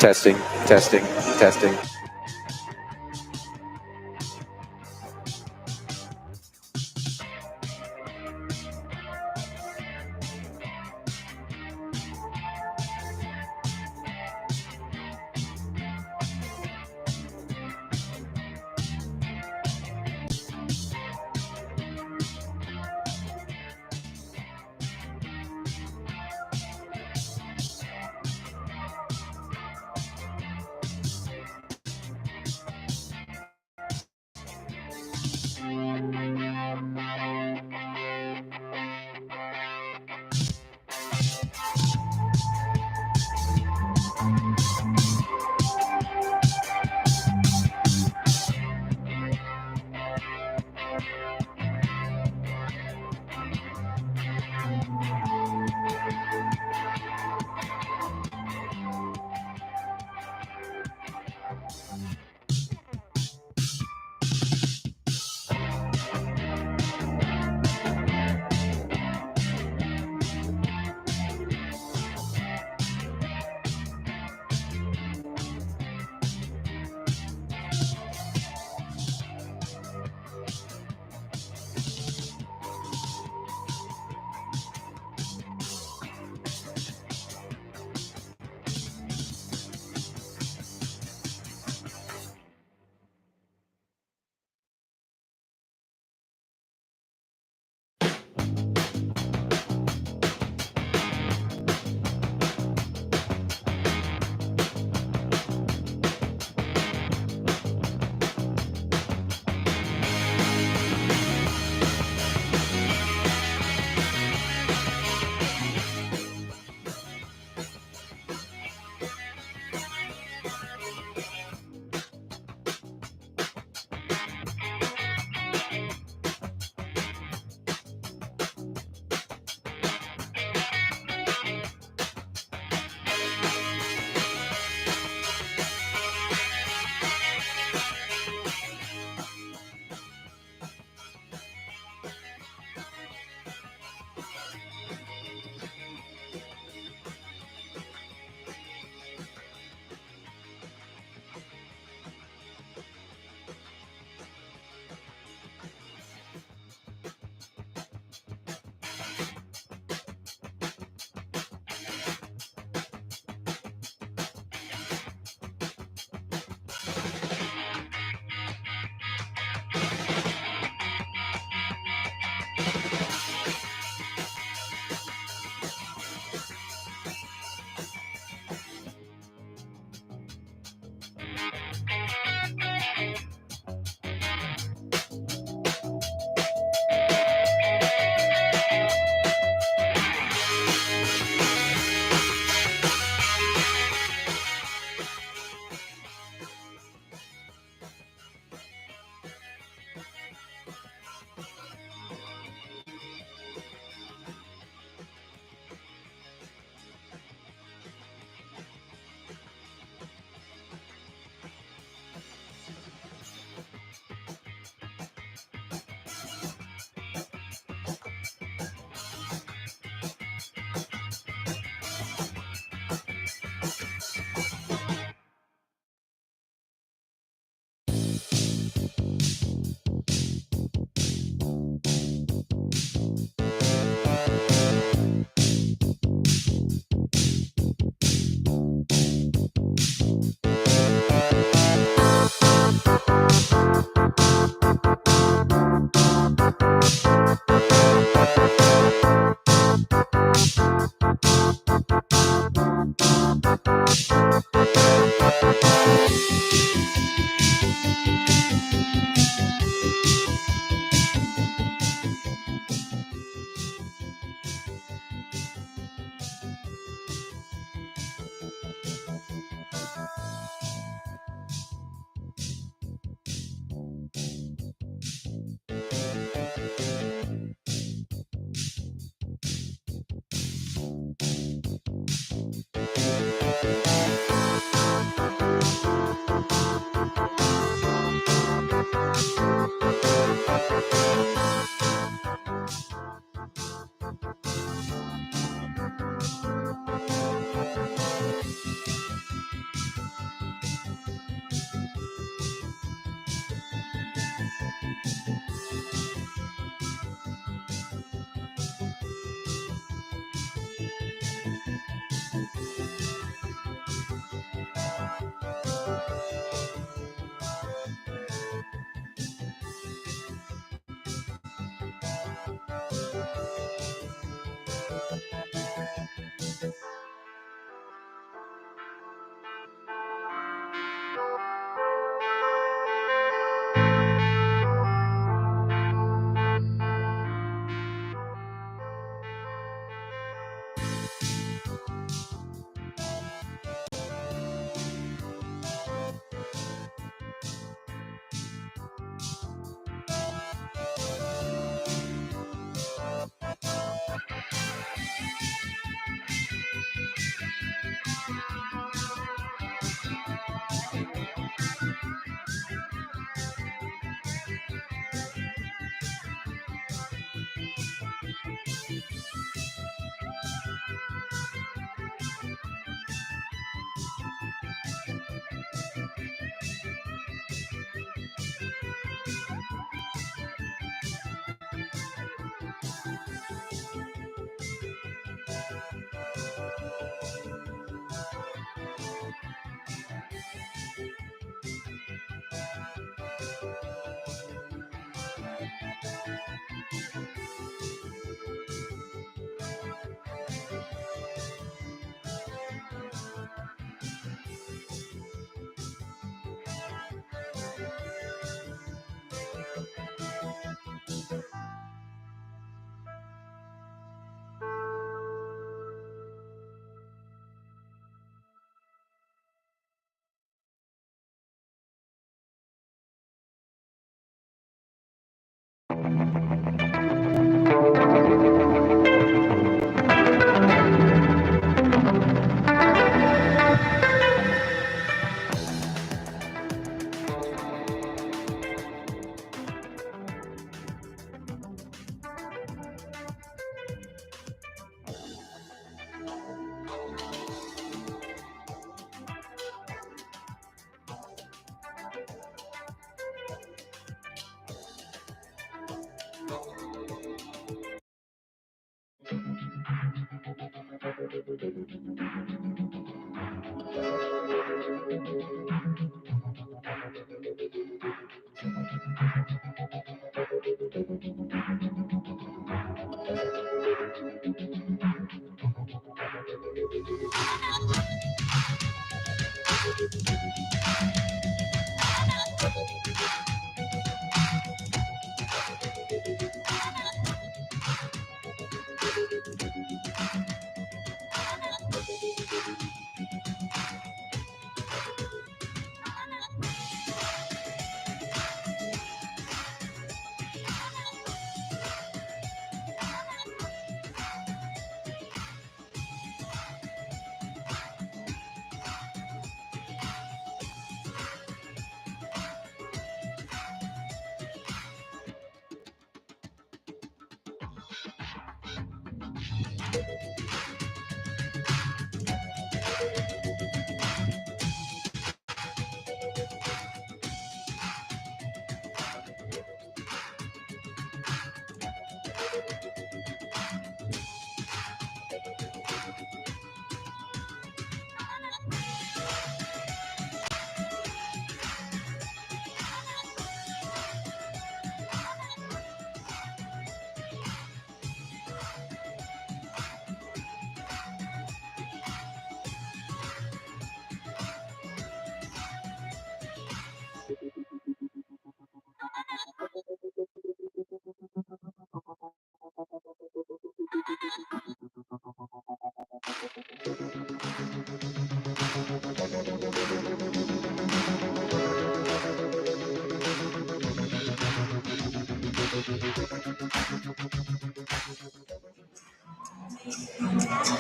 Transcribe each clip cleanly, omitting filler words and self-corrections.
Testing, testing, testing.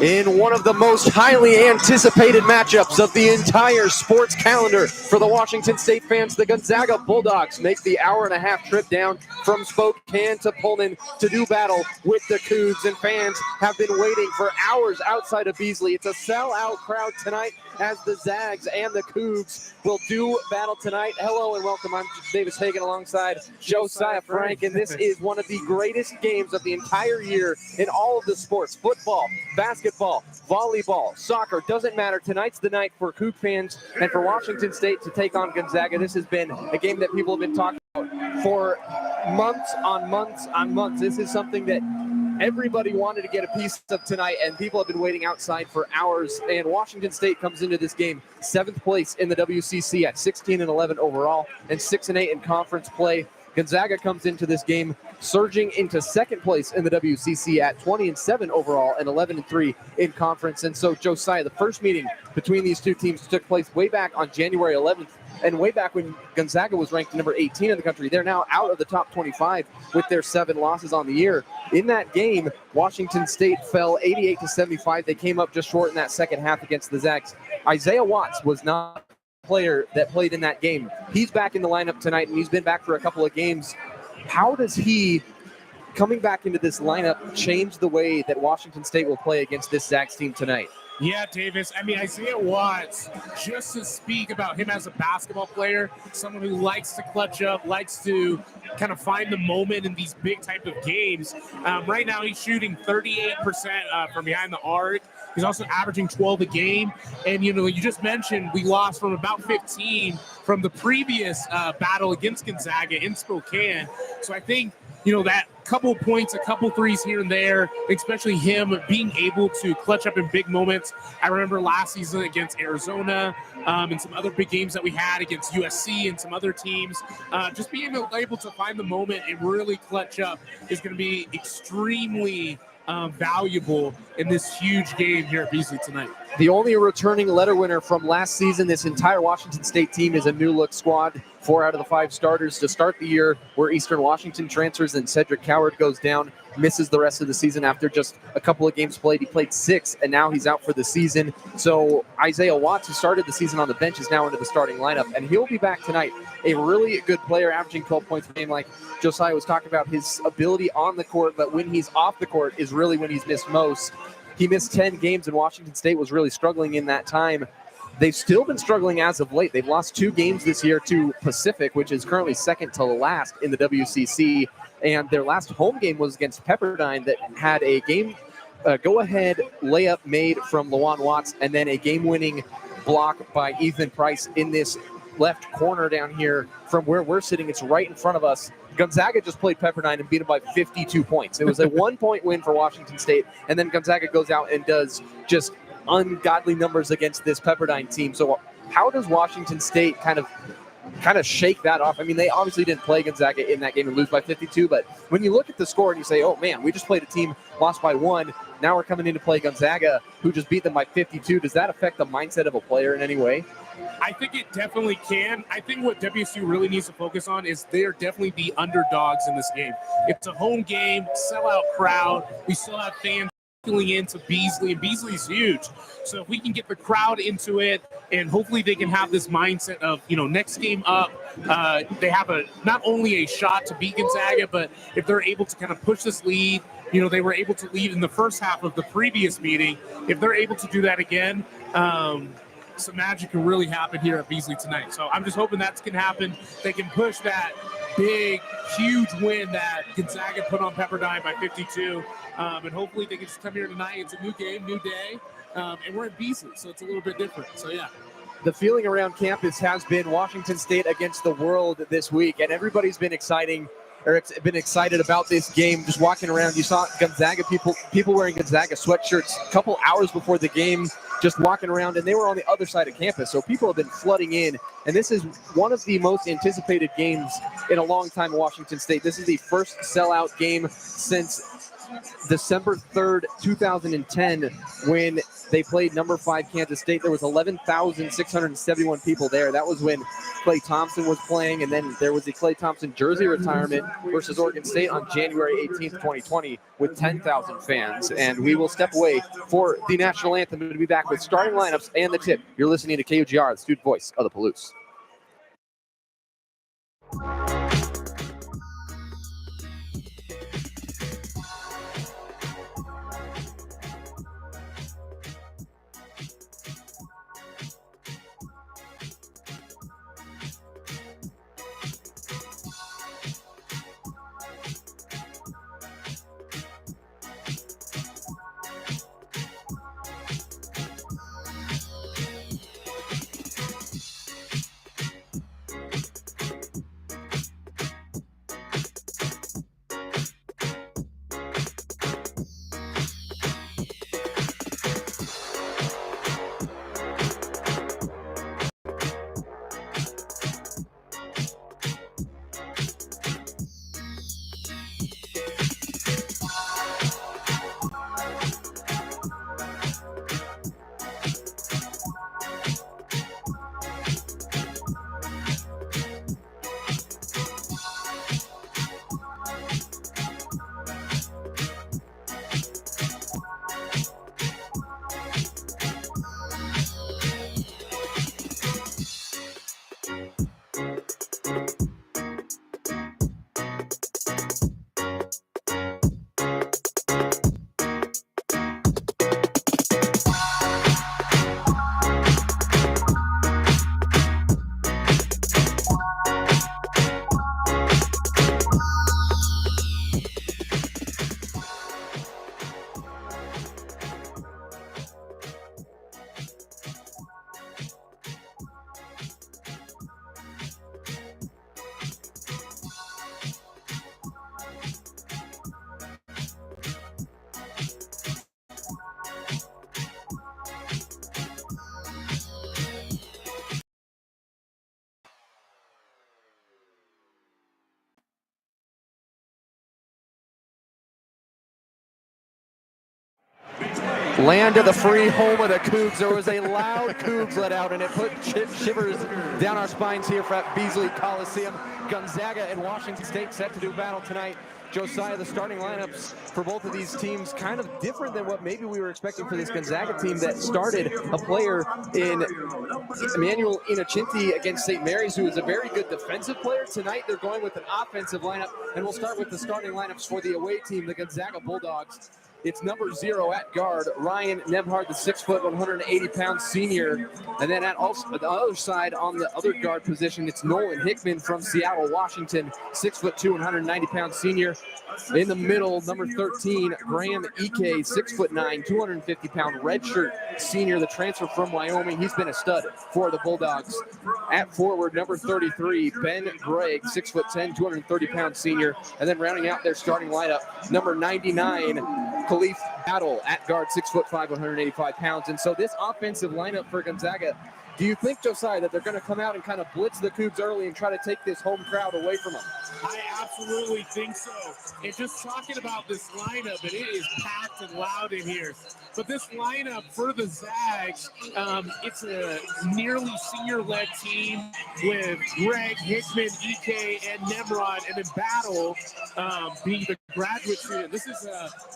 In one of the most highly anticipated matchups of the entire sports calendar for the Washington State fans, the Gonzaga Bulldogs make the hour-and-a-half trip down from Spokane to Pullman to do battle with the Cougs, and fans have been waiting for hours outside of Beasley. It's a sell-out crowd tonight as the Zags and the Cougs will do battle tonight. Hello and welcome. I'm Davis Hagen alongside Josiah Frank, and this is one of the greatest games of the entire year in all of the sports. Football, basketball, volleyball, soccer, doesn't matter. Tonight's the night for Coug fans and for Washington State to take on Gonzaga. This has been a game that people have been talking about for months on months on months. This is something that everybody wanted to get a piece of tonight, and people have been waiting outside for hours. And Washington State comes into this game 7th place in the WCC at 16-11 overall and 6-8 in conference play. Gonzaga comes into this game surging into 2nd place in the WCC at 20-7 overall and 11-3 in conference. And so, Josiah, the first meeting between these two teams took place way back on January 11th, and way back when Gonzaga was ranked number 18 in the country. They're now out of the top 25 with their 7 losses on the year. In that game, Washington State fell 88-75. They came up just short in that second half against the Zags. Isaiah Watts was not player that played in that game. He's back in the lineup tonight, and he's been back for a couple of games. How does he, coming back into this lineup, change the way that Washington State will play against this Zags team tonight? Yeah, Davis. I mean, Isaiah Watts, just to speak about him as a basketball player, someone who likes to clutch up, likes to kind of find the moment in these big type of games. Right now, he's shooting 38% from behind the arc. He's also averaging 12 a game. And, you know, you just mentioned we lost from about 15 from the previous battle against Gonzaga in Spokane. So I think, you know, that couple points, a couple threes here and there, especially him being able to clutch up in big moments. I remember last season against Arizona and some other big games that we had against USC and some other teams. Just being able to find the moment and really clutch up is going to be extremely valuable in this huge game here at Beasley tonight. The only returning letter winner from last season, this entire Washington State team is a new-look squad. 4 out of the 5 starters to start the year were Eastern Washington transfers, and Cedric Coward goes down, misses the rest of the season after just a couple of games played. He played 6, and now he's out for the season. So Isaiah Watts, who started the season on the bench, is now into the starting lineup, and he'll be back tonight. A really good player, averaging 12 points per game. Like Josiah was talking about, his ability on the court, but when he's off the court is really when he's missed most. He missed 10 games, and Washington State was really struggling in that time. They've still been struggling as of late. They've lost 2 games this year to Pacific, which is currently second to last in the WCC. And their last home game was against Pepperdine that had a game go-ahead layup made from Lawan Watts and then a game-winning block by Ethan Price in this left corner down here from where we're sitting. It's right in front of us. Gonzaga just played Pepperdine and beat them by 52 points. It was a 1-point win for Washington State, and then Gonzaga goes out and does just ungodly numbers against this Pepperdine team. So how does Washington State kind of shake that off? I mean, they obviously didn't play Gonzaga in that game and lose by 52, but when you look at the score and you say, oh man, we just played a team, lost by 1, now we're coming in to play Gonzaga, who just beat them by 52, does that affect the mindset of a player in any way? I think it definitely can. I think what WSU really needs to focus on is they're definitely the underdogs in this game. It's a home game, sellout crowd. We still have fans filling into Beasley, and Beasley's huge. So if we can get the crowd into it, and hopefully they can have this mindset of, next game up, they have not only a shot to beat Gonzaga, but if they're able to kind of push this lead, they were able to lead in the first half of the previous meeting. If they're able to do that again, some magic can really happen here at Beasley tonight. So I'm just hoping that can happen. They can push that big, huge win that Gonzaga put on Pepperdine by 52. And hopefully they can just come here tonight. It's a new game, new day. And we're at Beasley, so it's a little bit different. So, yeah. The feeling around campus has been Washington State against the world this week, and everybody's been excited about this game. Just walking around, you saw Gonzaga people wearing Gonzaga sweatshirts a couple hours before the game, just walking around, and they were on the other side of campus. So people have been flooding in, and this is one of the most anticipated games in a long time in Washington State. This is the first sellout game since December 3rd, 2010, when they played number 5 Kansas State. There was 11,671 people there. That was when Klay Thompson was playing, and then there was the Klay Thompson jersey retirement versus Oregon State on January 18th, 2020 with 10,000 fans. And we will step away for the national anthem to be back with starting lineups and the tip. You're listening to KUGR, the student voice of the Palouse. Land of the free, home of the Cougs. There was a loud Cougs let out, and it put shivers down our spines here at Beasley Coliseum. Gonzaga and Washington State set to do battle tonight. Josiah, the starting lineups for both of these teams kind of different than what maybe we were expecting for this Gonzaga team that started a player in Emmanuel Inochinti against St. Mary's, who is a very good defensive player. Tonight they're going with an offensive lineup, and we'll start with the starting lineups for the away team, the Gonzaga Bulldogs. It's number 0 at guard, Ryan Nebhard, the 6 foot, 180-pound senior. And then at also the other side, on the other guard position, it's Nolan Hickman from Seattle, Washington, 6 foot 2, 190-pound senior. In the middle, number 13, Graham Ike, 6 foot 9, 250-pound redshirt senior, the transfer from Wyoming. He's been a stud for the Bulldogs. At forward, number 33, Ben Gregg, 6 foot 10, 230-pound senior. And then rounding out their starting lineup, number 99, Khalif Battle at guard, 6 foot 5, 185 pounds. And so this offensive lineup for Gonzaga, do you think, Josiah, that they're going to come out and kind of blitz the Cougs early and try to take this home crowd away from them? I absolutely think so. And just talking about this lineup, and it is packed and loud in here. But this lineup for the Zags, it's a nearly senior-led team with Greg, Hickman, Ike, and Nemrod, and then Battle being the graduate student. This is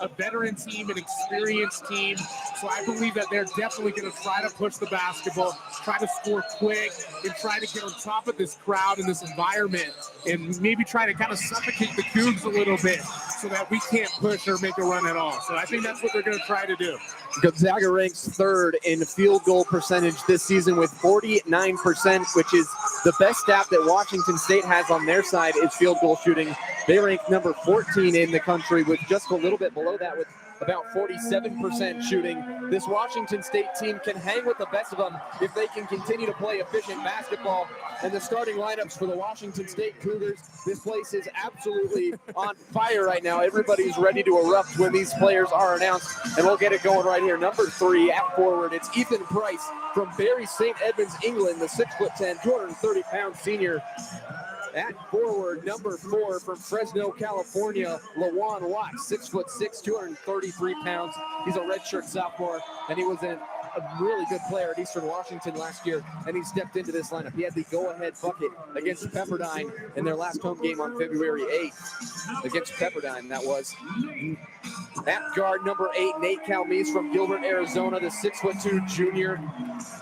a veteran team, an experienced team. So I believe that they're definitely going to try to push the basketball, try to score quick, and try to get on top of this crowd and this environment, and maybe try to kind of suffocate the Cougs a little bit so that we can't push or make a run at all. So I think that's what they're going to try to do. Gonzaga ranks 3rd in field goal percentage this season with 49%, which is the best stat that Washington State has on their side is field goal shooting. They rank number 14 in the country with just a little bit below that with about 47% shooting. This Washington State team can hang with the best of them if they can continue to play efficient basketball. And the starting lineups for the Washington State Cougars, this place is absolutely on fire right now. Everybody's ready to erupt when these players are announced, and we'll get it going right here. Number 3 at forward, it's Ethan Price from Bury St. Edmunds, England, the 6 foot 10, 230-pound senior. At forward, number 4 from Fresno, California, Lawan Watts, 6 foot 6, 233 pounds. He's a redshirt sophomore, and he was a really good player at Eastern Washington last year, and he stepped into this lineup. He had the go-ahead bucket against Pepperdine in their last home game on February 8th. Against Pepperdine, that was. At guard, number 8, Nate Calmes from Gilbert, Arizona, the 6 foot 2 junior.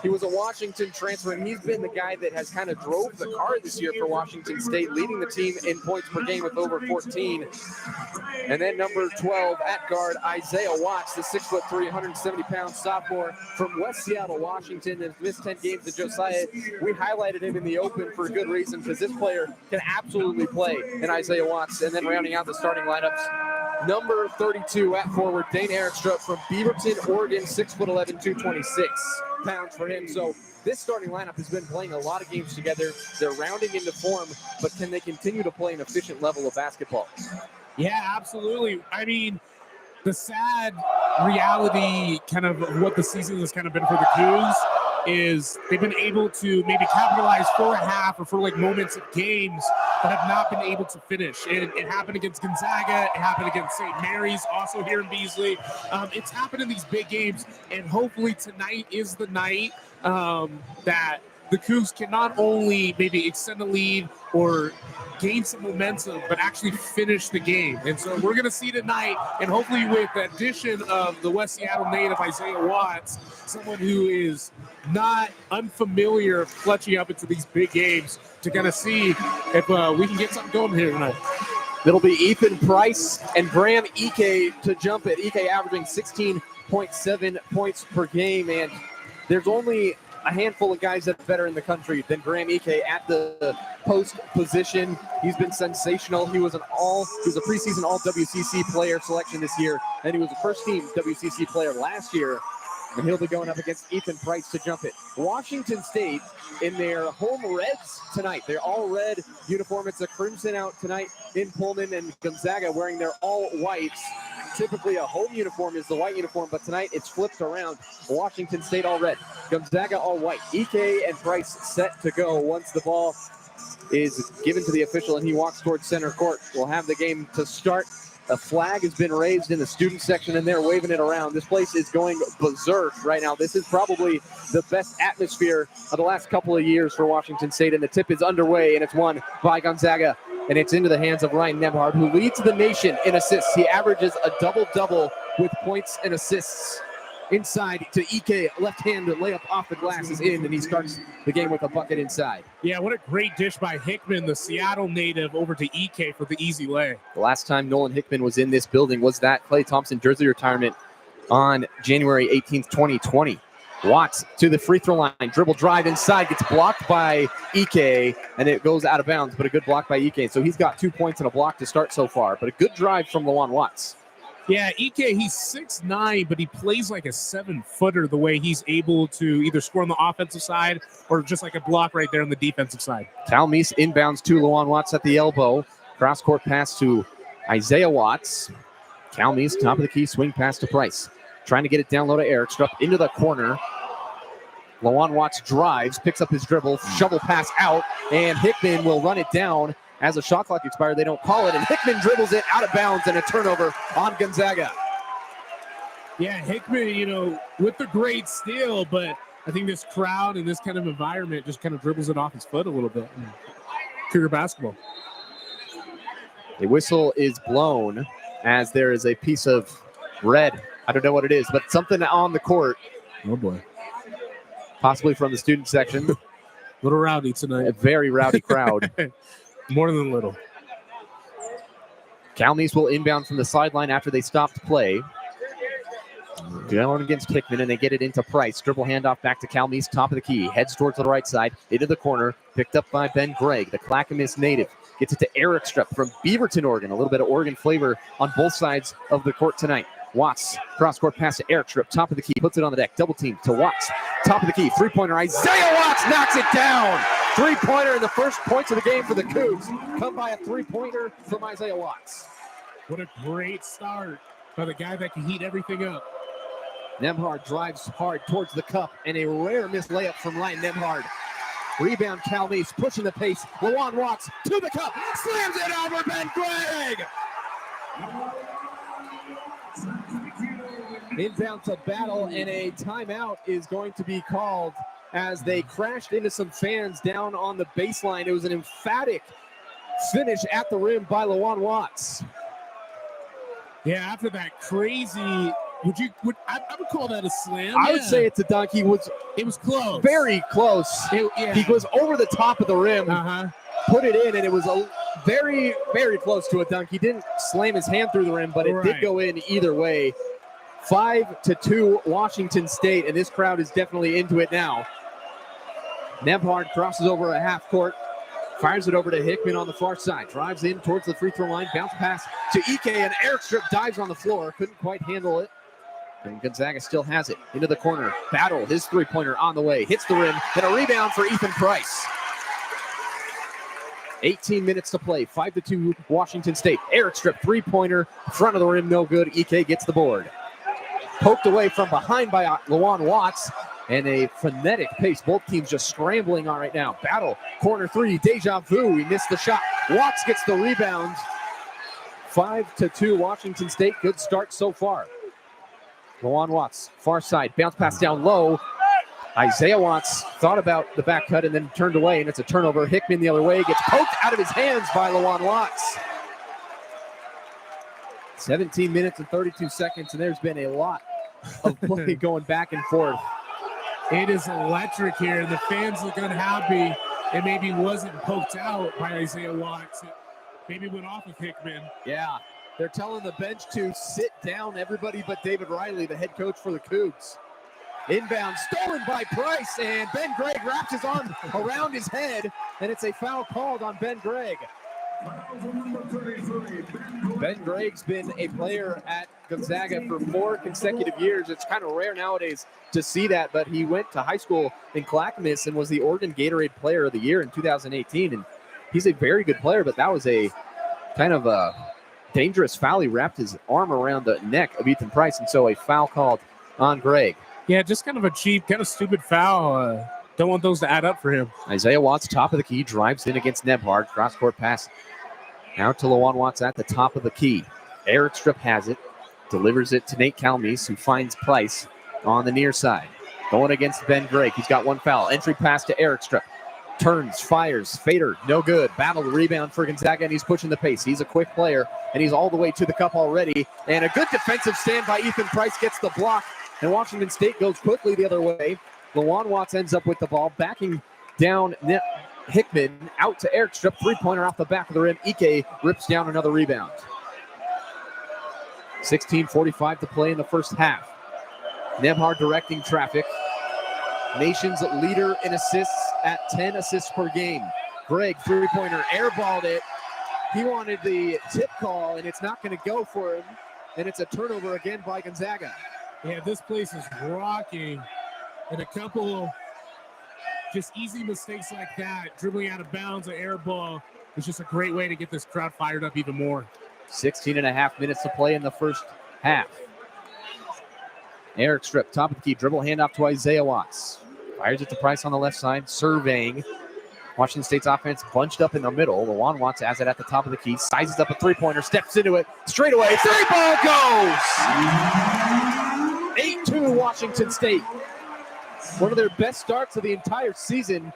He was a Washington transfer, and he's been the guy that has kind of drove the car this year for Washington State, leading the team in points per game with over 14. And then number 12 at guard, Isaiah Watts, the 6 foot 3, 170-pound sophomore from West Seattle, Washington, and missed 10 games at Josiah. We highlighted him in the open for a good reason, because this player can absolutely play in Isaiah Watts. And then rounding out the starting lineups, number 32 at forward, Dane Erickstrup from Beaverton, Oregon, 6 foot 11, 226 pounds for him. So this starting lineup has been playing a lot of games together. They're rounding into form, but can they continue to play an efficient level of basketball? Yeah, absolutely. I mean, the sad reality kind of what the season has kind of been for the Cougs is they've been able to maybe capitalize for a half or for like moments of games, but have not been able to finish. It happened against Gonzaga. It happened against St. Mary's, also here in Beasley. It's happened in these big games, and hopefully tonight is the night that the Cougs can not only maybe extend the lead or gain some momentum, but actually finish the game. And so we're going to see tonight, and hopefully with the addition of the West Seattle native Isaiah Watts, someone who is not unfamiliar clutching up into these big games, to kind of see if we can get something going here tonight. It'll be Ethan Price and Graham Ike to jump it. Ike averaging 16.7 points per game, and there's only a handful of guys that are better in the country than Graham Ike at the post position. He's been sensational. He was a preseason all WCC player selection this year, and he was a first team WCC player last year. And he'll be going up against Ethan Price to jump it. Washington State in their home reds tonight. They're all red uniform. It's a crimson out tonight in Pullman, and Gonzaga wearing their all whites. Typically a home uniform is the white uniform, but tonight it's flipped around. Washington State all red, Gonzaga all white. Ike and Price set to go once the ball is given to the official and he walks towards center court. We'll have the game to start. A flag has been raised in the student section, and they're waving it around. This place is going berserk right now. This is probably the best atmosphere of the last couple of years for Washington State, and the tip is underway, and it's won by Gonzaga, and it's into the hands of Ryan Nebhard, who leads the nation in assists. He averages a double-double with points and assists. inside to Ike. Left-handed layup off the glass is in, and he starts the game with a bucket inside. Yeah, what a great dish by Hickman, the Seattle native, over to Ike for the easy lay. The last time Nolan Hickman was in this building was that Klay Thompson jersey retirement on January 18th, 2020. Watts to the free throw line, dribble drive inside, gets blocked by Ike, and it goes out of bounds, but a good block by Ike. So he's got 2 points and a block to start so far, but a good drive from Lawan Watts. Yeah, Ike, he's 6'9", but he plays like a 7-footer the way he's able to either score on the offensive side or just like a block right there on the defensive side. Cal Meese inbounds to Lawan Watts at the elbow. Cross-court pass to Isaiah Watts. Cal Meese, top of the key, swing pass to Price. Trying to get it down low to Eric. Struck into the corner. Lawan Watts drives, picks up his dribble, shovel pass out, and Hickman will run it down. As the shot clock expired, they don't call it, and Hickman dribbles it out of bounds and a turnover on Gonzaga. Yeah, Hickman, with the great steal, but I think this crowd and this kind of environment just kind of dribbles it off his foot a little bit. Cougar basketball. A whistle is blown as there is a piece of red. I don't know what it is, but something on the court. Oh, boy. Possibly from the student section. Little rowdy tonight. A very rowdy crowd. More than little. Cal Meese will inbound from the sideline after they stopped play. Going against Hickman, and they get it into Price. Dribble handoff back to Cal Meese, top of the key. Heads towards the right side, into the corner. Picked up by Ben Gregg, the Clackamas native. Gets it to Eric Strupp from Beaverton, Oregon. A little bit of Oregon flavor on both sides of the court tonight. Watts, cross-court pass to Eric Strupp, top of the key. Puts it on the deck, double team to Watts. Top of the key, three-pointer. Isaiah Watts knocks it down. Three-pointer in the first points of the game for the Cougs. Come by a three-pointer from Isaiah Watts. What a great start by the guy that can heat everything up. Nembhard drives hard towards the cup, and a rare missed layup from Ryan Nembhard. Rebound, Cal Meese pushing the pace. Lawan Watts to the cup, slams it over Ben Gregg. Inbound to battle, and a timeout is going to be called as they crashed into some fans down on the baseline. It was an emphatic finish at the rim by Lawan Watts. Yeah, after that crazy, I would call that a slam. I would say it's a dunk. It was close. Very close. He was over the top of the rim, put it in, and it was a very, very close to a dunk. He didn't slam his hand through the rim, but it did go in either way. 5-2 Washington State, and this crowd is definitely into it now. Nembhard crosses over a half court, fires it over to Hickman on the far side, drives in towards the free throw line, bounce pass to Ike, and Eric Strupp dives on the floor, couldn't quite handle it. And Gonzaga still has it into the corner. Battle, his three-pointer on the way, hits the rim, and a rebound for Ethan Price. 18 minutes to play, 5-2 Washington State. Eric Strupp, three-pointer, front of the rim, no good. Ike gets the board. Poked away from behind by Lawan Watts, and a frenetic pace. Both teams just scrambling on right now. Battle, corner three, deja vu. He missed the shot. Watts gets the rebound. 5-2 Washington State. Good start so far. Lawan Watts, far side, bounce pass down low. Isaiah Watts thought about the back cut and then turned away, and it's a turnover. Hickman the other way, gets poked out of his hands by Lawan Watts. 17 minutes and 32 seconds, and there's been a lot of play going back and forth. It is electric here, and the fans look unhappy. It maybe wasn't poked out by Isaiah Watts. It maybe went off of Hickman. Yeah, they're telling the bench to sit down, everybody but David Riley, the head coach for the Cougs. Inbound, stolen by Price, and Ben Gregg wraps his arm around his head, and it's a foul called on Ben Gregg. Ben Gregg's been a player at Gonzaga for 4 consecutive years. It's kind of rare nowadays to see that, but he went to high school in Clackamas and was the Oregon Gatorade Player of the Year in 2018, and he's a very good player, but that was a kind of a dangerous foul. He wrapped his arm around the neck of Ethan Price, and so a foul called on Gregg. Yeah, just kind of a cheap, kind of stupid foul. Don't want those to add up for him. Isaiah Watts, top of the key, drives in against Nembhard. Cross-court pass out to Lawan Watts at the top of the key. Eric Strupp has it, delivers it to Nate Cal Meese, who finds Price on the near side. Going against Ben Gregg. He's got one foul. Entry pass to Eric Strupp. Turns, fires, fader, no good. Battle the rebound for Gonzaga, and he's pushing the pace. He's a quick player, and he's all the way to the cup already. And a good defensive stand by Ethan Price gets the block and Washington State goes quickly the other way. Lawan Watts ends up with the ball, backing down Hickman out to Eric Strip. Three-pointer off the back of the rim. Ike rips down another rebound. 16:45 to play in the first half. Nemhard directing traffic. Nation's leader in assists at 10 assists per game. Greg, three-pointer, airballed it. He wanted the tip call, and it's not going to go for him. And it's a turnover again by Gonzaga. Yeah, this place is rocking. And a couple just easy mistakes like that, dribbling out of bounds, an air ball, is just a great way to get this crowd fired up even more. 16 and a half minutes to play in the first half. Eric Strip, top of the key, dribble handoff to Isaiah Watts. Fires it to Price on the left side, surveying. Washington State's offense bunched up in the middle. Lawan Watts has it at the top of the key, sizes up a three-pointer, steps into it, straight away, three-ball goes! 8-2 Washington State. One of their best starts of the entire season,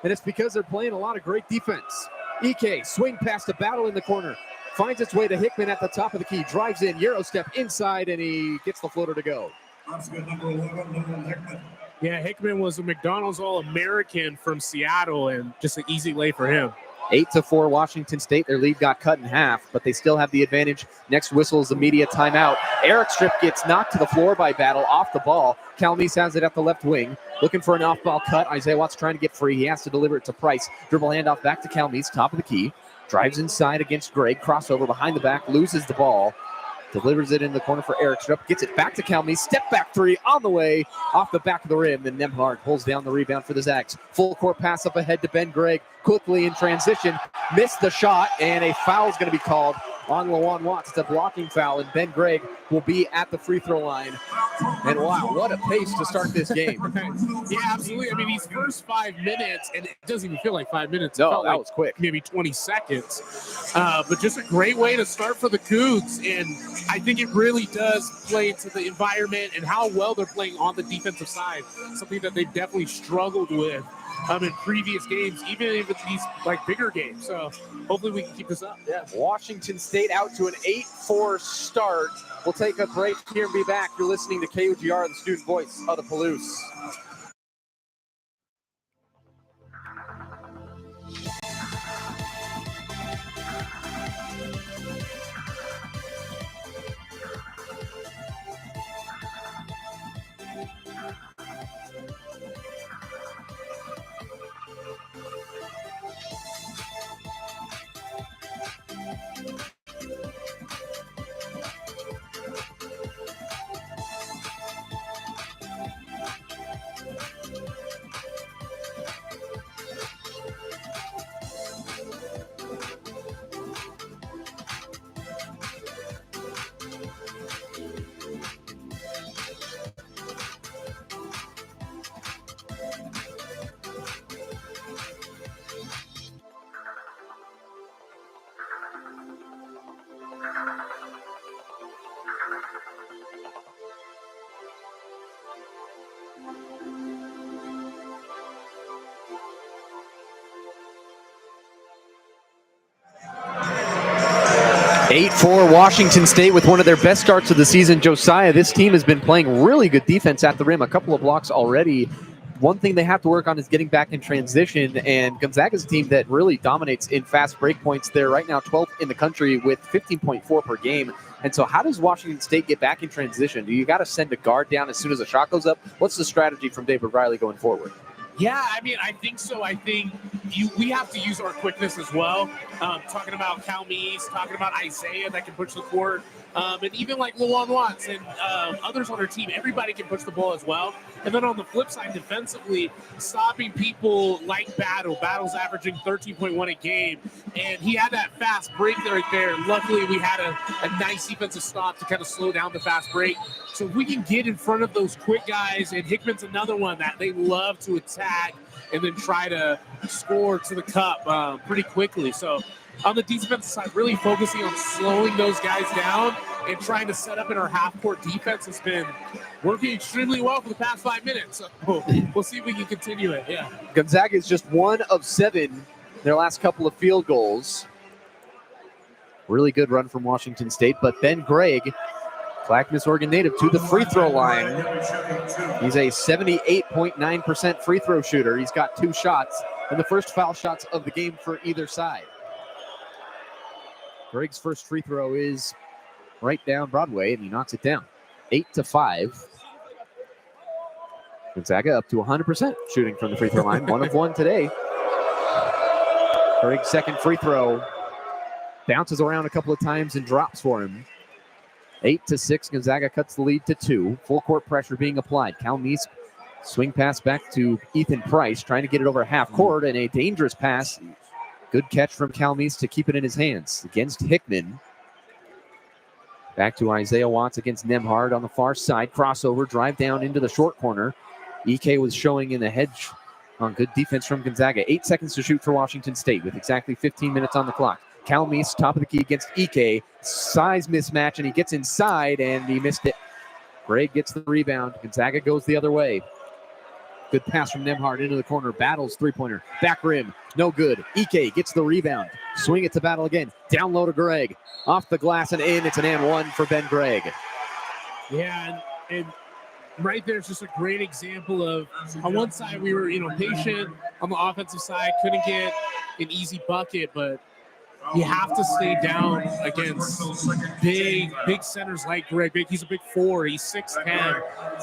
and it's because they're playing a lot of great defense. Ike, swing past the battle in the corner, finds its way to Hickman at the top of the key, drives in, Euro step inside, and he gets the floater to go. Number 11, Hickman. Yeah, Hickman was a McDonald's All-American from Seattle, and just an easy lay for him. 8-4 Washington State. Their lead got cut in half, but they still have the advantage. Next whistle is immediate timeout. Eric Strip gets knocked to the floor by Battle off the ball. Calmes has it at the left wing. Looking for an off-ball cut. Isaiah Watts trying to get free. He has to deliver it to Price. Dribble handoff back to Calmes, top of the key. Drives inside against Greg. Crossover behind the back. Loses the ball. Delivers it in the corner for Eric Strip. Gets it back to Calmes. Step back three on the way. Off the back of the rim. And Nemhard pulls down the rebound for the Zags. Full court pass up ahead to Ben Gregg. Quickly in transition. Missed the shot. And a foul is going to be called on Lawan Watts. It's a blocking foul. And Ben Gregg will be at the free throw line. And wow, what a pace to start this game. Yeah, absolutely. I mean, these first 5 minutes, and it doesn't even feel like 5 minutes. No, that was quick. Maybe 20 seconds. But just a great way to start for the Cougs. And I think it really does play into the environment and how well they're playing on the defensive side. Something that they've definitely struggled with in previous games, even in these like bigger games. So hopefully we can keep this up. Yeah. Washington State out to an 8-4 start. We'll take a break here and be back. You're listening to KOGR, the student voice of the Palouse. For Washington State with one of their best starts of the season, Josiah. This team has been playing really good defense at the rim, a couple of blocks already. One thing they have to work on is getting back in transition, and Gonzaga's a team that really dominates in fast break points. They're right now 12th in the country with 15.4 per game. And so how does Washington State get back in transition? Do you got to send a guard down as soon as a shot goes up? What's the strategy from David Riley going forward? Yeah, I mean, I think so. I think we have to use our quickness as well. Talking about Calmes, talking about Isaiah that can push the court, and even like Lawan Watts and others on our team, everybody can push the ball as well. And then on the flip side, defensively, stopping people like Battle. Battle's averaging 13.1 a game, and he had that fast break right there. Luckily, we had a nice defensive stop to kind of slow down the fast break. So if we can get in front of those quick guys, and Hickman's another one that they love to attack and then try to score to the cup pretty quickly. So on the defensive side, really focusing on slowing those guys down and trying to set up in our half-court defense has been working extremely well for the past 5 minutes. So we'll see if we can continue it. Yeah. Gonzaga is just 1 of 7 their last couple of field goals. Really good run from Washington State, but Ben Gregg Clackamas Oregon native to the free throw line. He's a 78.9% free throw shooter. He's got 2 shots, and the first foul shots of the game for either side. Greg's first free throw is right down Broadway, and he knocks it down. 8-5. Gonzaga up to 100% shooting from the free throw line. 1 of 1 today. Greg's second free throw bounces around a couple of times and drops for him. 8-6. Gonzaga cuts the lead to 2. Full court pressure being applied. Cal Meese swing pass back to Ethan Price, trying to get it over half court, and a dangerous pass. Good catch from Cal Meese to keep it in his hands against Hickman. Back to Isaiah Watts against Nemhard on the far side. Crossover, drive down into the short corner. EK was showing in the hedge on good defense from Gonzaga. 8 seconds to shoot for Washington State with exactly 15 minutes on the clock. Cal Meese, top of the key against EK. Size mismatch, and he gets inside, and he missed it. Greg gets the rebound. Gonzaga goes the other way. Good pass from Nemhard into the corner. Battles three-pointer. Back rim. No good. EK gets the rebound. Swing it to Battle again. Down low to Greg. Off the glass and in. It's an and one for Ben Gregg. Yeah, and right there is just a great example of, on one side we were, patient. On the offensive side, couldn't get an easy bucket, but you have to stay down against big centers like Greg. He's a big 4. He's 6'10",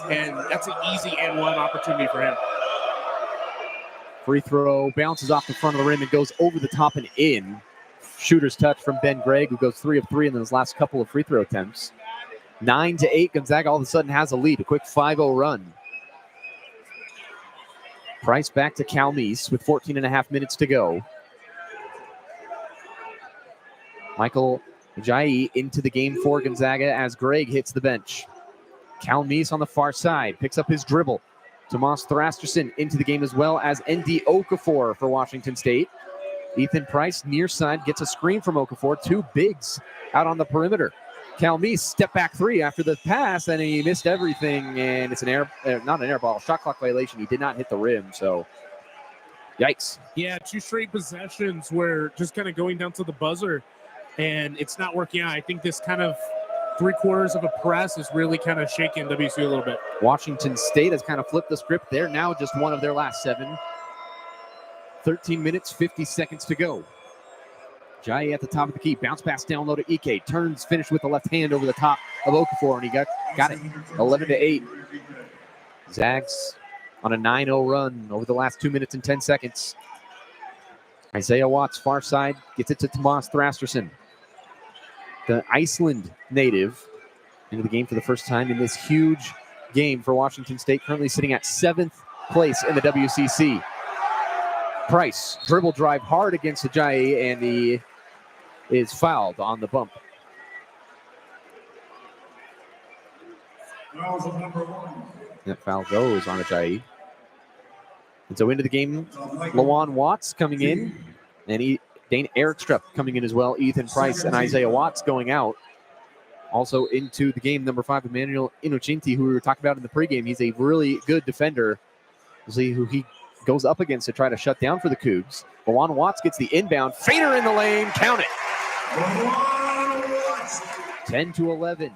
and that's an easy and one opportunity for him. Free throw bounces off the front of the rim and goes over the top and in. Shooter's touch from Ben Gregg, who goes 3 of 3 in those last couple of free throw attempts. 9-8. Gonzaga all of a sudden has a lead. A quick 5-0 run. Price back to Cal Meese with 14.5 minutes to go. Michael Ajayi into the game for Gonzaga as Greg hits the bench. Cal Meese on the far side picks up his dribble. Tomas Thrasterson into the game as well as ND Okafor for Washington State. Ethan Price near side gets a screen from Okafor. 2 bigs out on the perimeter. Cal Meese step back 3 after the pass, and he missed everything, and it's not an air ball, shot clock violation. He did not hit the rim, so yikes. Yeah, 2 straight possessions where just kind of going down to the buzzer, and it's not working out. I think this kind of 3/4 of a press is really kind of shaking WSU a little bit. Washington State has kind of flipped the script. They're now just one of their last 7. 13 minutes, 50 seconds to go. Jai at the top of the key. Bounce pass down low to EK. Turns, finished with the left hand over the top of Okafor, and he got it. 11-8. Zags on a 9-0 run over the last 2 minutes and 10 seconds. Isaiah Watts, far side, gets it to Tomas Thrasterson. The Iceland native into the game for the first time in this huge game for Washington State, currently sitting at 7th place in the WCC. Price, dribble drive hard against Ajayi, and he is fouled on the bump. That foul goes on Ajayi. And so into the game, Lawan Watts coming in, and Dane Erikstrup coming in as well. Ethan Price and Isaiah Watts going out. Also into the game, number 5, Emmanuel Innocenti, who we were talking about in the pregame. He's a really good defender. We'll see who he goes up against to try to shut down for the Cougs. Lawan Watts gets the inbound. Fader in the lane. Count it. 10-11.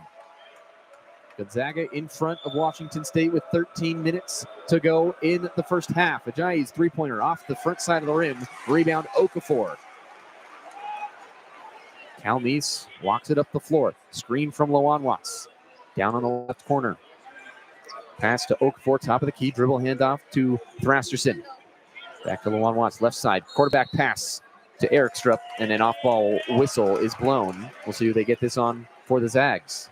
Gonzaga in front of Washington State with 13 minutes to go in the first half. Ajayi's 3-pointer off the front side of the rim. Rebound Okafor. Cal Meese walks it up the floor. Screen from Lawan Watts. Down on the left corner. Pass to Okafor, top of the key. Dribble handoff to Thrasterson. Back to Lawan Watts, left side. Quarterback pass to Erikstrup, and an off-ball whistle is blown. We'll see who they get this on for the Zags.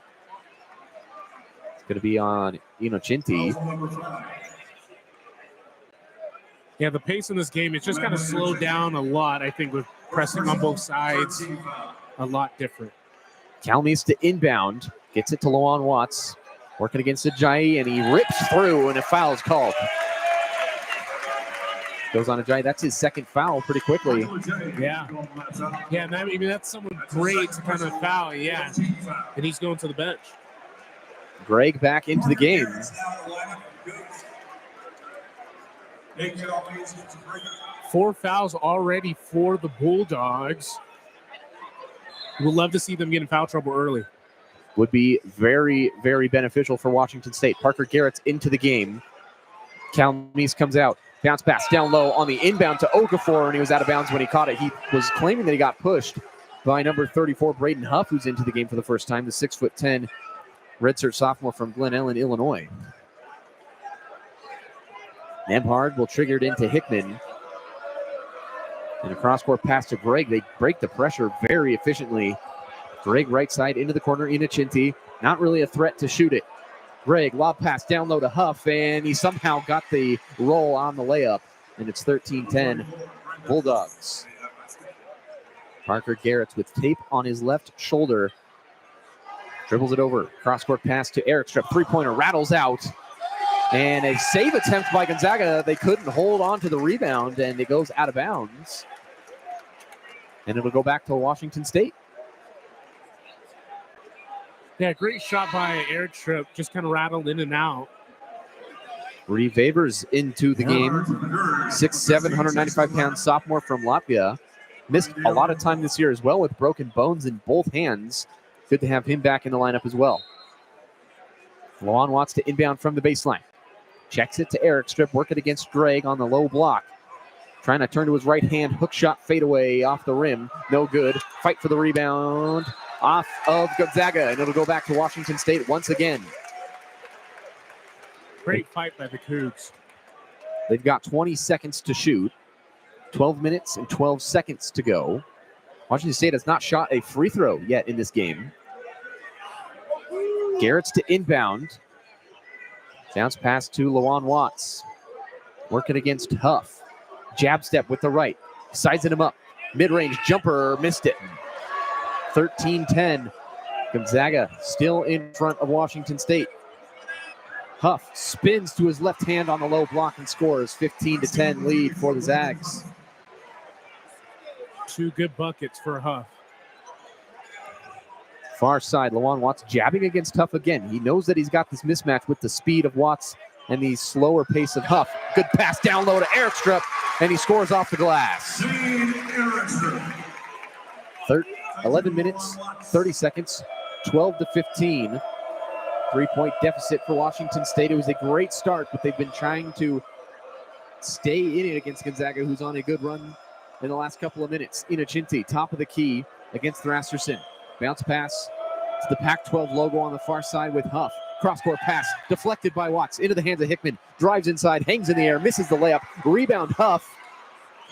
It's going to be on Innocenti. Yeah, the pace in this game, it's just kind of slowed down a lot, I think, with pressing on both sides. A lot different. Cal Meese to inbound. Gets it to Lawan Watts. Working against Ajayi, and he rips through, and a foul is called. Goes on Ajayi. That's his second foul pretty quickly. Yeah. Yeah, that's someone great to kind of foul, yeah. And he's going to the bench. Greg back into the game. 4 fouls already for the Bulldogs. We'll love to see them get in foul trouble early. would be very, very beneficial for Washington State. Parker Garrett's into the game. Calmes comes out. Bounce pass down low on the inbound to Okafor, and he was out of bounds when he caught it. He was claiming that he got pushed by number 34, Braden Huff, who's into the game for the first time, the 6'10" redshirt sophomore from Glen Ellen, Illinois. Nembhard will trigger it into Hickman. And a cross-court pass to Gregg. They break the pressure very efficiently. Gregg right side into the corner, Inocenti. Not really a threat to shoot it. Gregg, lob pass down low to Huff, and he somehow got the roll on the layup. And it's 13-10 Bulldogs. Parker Garrett with tape on his left shoulder. Dribbles it over. Cross-court pass to Eric Strip. Three-pointer rattles out. And a save attempt by Gonzaga. They couldn't hold on to the rebound, and it goes out of bounds. And it'll go back to Washington State. Yeah, great shot by Eric Strip. Just kind of rattled in and out. Reeve Favors into the game. 6'7", 195-pound sophomore from Latvia. Missed a lot of time this year as well with broken bones in both hands. Good to have him back in the lineup as well. Lawan Watts to inbound from the baseline. Checks it to Eric Strip. Work it against Gregg on the low block. Trying to turn to his right hand. Hook shot fadeaway off the rim. No good. Fight for the rebound. Off of Gonzaga, and it'll go back to Washington State once again. Great fight by the Cougs. They've got 20 seconds to shoot. 12 minutes and 12 seconds to go. Washington State has not shot a free throw yet in this game. Garrett's to inbound. Bounce pass to Lawan Watts. Working against Huff. Jab step with the right. Sizing him up. Mid-range jumper, missed it. 13-10. Gonzaga still in front of Washington State. Huff spins to his left hand on the low block and scores. 15-10 lead for the Zags. Two good buckets for Huff. Far side, Lawan Watts jabbing against Huff again. He knows that he's got this mismatch with the speed of Watts and the slower pace of Huff. Good pass down low to Eric Strip, and he scores off the glass. 11 minutes, 30 seconds, 12-15. 3-point deficit for Washington State. It was a great start, but they've been trying to stay in it against Gonzaga, who's on a good run in the last couple of minutes. Inocenti, top of the key against Thrasserson. Bounce pass to the Pac-12 logo on the far side with Huff. Cross-court pass deflected by Watts into the hands of Hickman. Drives inside, hangs in the air, misses the layup. Rebound Huff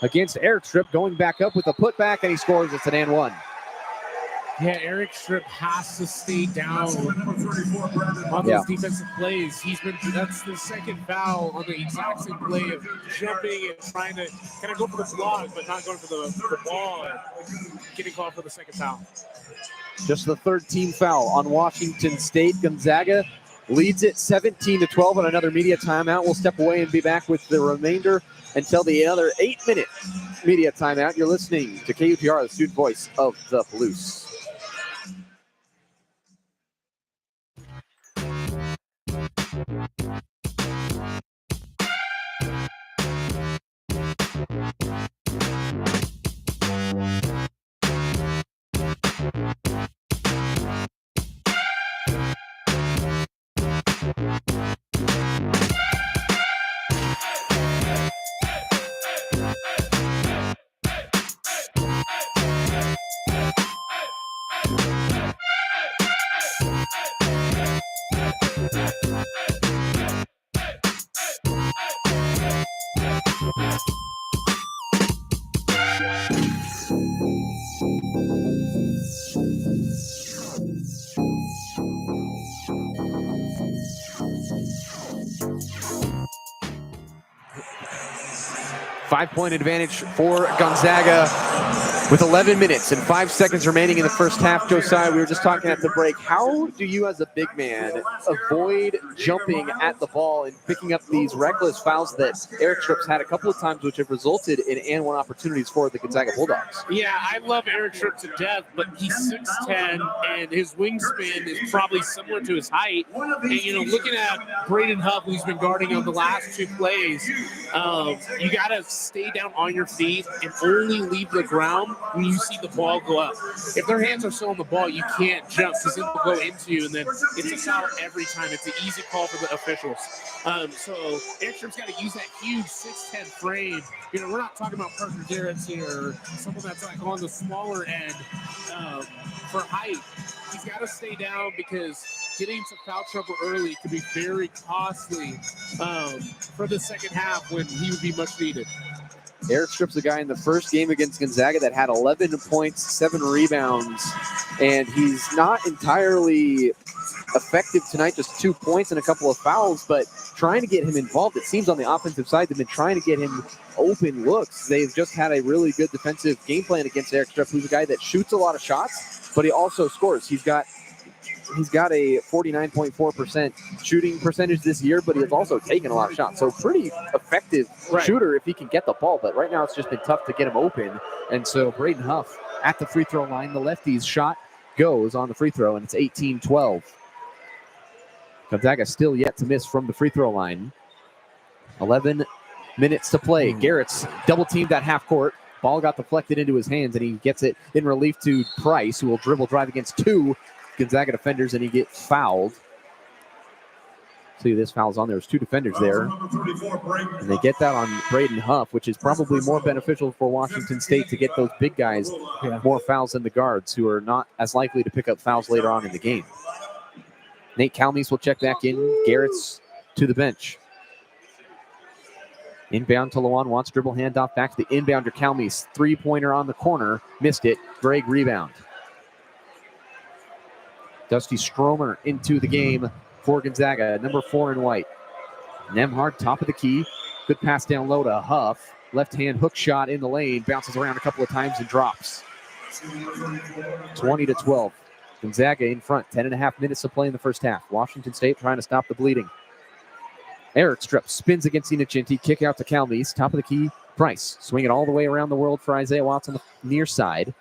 against Eric Strip, going back up with a putback, and he scores. It's an and one. Yeah, Eric Strip has to stay down on those defensive plays. That's the second foul on the exact same play of jumping and trying to kind of go for the block, but not going for the ball, and getting called for the second foul. Just the third team foul on Washington State. Gonzaga leads it 17-12 on another media timeout. We'll step away and be back with the remainder until the other 8-minute media timeout. You're listening to KUPR, the student voice of the Palouse. Five-point advantage for Gonzaga with 11 minutes and 5 seconds remaining in the first half. Josiah, we were just talking at the break. How do you as a big man avoid jumping at the ball and picking up these reckless fouls that Eric Strip's had a couple of times, which have resulted in and one opportunities for the Gonzaga Bulldogs? Yeah, I love Eric Strip to death, but he's 6'10", and his wingspan is probably similar to his height. And, looking at Braden Huff, who's been guarding on the last two plays, you got to stay down on your feet and only leave the ground when you see the ball go up. If their hands are still on the ball, you can't jump because it will go into you, and then it's a foul every time. It's an easy call for the officials. So Airstrip's got to use that huge 6'10" frame. We're not talking about Parker Garrett's here or someone that's like on the smaller end for height. He's got to stay down because getting to foul trouble early could be very costly for the second half when he would be much needed. Airstrip's a guy in the first game against Gonzaga that had 11 points, 7 rebounds, and he's not entirely effective tonight, just 2 points and a couple of fouls, but trying to get him involved. It seems on the offensive side they've been trying to get him open looks. They've just had a really good defensive game plan against Airstrip, who's a guy that shoots a lot of shots, but he also scores. He's got a 49.4% shooting percentage this year, but he has also taken a lot of shots. So pretty effective shooter if he can get the ball. But right now it's just been tough to get him open. And so Braden Huff at the free throw line. The lefty's shot goes on the free throw, and it's 18-12. Gonzaga still yet to miss from the free throw line. 11 minutes to play. Garrett's double teamed at half court. Ball got deflected into his hands, and he gets it in relief to Price, who will dribble drive against 2 Gonzaga defenders, and he gets fouled. See, this foul's on. There's 2 defenders there. And they get that on Braden Huff, which is probably more beneficial for Washington State to get those big guys more fouls than the guards, who are not as likely to pick up fouls later on in the game. Nate Calmes will check back in. Garrett's to the bench. Inbound to Lawan Watts. Dribble handoff back to the inbounder Calmes. Three-pointer on the corner. Missed it. Greg rebound. Dusty Stromer into the game for Gonzaga, number 4 in white. Nemhard, top of the key. Good pass down low to Huff. Left-hand hook shot in the lane. Bounces around a couple of times and drops. 20-12. Gonzaga in front. 10.5 minutes to play in the first half. Washington State trying to stop the bleeding. Airstrip spins against Inocenti. Kick out to Calmes. Top of the key. Price. Swing it all the way around the world for Isaiah Watts on the near side.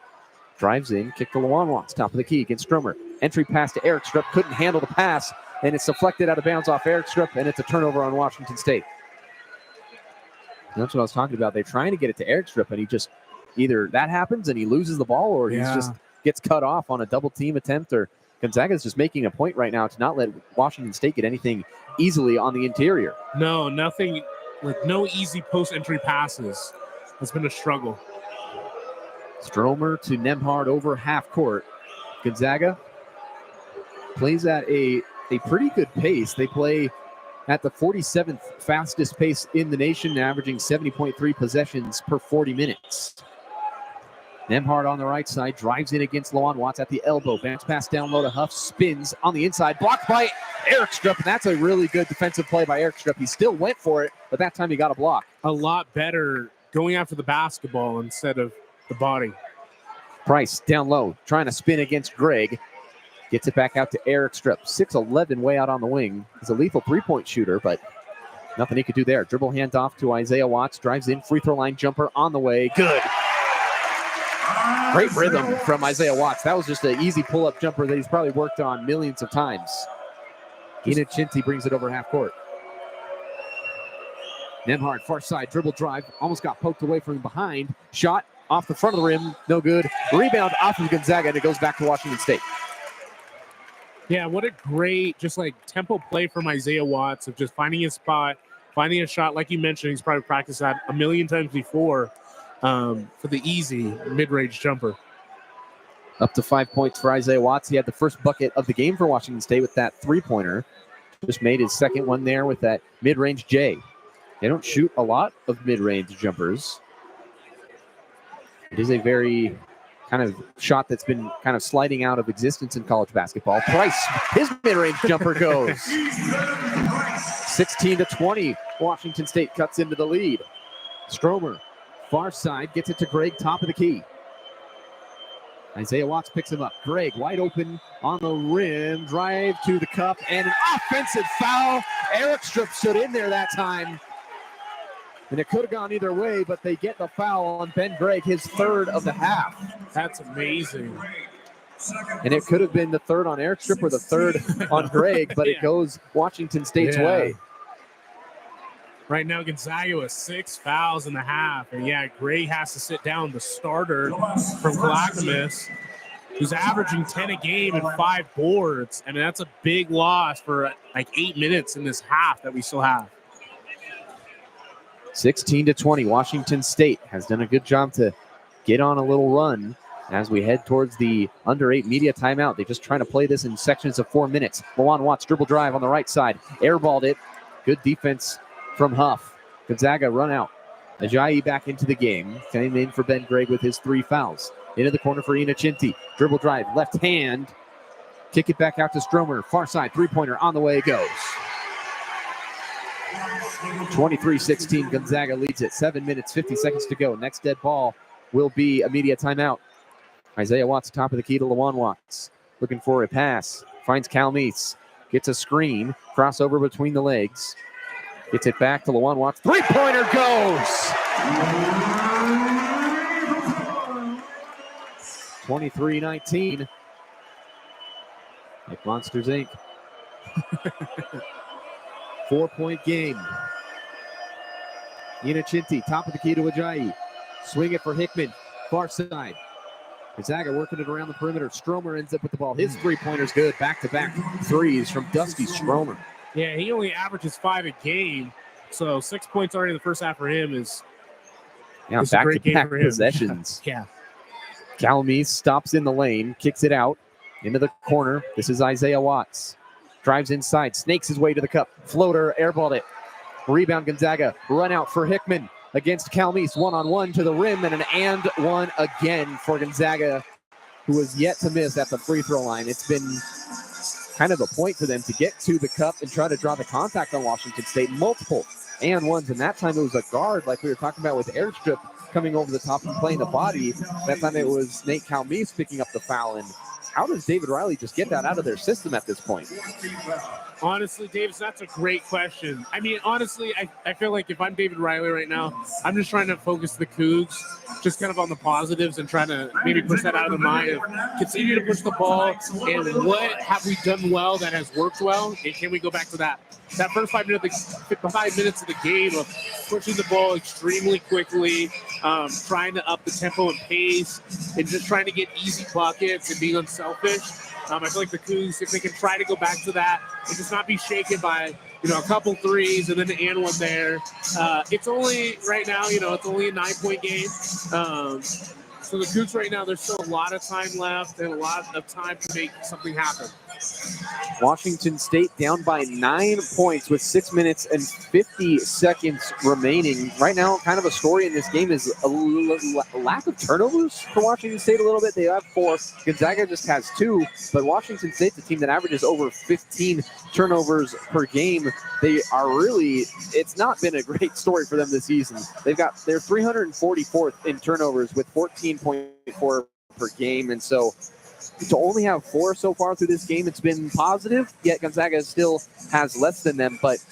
Drives in. Kick to Lawan Watts. Top of the key against Stromer. Entry pass to Airstrip. Couldn't handle the pass. And it's deflected out of bounds off Airstrip. And it's a turnover on Washington State. And that's what I was talking about. They're trying to get it to Airstrip. And he just either that happens and he loses the ball, or he just gets cut off on a double team attempt. Or Gonzaga's just making a point right now to not let Washington State get anything easily on the interior. No, nothing, like no easy post-entry passes. It's been a struggle. Stromer to Nemhard over half court. Gonzaga plays at a pretty good pace. They play at the 47th fastest pace in the nation, averaging 70.3 possessions per 40 minutes. Nemhard on the right side, drives in against Lawan Watts at the elbow. Bounce pass down low to Huff, spins on the inside, blocked by Airstrip, and that's a really good defensive play by Airstrip. He still went for it, but that time he got a block. A lot better going after the basketball instead of the body. Price down low, trying to spin against Greg. Gets it back out to Airstrip. 6'11", way out on the wing. He's a lethal three-point shooter, but nothing he could do there. Dribble handoff to Isaiah Watts, drives in, free throw line jumper on the way. Good. Great rhythm from Isaiah Watts. That was just an easy pull-up jumper that he's probably worked on millions of times. Inocenti brings it over half court. Nemhard, far side, dribble drive. Almost got poked away from behind. Shot off the front of the rim. No good. Rebound off of Gonzaga, and it goes back to Washington State. Yeah, what a great, just like tempo play from Isaiah Watts of just finding his spot, finding a shot. Like you mentioned, he's probably practiced that a million times before. For the easy mid-range jumper. Up to 5 points for Isaiah Watts. He had the first bucket of the game for Washington State with that three-pointer. Just made his second one there with that mid-range J. They don't shoot a lot of mid-range jumpers. It is a very kind of shot that's been kind of sliding out of existence in college basketball. Price, his mid-range jumper goes. 16-20. Washington State cuts into the lead. Stromer. Far side, gets it to Greg, top of the key. Isaiah Watts picks him up. Greg, wide open on the rim, drive to the cup, and an offensive foul. Airstrip stood in there that time. And it could have gone either way, but they get the foul on Ben Gregg, his third of the half. That's amazing. And it could have been the third on Airstrip or the third on Greg, but it goes Washington State's way. Right now, Gonzaga with 6 fouls in the half. And yeah, Gray has to sit down, the starter from Clackamas, who's averaging 10 a game and 5 boards. I mean, that's a big loss for like 8 minutes in this half that we still have. 16-20. Washington State has done a good job to get on a little run as we head towards the under 8 media timeout. They're just trying to play this in sections of 4 minutes. Lawan Watts dribble drive on the right side. Airballed it. Good defense from Huff. Gonzaga run out. Ajayi back into the game. Came in for Ben Gregg with his 3 fouls. Into the corner for Inocenti. Dribble drive, left hand. Kick it back out to Stromer. Far side, three-pointer on the way it goes. 23-16, Gonzaga leads it. 7 minutes, 50 seconds to go. Next dead ball will be a media timeout. Isaiah Watts, top of the key to Lawan Watts. Looking for a pass. Finds Cal Meese. Gets a screen. Crossover between the legs. Gets it back to Lawan Watts. Three-pointer goes! 23-19. Like Monsters, Inc. 4-point game. Inocenti, top of the key to Ajayi. Swing it for Hickman. Far side. Gonzaga working it around the perimeter. Stromer ends up with the ball. His three-pointer's good. Back-to-back threes from Dusty Stromer. Yeah, he only averages 5 a game. So 6 points already in the first half for him is back-to-back possessions. Yeah. Cal Meese stops in the lane, kicks it out into the corner. This is Isaiah Watts. Drives inside, snakes his way to the cup. Floater, airballed it. Rebound Gonzaga. Run out for Hickman against Cal Meese. One-on-one to the rim and an and one again for Gonzaga, who has yet to miss at the free throw line. It's been kind of a point for them to get to the cup and try to draw the contact on Washington State. Multiple and ones, and that time it was a guard like we were talking about with airstrip coming over the top and playing the body. That time it was Nate Cal Meese picking up the foul. And how does David Riley just get that out of their system at this point? Honestly, Davis, that's a great question. I mean, honestly, I feel like if I'm David Riley right now, I'm just trying to focus the Cougs just kind of on the positives and trying to maybe push that out of the mind of continue to push the ball and what have we done well that has worked well, and can we go back to that? That first 5 minutes of the game of pushing the ball extremely quickly, trying to up the tempo and pace, and just trying to get easy buckets and being unselfish. I feel like the Cougs, if they can try to go back to that and just not be shaken by, a couple threes and then the and one there. It's only right now, it's only a 9-point game. So the Cougs right now, there's still a lot of time left and a lot of time to make something happen. Washington State down by 9 points with 6 minutes and 50 seconds remaining. Right now, kind of a story in this game is a lack of turnovers for Washington State a little bit. They have 4. Gonzaga just has 2, but Washington State's a team that averages over 15 turnovers per game. They are really, it's not been a great story for them this season. They're 344th in turnovers with 14.4 per game, and so to only have 4 so far through this game, it's been positive, yet Gonzaga still has less than them. But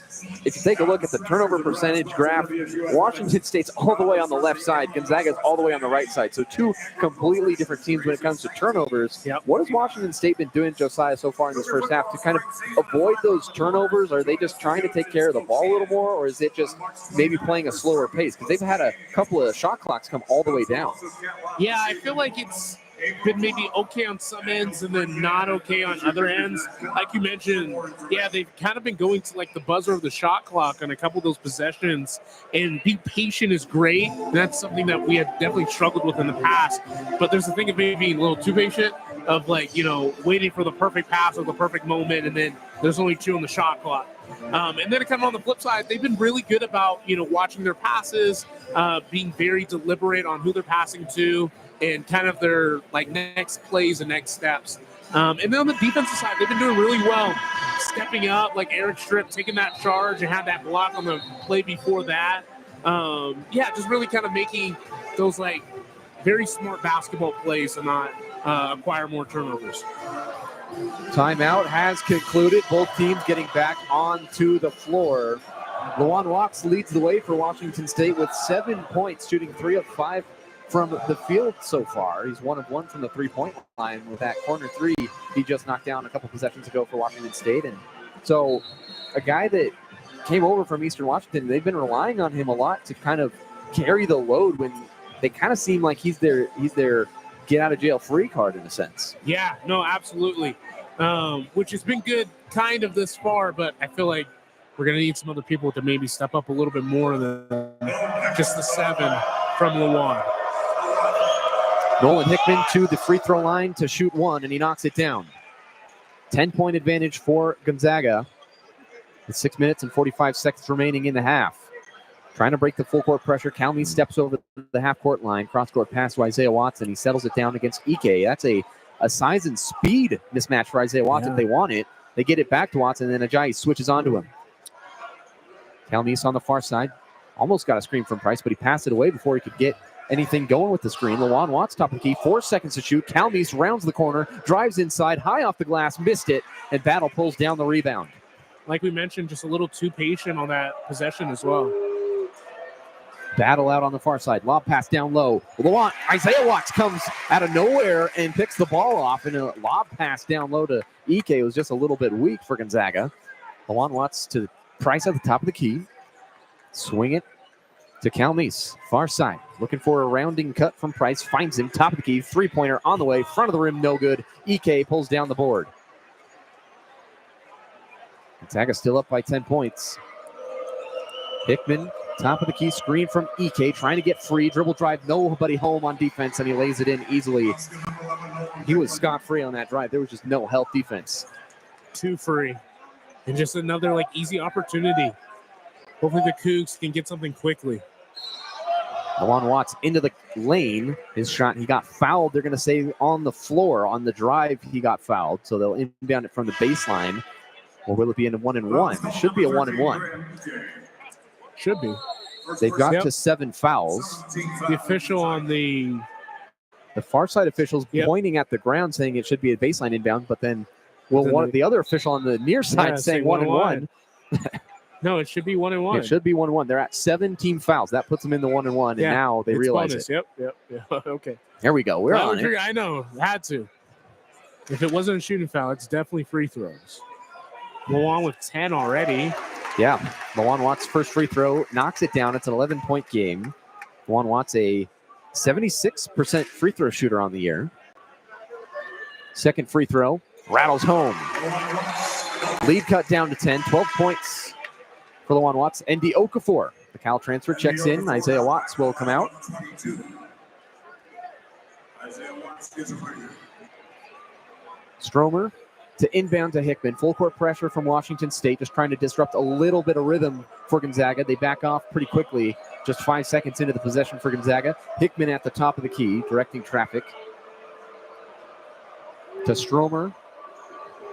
if you take a look at the turnover percentage graph, Washington State's all the way on the left side, Gonzaga's all the way on the right side. So 2 completely different teams when it comes to turnovers. Yep. What has Washington State been doing, Josiah, so far in this first half to kind of avoid those turnovers? Are they just trying to take care of the ball a little more, or is it just maybe playing a slower pace? Because they've had a couple of shot clocks come all the way down. Yeah, I feel like it's been maybe okay on some ends and then not okay on other ends. Like you mentioned, yeah, they've kind of been going to like the buzzer of the shot clock on a couple of those possessions, and being patient is great. That's something that we have definitely struggled with in the past, but there's the thing of maybe being a little too patient of like, waiting for the perfect pass or the perfect moment, and then there's only 2 on the shot clock. And then kind of on the flip side, they've been really good about, watching their passes, being very deliberate on who they're passing to, and kind of their like next plays and next steps. And then on the defensive side, they've been doing really well, stepping up, like Eric Stripp taking that charge and had that block on the play before that. Just really kind of making those like very smart basketball plays and not acquire more turnovers. Timeout has concluded. Both teams getting back onto the floor. Lawan Watts leads the way for Washington State with 7 points, shooting 3 of 5 from the field so far. He's 1 of 1 from the three-point line with that corner 3 he just knocked down a couple possessions ago for Washington State. And so a guy that came over from Eastern Washington. They've been relying on him a lot to kind of carry the load when they kind of seem like he's their get out of jail free card in a sense. Yeah, no, absolutely. Which has been good kind of this far, but I feel like we're going to need some other people to maybe step up a little bit more than just the 7 from Lewan. Nolan Hickman to the free throw line to shoot 1, and he knocks it down. 10-point advantage for Gonzaga with 6 minutes and 45 seconds remaining in the half. Trying to break the full court pressure. Calmy steps over the half court line. Cross court pass to Isaiah Watson. He settles it down against Ike. That's a size and speed mismatch for Isaiah Watson if they want it. They get it back to Watson, and then Ajayi switches onto him. Calmy on the far side. Almost got a screen from Price, but he passed it away before he could get anything going with the screen. Lewan Watts, top of the key, 4 seconds to shoot. Calmy rounds the corner, drives inside, high off the glass, missed it, and Battle pulls down the rebound. Like we mentioned, just a little too patient on that possession as well. Battle out on the far side. Lob pass down low. Isaiah Watts comes out of nowhere and picks the ball off. And a lob pass down low to Ike was just a little bit weak for Gonzaga. Lewan Watts to Price at the top of the key. Swing it to Calmise. Far side. Looking for a rounding cut from Price. Finds him. Top of the key. Three-pointer on the way. Front of the rim. No good. Ike pulls down the board. Gonzaga still up by 10 points. Hickman. Top of the key, screen from Ike, trying to get free. Dribble drive, nobody home on defense, and he lays it in easily. He was scot-free on that drive. There was just no help defense. 2 free. And just another, easy opportunity. Hopefully the Cougs can get something quickly. Lewan Watts into the lane. His shot, he got fouled. They're going to say on the floor. On the drive, he got fouled. So they'll inbound it from the baseline. Or will it be in a 1-and-1? It should be a 1-and-1. Should be. They've got to 7 fouls. The official on the far side officials pointing at the ground saying it should be a baseline inbound, but then the other official on the near side saying 1-and-1. No, it should be 1-and-1. It should be 1-and-1. They're at 7 team fouls. That puts them in the 1-and-1, and now they realize bonus. it. Yep. Okay. There we go. We're on it. I know. Had to. If it wasn't a shooting foul, it's definitely free throws. Lewan with 10 already. Yeah, Lewan Watts' first free throw knocks it down. It's an 11-point game. Lewan Watts, a 76% free throw shooter on the year. Second free throw, rattles home. Lead cut down to 10, 12 points for Lewan Watts. Ndi Okafor, the Cal transfer, checks in. Isaiah Watts will come out. Stromer to inbound to Hickman. Full court pressure from Washington State, just trying to disrupt a little bit of rhythm for Gonzaga. They back off pretty quickly, just 5 seconds into the possession for Gonzaga. Hickman at the top of the key, directing traffic. To Stromer.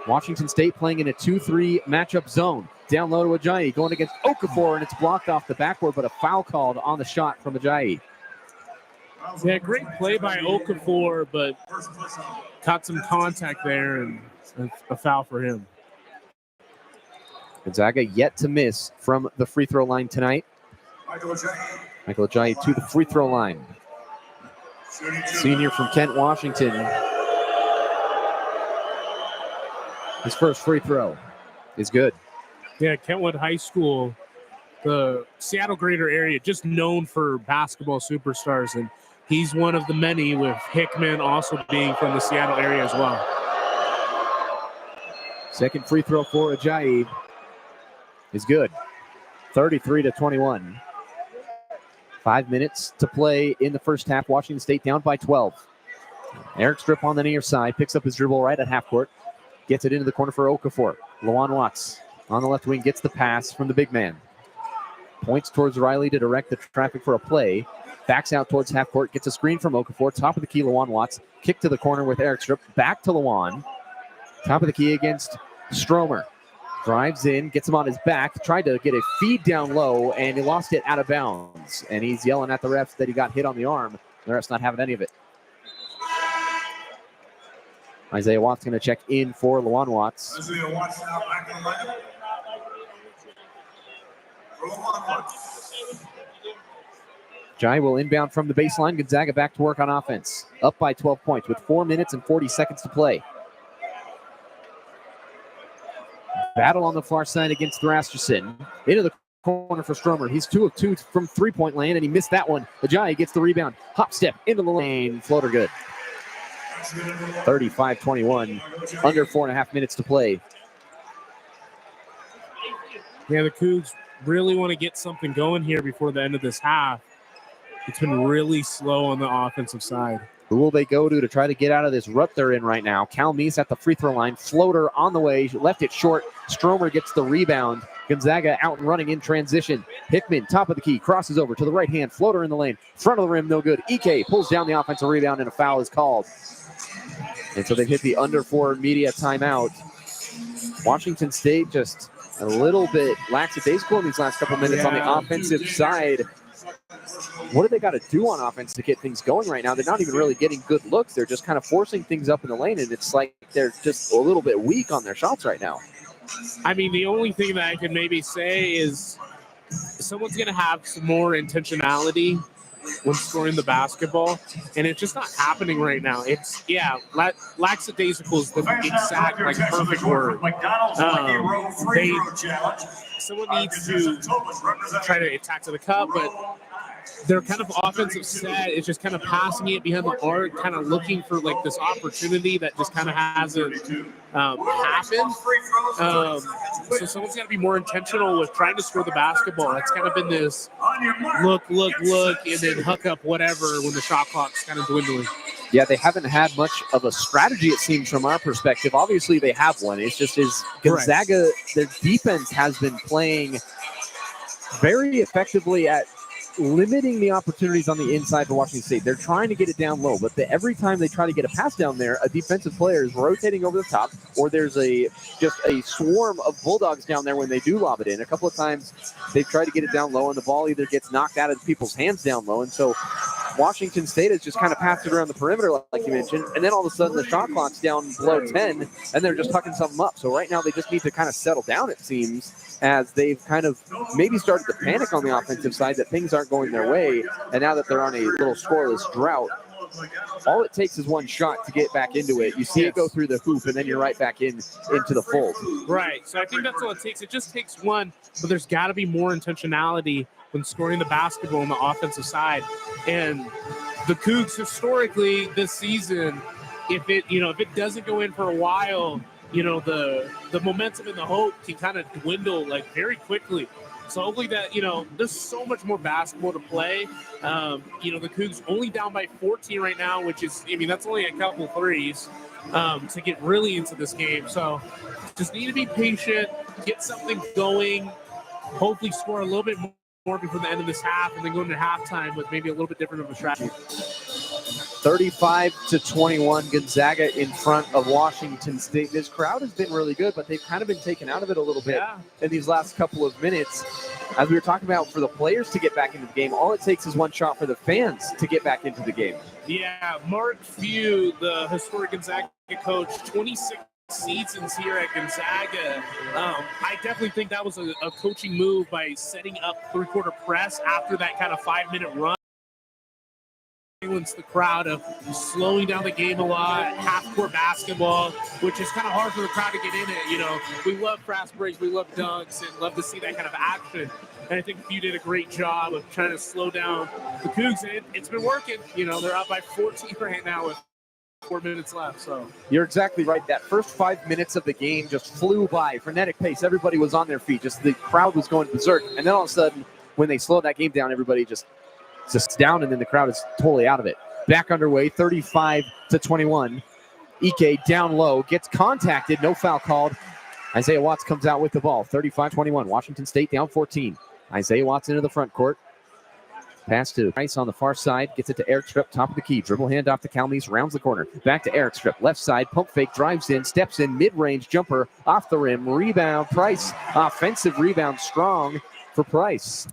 Washington State playing in a 2-3 matchup zone. Down low to Ajayi, going against Okafor, and it's blocked off the backboard, but a foul called on the shot from Ajayi. Yeah, great play by Okafor, but caught some contact there and a foul for him. Gonzaga yet to miss from the free throw line tonight. Michael Ajayi to the free throw line. Senior from Kent, Washington. His first free throw is good. Yeah, Kentwood High School, the Seattle greater area, just known for basketball superstars, and he's one of the many, with Hickman also being from the Seattle area as well. Second free throw for Ajayi is good. 33-21. 5 minutes to play in the first half. Washington State down by 12. Eric Strip on the near side, picks up his dribble right at half court, gets it into the corner for Okafor. Lewan Watts on the left wing gets the pass from the big man. Points towards Riley to direct the traffic for a play. Backs out towards half court, gets a screen from Okafor. Top of the key, Lewan Watts. Kick to the corner with Eric Strip. Back to Lewan. Top of the key against Stromer. Drives in, gets him on his back. Tried to get a feed down low, and he lost it out of bounds. And he's yelling at the refs that he got hit on the arm. The refs not having any of it. Isaiah Watts going to check in for Lewan Watts. Isaiah Watts now back in the lineup. Jai will inbound from the baseline. Gonzaga back to work on offense. Up by 12 points with 4 minutes and 40 seconds to play. Battle on the far side against Thrasterson. Into the corner for Stromer. He's 2 of 2 from three-point land, and he missed that one. Josiah gets the rebound. Hop step into the lane. Floater good. 35-21. Under 4.5 minutes to play. Yeah, the Cougs really want to get something going here before the end of this half. It's been really slow on the offensive side. Who will they go to try to get out of this rut they're in right now? Cal Meese at the free throw line. Floater on the way. Left it short. Stromer gets the rebound. Gonzaga out and running in transition. Hickman, top of the key, crosses over to the right hand. Floater in the lane. Front of the rim, no good. EK pulls down the offensive rebound, and a foul is called. And so they've hit the under 4 media timeout. Washington State just a little bit lackadaisical in these last couple minutes on the offensive side. What do they got to do on offense to get things going right now? They're not even really getting good looks. They're just kind of forcing things up in the lane, and it's like they're just a little bit weak on their shots right now. I mean, the only thing that I can maybe say is someone's going to have some more intentionality when scoring the basketball, and it's just not happening right now. It's, lackadaisical is the exact, perfect word. Someone needs to try to attack to the cup, but their kind of offensive set is just kind of passing it behind the arc, kind of looking for this opportunity that just kind of hasn't happened. So someone's got to be more intentional with trying to score the basketball. It's kind of been this look, and then hook up whatever when the shot clock's kind of dwindling. Yeah, they haven't had much of a strategy, it seems, from our perspective. Obviously, they have one. It's just Gonzaga, their defense has been playing very effectively at limiting the opportunities on the inside for Washington State. They're trying to get it down low, but every time they try to get a pass down there, a defensive player is rotating over the top, or there's just a swarm of Bulldogs down there when they do lob it in. A couple of times they've tried to get it down low, and the ball either gets knocked out of people's hands down low, and so Washington State has just kind of passed it around the perimeter, like you mentioned, and then all of a sudden the shot clock's down below 10, and they're just tucking something up. So right now they just need to kind of settle down, it seems, as they've kind of maybe started to panic on the offensive side that things aren't going their way, and now that they're on a little scoreless drought, all it takes is one shot to get back into it. You see it go through the hoop, and then you're right back into the fold. Right. So I think that's all it takes. It just takes one, but there's got to be more intentionality when scoring the basketball on the offensive side. And the Cougs historically this season, if it doesn't go in for a while, the momentum and the hope can kind of dwindle very quickly. So hopefully that, there's so much more basketball to play. The Cougs only down by 14 right now, which is, that's only a couple threes to get really into this game. So just need to be patient, get something going, hopefully score a little bit more before the end of this half, and then go into halftime with maybe a little bit different of a strategy. 35-21, Gonzaga in front of Washington State. This crowd has been really good, but they've kind of been taken out of it a little bit in these last couple of minutes. As we were talking about, for the players to get back into the game, all it takes is one shot for the fans to get back into the game. Yeah, Mark Few, the historic Gonzaga coach, 26 seasons here at Gonzaga. I definitely think that was a coaching move by setting up three-quarter press after that kind of 5-minute run. The crowd of slowing down the game a lot, half-court basketball, which is kind of hard for the crowd to get in it. We love fast breaks, we love dunks, and love to see that kind of action. And I think you did a great job of trying to slow down the Cougs, and it's been working. They're up by 14 right now with 4 minutes left. So you're exactly right. That first 5 minutes of the game just flew by, frenetic pace. Everybody was on their feet. Just the crowd was going berserk. And then all of a sudden, when they slowed that game down, everybody just down, and then the crowd is totally out of it. Back underway, 35-21. Ike down low, gets contacted, no foul called. Isaiah Watts comes out with the ball, 35-21. Washington State down 14. Isaiah Watts into the front court. Pass to Price on the far side, gets it to Eric Strip, top of the key. Dribble hand off to Calmes, rounds the corner. Back to Eric Strip, left side, pump fake, drives in, steps in, mid-range jumper, off the rim, rebound. Price, offensive rebound, strong for Price.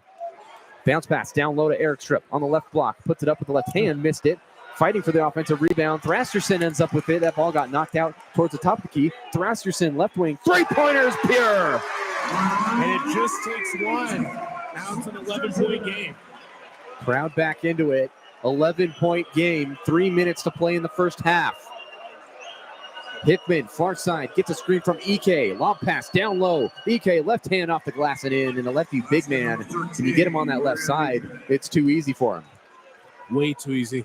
Bounce pass down low to Eric Strip on the left block. Puts it up with the left hand, missed it. Fighting for the offensive rebound. Thrasterson ends up with it. That ball got knocked out towards the top of the key. Thrasterson, left wing, three-pointers, pure. And it just takes one. Now it's an 11-point game. Crowd back into it. 11-point game. 3 minutes to play in the first half. Hickman, far side, gets a screen from EK. Lob pass down low. EK, left hand off the glass and in. And the lefty big man, when you get him on that left side, it's too easy for him. Way too easy.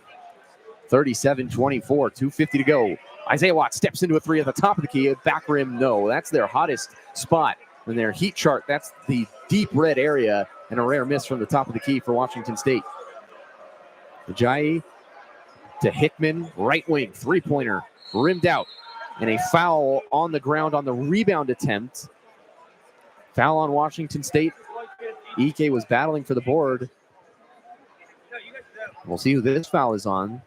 37-24, 2:50 to go. Isaiah Watts steps into a three at the top of the key. Back rim, no. That's their hottest spot in their heat chart. That's the deep red area, and a rare miss from the top of the key for Washington State. Josiah to Hickman, right wing, three-pointer, rimmed out, and a foul on the ground on the rebound attempt. Foul on Washington State. EK was battling for the board. We'll see who this foul is on.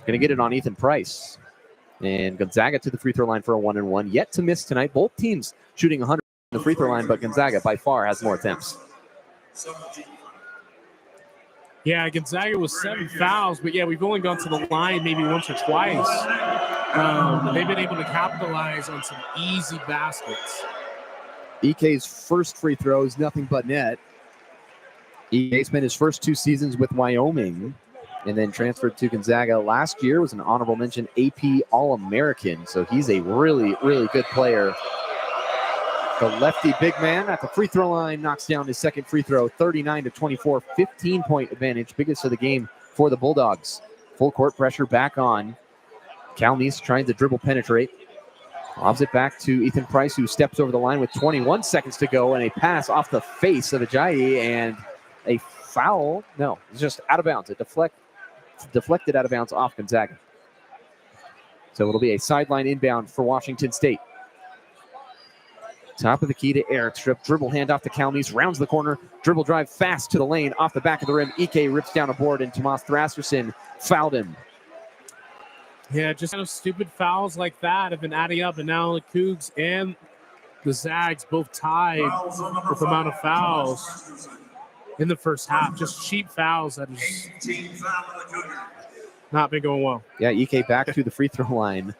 Going to get it on Ethan Price. And Gonzaga to the free throw line for a 1-and-1. Yet to miss tonight. Both teams shooting 100 on the free throw line, but Gonzaga by far has more attempts. Yeah, Gonzaga was 7 fouls, but yeah, we've only gone to the line maybe once or twice. They've been able to capitalize on some easy baskets. EK's first free throw is nothing but net. EK spent his first 2 seasons with Wyoming and then transferred to Gonzaga. Last year was an honorable mention AP All-American, so he's a really, really good player. The lefty big man at the free throw line knocks down his second free throw, 39-24, 15-point advantage, biggest of the game for the Bulldogs. Full court pressure back on. Calnese trying to dribble penetrate. Lobs it back to Ethan Price, who steps over the line with 21 seconds to go, and a pass off the face of Ajayi, and a foul. No, it's just out of bounds. It deflected out of bounds off Gonzaga. So it'll be a sideline inbound for Washington State. Top of the key to Eric Strip. Dribble hand off to Calnese. Rounds the corner. Dribble drive fast to the lane. Off the back of the rim. EK rips down a board, and Tomas Thraskerson fouled him. Yeah, just kind of stupid fouls like that have been adding up, and now the Cougs and the Zags both tied with the amount of fouls in the first half. Just cheap fouls that has not been going well. Yeah, EK back to the free throw line.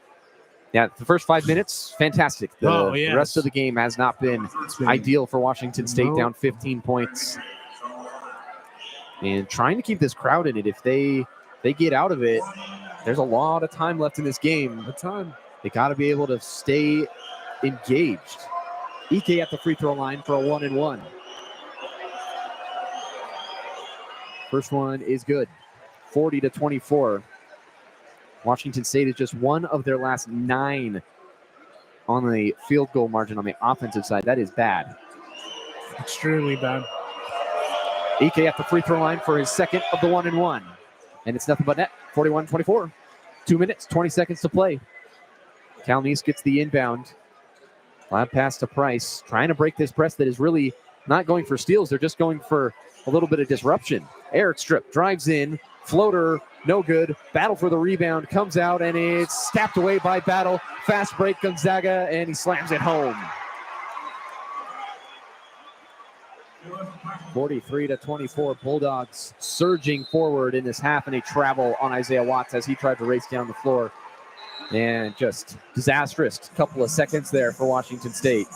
Yeah, the first 5 minutes, fantastic. The rest of the game has not been ideal for Washington State, down 15 points. And trying to keep this crowd in it. If they get out of it, there's a lot of time left in this game. A ton. They got to be able to stay engaged. EK at the free throw line for a 1-and-1. First one is good. 40-24. Washington State is just one of their last 9 on the field goal margin on the offensive side. That is bad. Extremely bad. EK at the free throw line for his second of the 1-and-1. And it's nothing but net. 41-24. 2 minutes, 20 seconds to play. Calnese gets the inbound. Lob pass to Price. Trying to break this press that is really not going for steals. They're just going for a little bit of disruption. Eric Strip drives in. Floater, no good. Battle for the rebound. Comes out, and it's tapped away by Battle. Fast break Gonzaga, and he slams it home. 43-24. Bulldogs surging forward in this half, and a travel on Isaiah Watts as he tried to race down the floor. And just disastrous couple of seconds there for Washington State.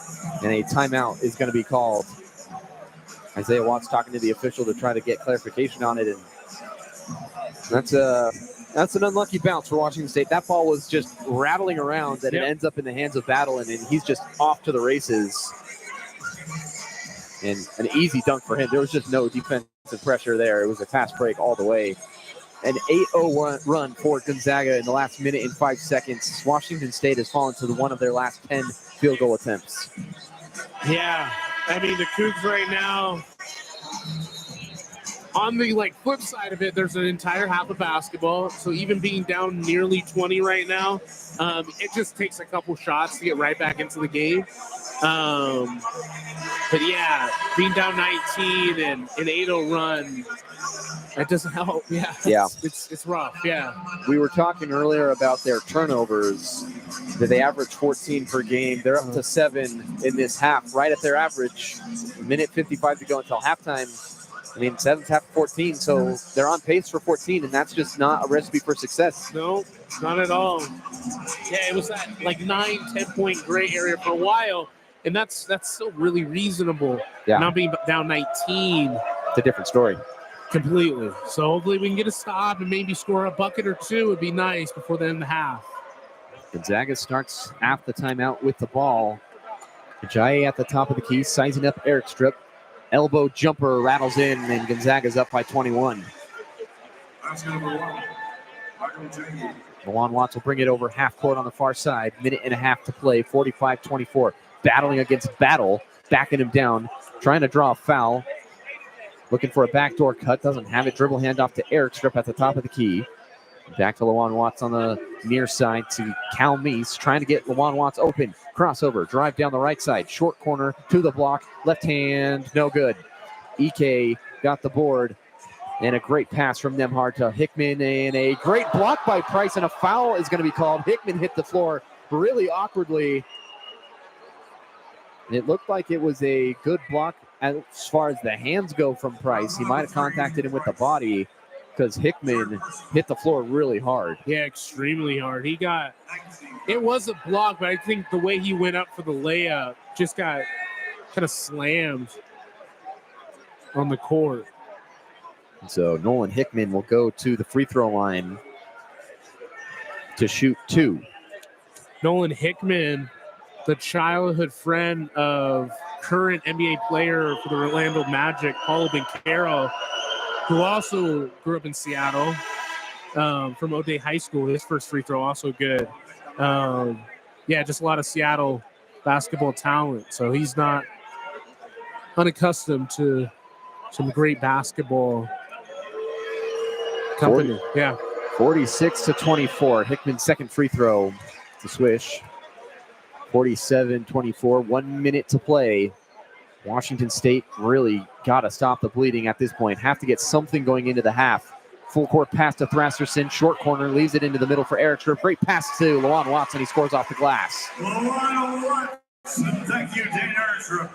And a timeout is going to be called. Isaiah Watts talking to the official to try to get clarification on it. And that's an unlucky bounce for Washington State. That ball was just rattling around, and it ends up in the hands of Battle, and he's just off to the races. And an easy dunk for him. There was just no defensive pressure there. It was a fast break all the way. An 8-0 run for Gonzaga in the last minute and 5 seconds. Washington State has fallen to one of their last 10 field goal attempts. Yeah, I mean, the Cougs right now, on the flip side of it, there's an entire half of basketball. So even being down nearly 20 right now, it just takes a couple shots to get right back into the game. But yeah, being down 19 and an 8-0 run, that doesn't help. Yeah. It's rough. Yeah. We were talking earlier about their turnovers, that they average 14 per game. They're up to 7 in this half, right at their average. Minute 55 to go until halftime. I mean, 7's half 14, so they're on pace for 14, and that's just not a recipe for success. No, not at all. Yeah, it was that 9-10 point gray area for a while, and that's still really reasonable. Yeah. Now being down 19. It's a different story. Completely. So hopefully we can get a stop and maybe score a bucket or two. Would be nice before the end of the half. Gonzaga starts after the timeout with the ball. Josiah at the top of the key, sizing up Eric Strip. Elbow jumper rattles in, and Gonzaga's up by 21. That's number one. Lawan Watts will bring it over half court on the far side. Minute and a half to play, 45-24. Battling against Battle, backing him down, trying to draw a foul. Looking for a backdoor cut, doesn't have it. Dribble handoff to Eric Strip at the top of the key. Back to Lawan Watts on the near side to Cal Meese, trying to get Lawan Watts open. Crossover, drive down the right side, short corner to the block, left hand, no good. EK got the board, and a great pass from Nemhard to Hickman, and a great block by Price, and a foul is going to be called. Hickman hit the floor really awkwardly. It looked like it was a good block as far as the hands go from Price. He might have contacted him with the body, because Hickman hit the floor really hard. Yeah, extremely hard. It was a block, but I think the way he went up for the layup just got kind of slammed on the court. So Nolan Hickman will go to the free throw line to shoot 2. Nolan Hickman, the childhood friend of current NBA player for the Orlando Magic, Paulo Banchero, who also grew up in Seattle from O'Day High School. His first free throw also good. Just a lot of Seattle basketball talent. So he's not unaccustomed to some great basketball company. 46-24. Hickman's second free throw to swish. 47-24. 1 minute to play. Washington State really got to stop the bleeding at this point. Have to get something going into the half. Full court pass to Thrasserson. Short corner, leaves it into the middle for Eric Strip. Great pass to Lawan Watson. He scores off the glass. Lawan Watson. Thank you, Dane Eric Strip.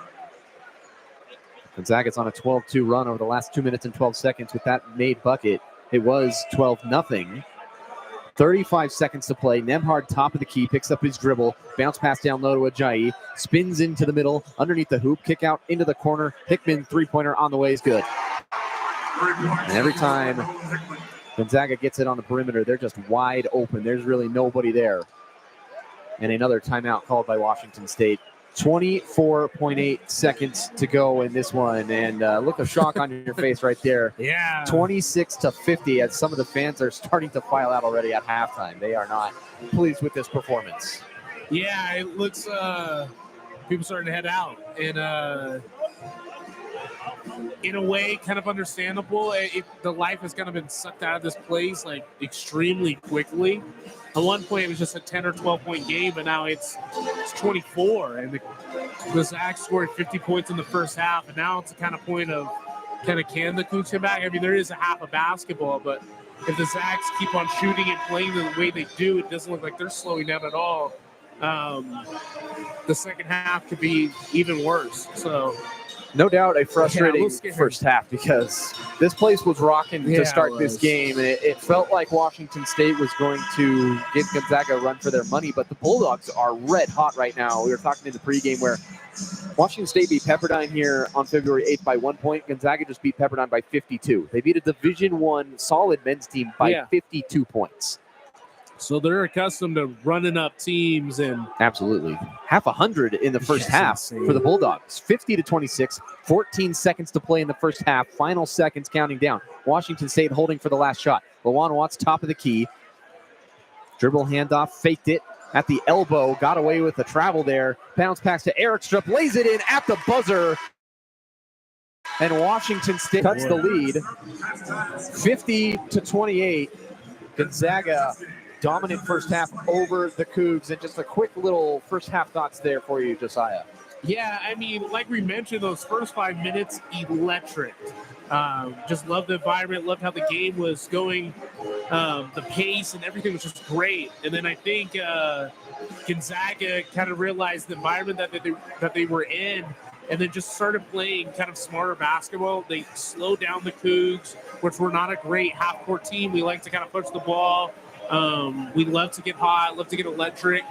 Gonzaga's on a 12-2 run over the last 2 minutes and 12 seconds with that made bucket. It was 12-0. 35 seconds to play. Nemhard, top of the key, picks up his dribble. Bounce pass down low to Ajayi. Spins into the middle, underneath the hoop. Kick out into the corner. Hickman, three-pointer on the way is good. And every time Gonzaga gets it on the perimeter, they're just wide open. There's really nobody there. And another timeout called by Washington State. 24.8 seconds to go in this one, and look of shock on your face right there. Yeah. 26-50, as some of the fans are starting to file out already at halftime. They are not pleased with this performance. Yeah, it looks people starting to head out, and in a way, kind of understandable. The life has kind of been sucked out of this place like extremely quickly. At one point, it was just a 10 or 12 point game, but now it's 24. And the Zags scored 50 points in the first half, and now it's a kind of point of can the Cougs come back? I mean, there is a half of basketball, but if the Zags keep on shooting and playing the way they do, it doesn't look like they're slowing down at all. The second half could be even worse. So. No doubt a frustrating first half, because this place was rocking to start this game, and it felt like Washington State was going to give Gonzaga a run for their money, but the Bulldogs are red hot right now. We were talking in the pregame where Washington State beat Pepperdine here on February 8th by 1 point. Gonzaga just beat Pepperdine by 52. They beat a Division I solid men's team by 52 points. So they're accustomed to running up teams and absolutely half 100 in the first half insane for the Bulldogs. 50-26, 14 seconds to play in the first half. Final seconds counting down. Washington State holding for the last shot. Lawan Watts, top of the key. Dribble handoff, faked it at the elbow, got away with the travel there. Bounce pass to Eric Strip, lays it in at the buzzer. And Washington State cuts the lead. 50-28. Gonzaga dominant first half over the Cougs. And just a quick little first half thoughts there for you, Josiah. Yeah, I mean, like we mentioned, those first 5 minutes, electric. Just loved the environment, loved how the game was going. The pace and everything was just great. And then I think Gonzaga kind of realized the environment that they were in, and then just started playing kind of smarter basketball. They slowed down the Cougs, which were not a great half-court team. We like to kind of push the ball. We love to get hot, love to get electric.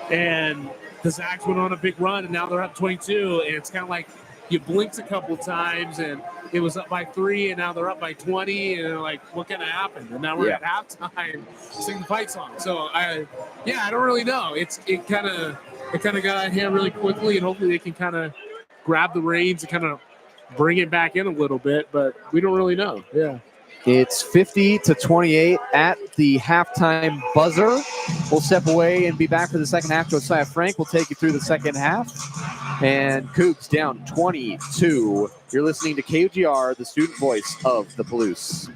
And the Zags went on a big run, and now they're up 22. And it's kind of like, you blinked a couple times and it was up by 3, and now they're up by 20, and they're like, what kind of happened? And now we're at halftime singing the fight song. So I don't really know. It kind of got out of hand really quickly, and hopefully they can kind of grab the reins and kind of bring it back in a little bit, but we don't really know. Yeah. It's 50-28 at the halftime buzzer. We'll step away and be back for the second half. Josiah Frank will take you through the second half. And Cougs down 22. You're listening to KUGR, the student voice of the Palouse.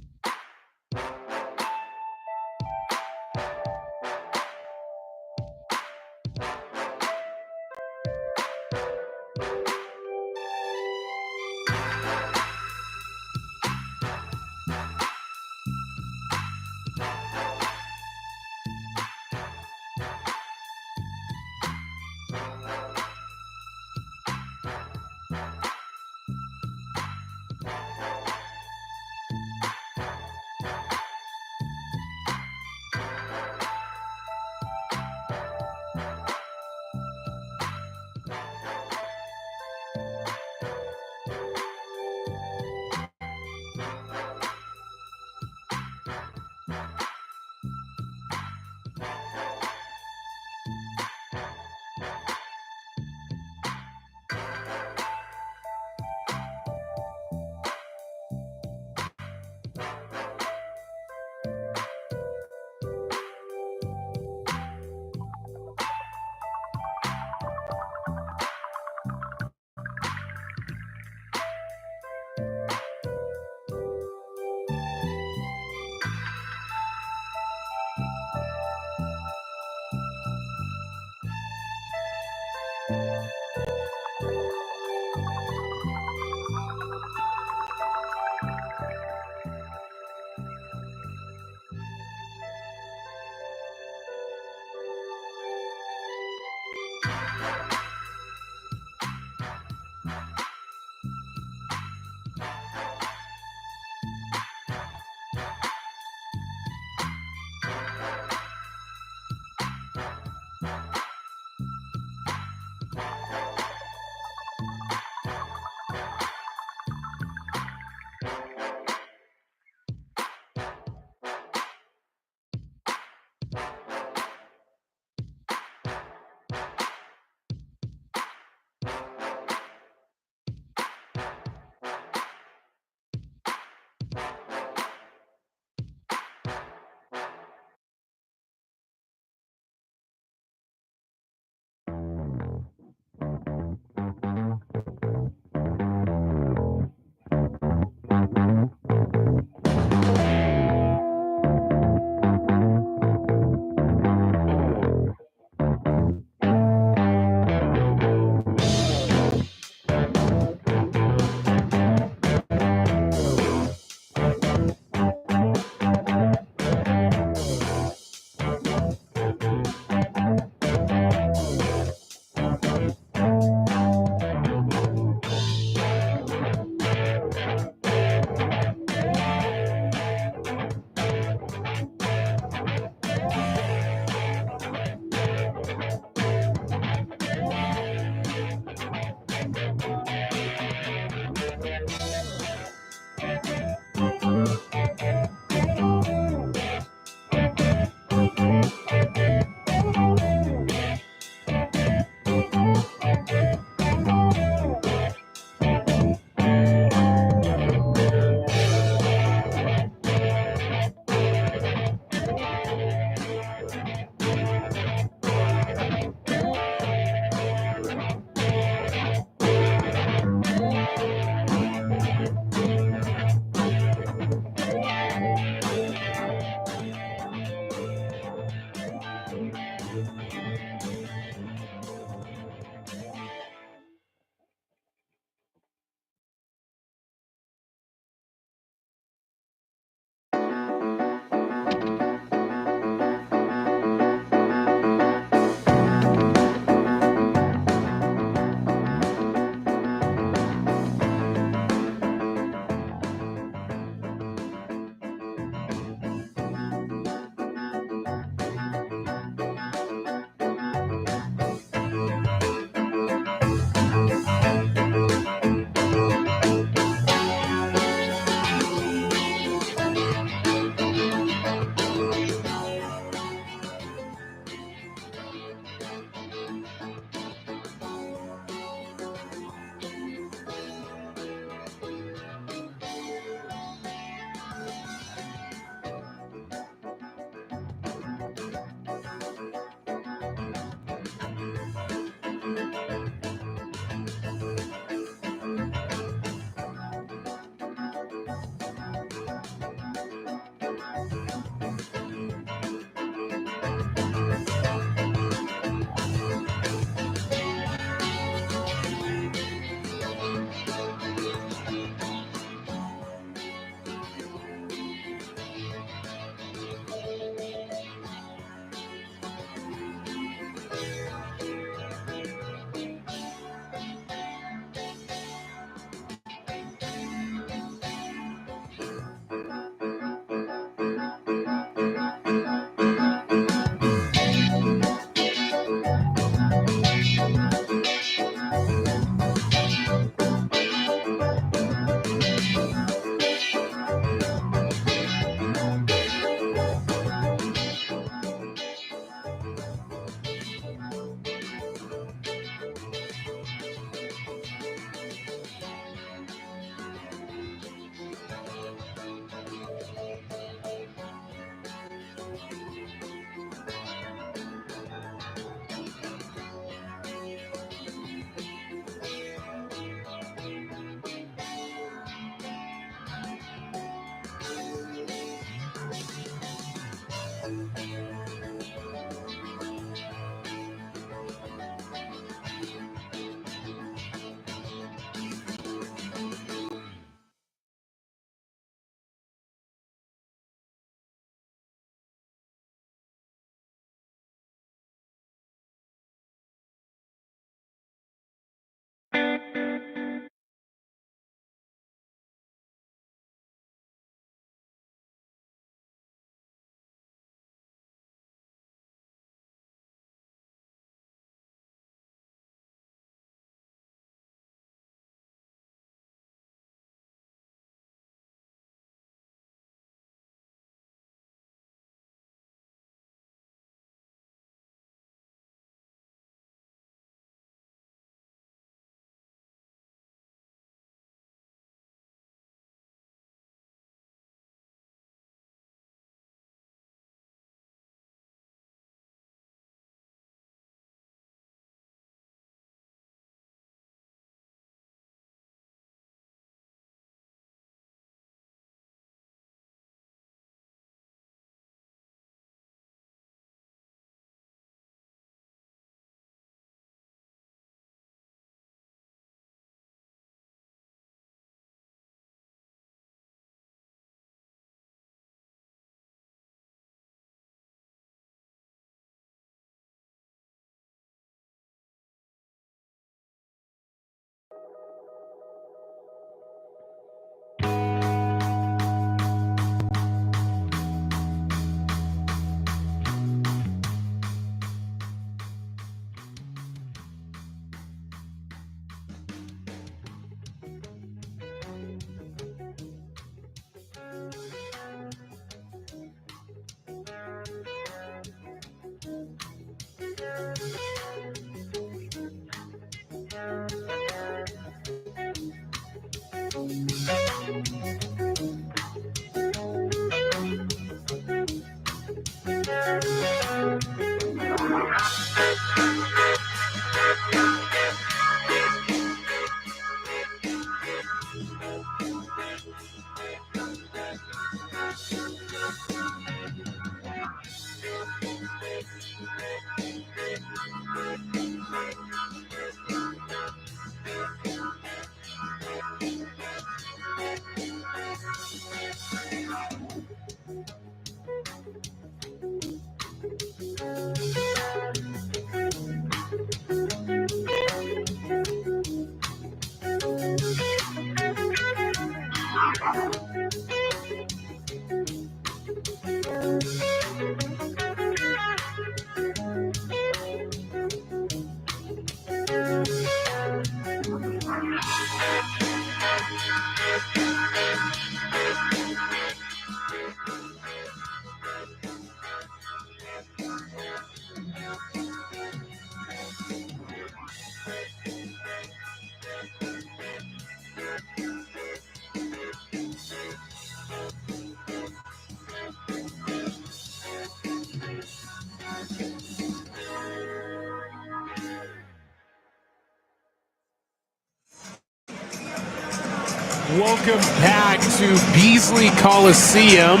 Welcome back to Beasley Coliseum.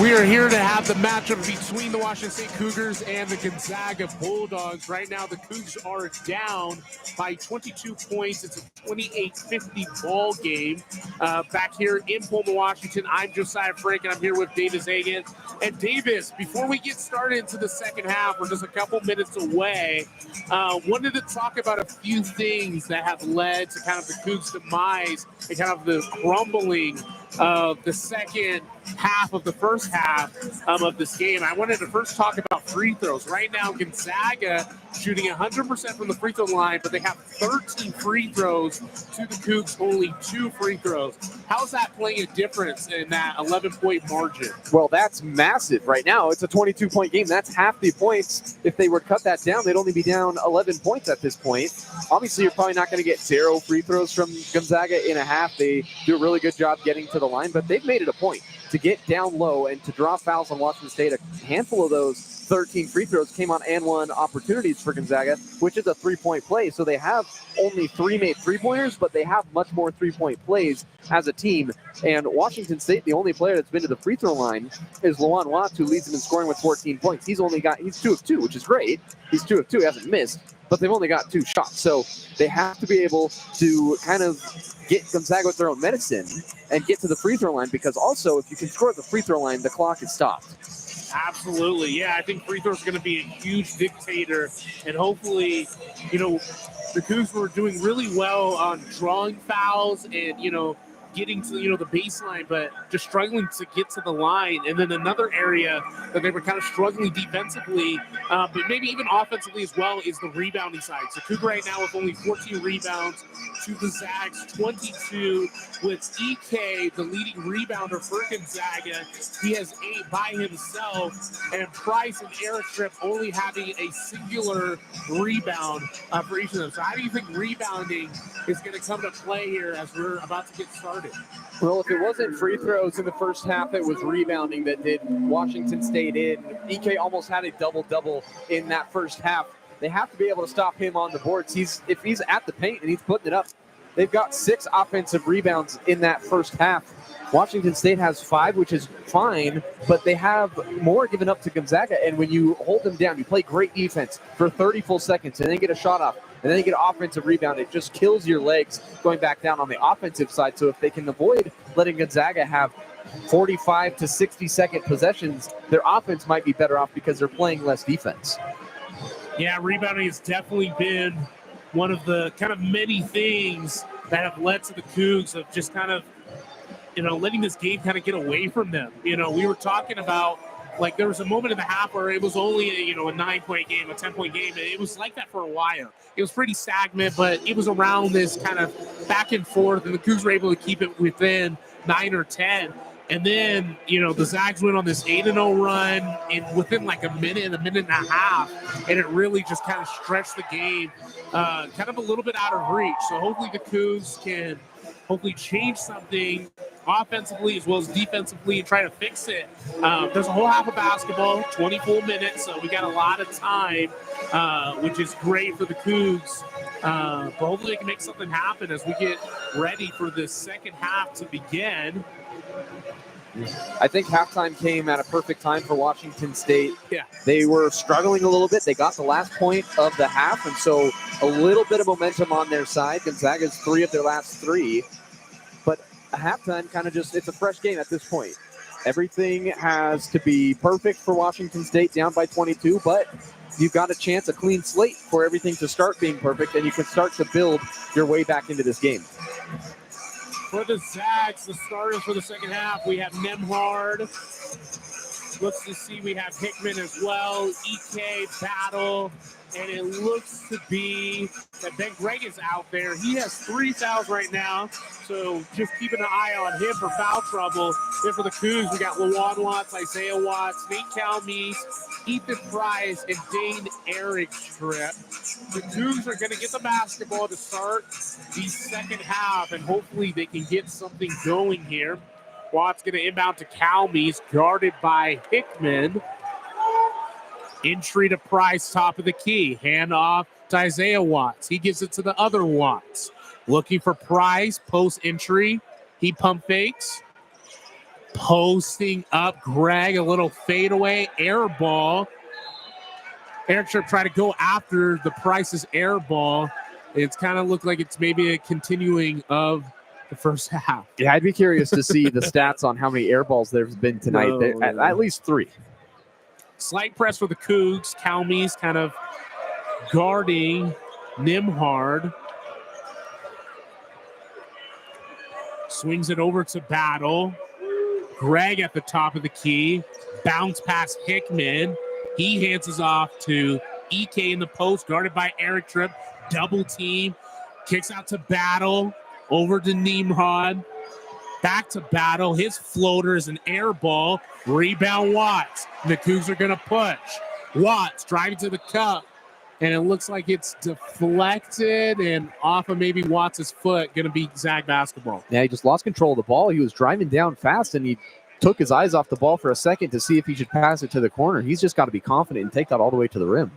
We are here to have the matchup between the Washington State Cougars and the Gonzaga Bulldogs. Right now, the Cougs are down by 22 points. It's a 28-50 ball game. Back here in Pullman, Washington, I'm Josiah Frank, and I'm here with Davis Hagen. And Davis, before we get started into the second half, we're just a couple minutes away. Wanted to talk about a few things that have led to kind of the Cougs' demise and kind of the crumbling of the second half of the first half of this game. I wanted to first talk about free throws. Right now, Gonzaga shooting 100% from the free throw line, but they have 13 free throws to the Cougs, only 2 free throws. How's that playing a difference in that 11-point margin? Well, that's massive right now. It's a 22-point game. That's half the points. If they were to cut that down, they'd only be down 11 points at this point. Obviously, you're probably not going to get 0 free throws from Gonzaga in a half. They do a really good job getting to the line, but they've made it a point to get down low and to draw fouls on Washington State. A handful of those 13 free throws came on and one opportunities for Gonzaga, which is a 3-point play. So they have only 3 made 3-pointers, but they have much more 3-point plays as a team. And Washington State, the only player that's been to the free throw line is Lawan Watts, who leads them in scoring with 14 points. He's 2 of 2, which is great. He's 2 of 2, he hasn't missed, but they've only got 2 shots. So they have to be able to kind of get Gonzaga with their own medicine and get to the free throw line, because also if you can score at the free throw line, the clock is stopped. Absolutely. Yeah, I think free throws are going to be a huge dictator, and hopefully, the Cougs were doing really well on drawing fouls and, getting to, the baseline, but just struggling to get to the line. And then another area that they were kind of struggling defensively, but maybe even offensively as well, is the rebounding side. So Cougar right now with only 14 rebounds to the Zags 22, with EK, the leading rebounder for Gonzaga. He has 8 by himself, and Price and Eric Tripp only having a singular rebound for each of them. So how do you think rebounding is going to come to play here as we're about to get started? Well, if it wasn't free throws in the first half, it was rebounding that did Washington State in. EK almost had a double-double in that first half. They have to be able to stop him on the boards. If he's at the paint and he's putting it up, they've got 6 offensive rebounds in that first half. Washington State has 5, which is fine, but they have more given up to Gonzaga. And when you hold them down, you play great defense for 30 full seconds and then get a shot off, and then you get an offensive rebound. It just kills your legs going back down on the offensive side. So if they can avoid letting Gonzaga have 45 to 60-second possessions, their offense might be better off because they're playing less defense. Yeah, rebounding has definitely been one of the kind of many things that have led to the Cougs of just kind of, letting this game kind of get away from them. We were talking about, like, there was a moment in the half where it was only a 9-point game, a 10-point game. It was like that for a while. It was pretty stagnant, but it was around this kind of back and forth, and the Cougs were able to keep it within 9 or 10. And then, the Zags went on this 8-0 run within like a minute and a half, and it really just kind of stretched the game kind of a little bit out of reach. So hopefully the Cougs can hopefully change something offensively as well as defensively and try to fix it. There's a whole half of basketball, 20 full minutes, so we got a lot of time, which is great for the Cougs. But hopefully they can make something happen as we get ready for the second half to begin. I think halftime came at a perfect time for Washington State. Yeah. They were struggling a little bit. They got the last point of the half, and so a little bit of momentum on their side. Gonzaga's 3 of their last 3. But a halftime kind of just, it's a fresh game at this point. Everything has to be perfect for Washington State, down by 22, but you've got a chance, a clean slate for everything to start being perfect, and you can start to build your way back into this game. For the Zags, the starters for the second half, we have Nemhard. Looks to see we have Hickman as well, EK, Battle, and it looks to be that Ben Gregg is out there. He has 3 fouls right now, so just keeping an eye on him for foul trouble. Then for the Cougs, we got Lawan Watts, Isaiah Watts, Nate Calmes, Ethan Price, and Dane Erickstrip. The Cougs are going to get the basketball to start the second half, and hopefully they can get something going here. Watts going to inbound to Calmes, guarded by Hickman. Entry to Price, top of the key. Hand off to Isaiah Watts. He gives it to the other Watts. Looking for Price, post entry. He pump fakes. Posting up Gregg, a little fadeaway, air ball. Erickstrip tried to go after the Price's air ball. It's kind of looked like it's maybe a continuing of the first half. Yeah, I'd be curious to see the stats on how many air balls there's been tonight. At least 3. Slight press for the Cougs. Calmes kind of guarding Nemhard. Swings it over to Battle. Gregg at the top of the key. Bounce past Hickman. He hands us off to EK in the post, guarded by Erickstrip. Double team. Kicks out to Battle. Over to Nemhard. Back to Battle. His floater is an air ball. Rebound Watts. The Cougs are going to push. Watts driving to the cup. And it looks like it's deflected and off of maybe Watts' foot. Going to be Zag basketball. Yeah, he just lost control of the ball. He was driving down fast, and he took his eyes off the ball for a second to see if he should pass it to the corner. He's just got to be confident and take that all the way to the rim.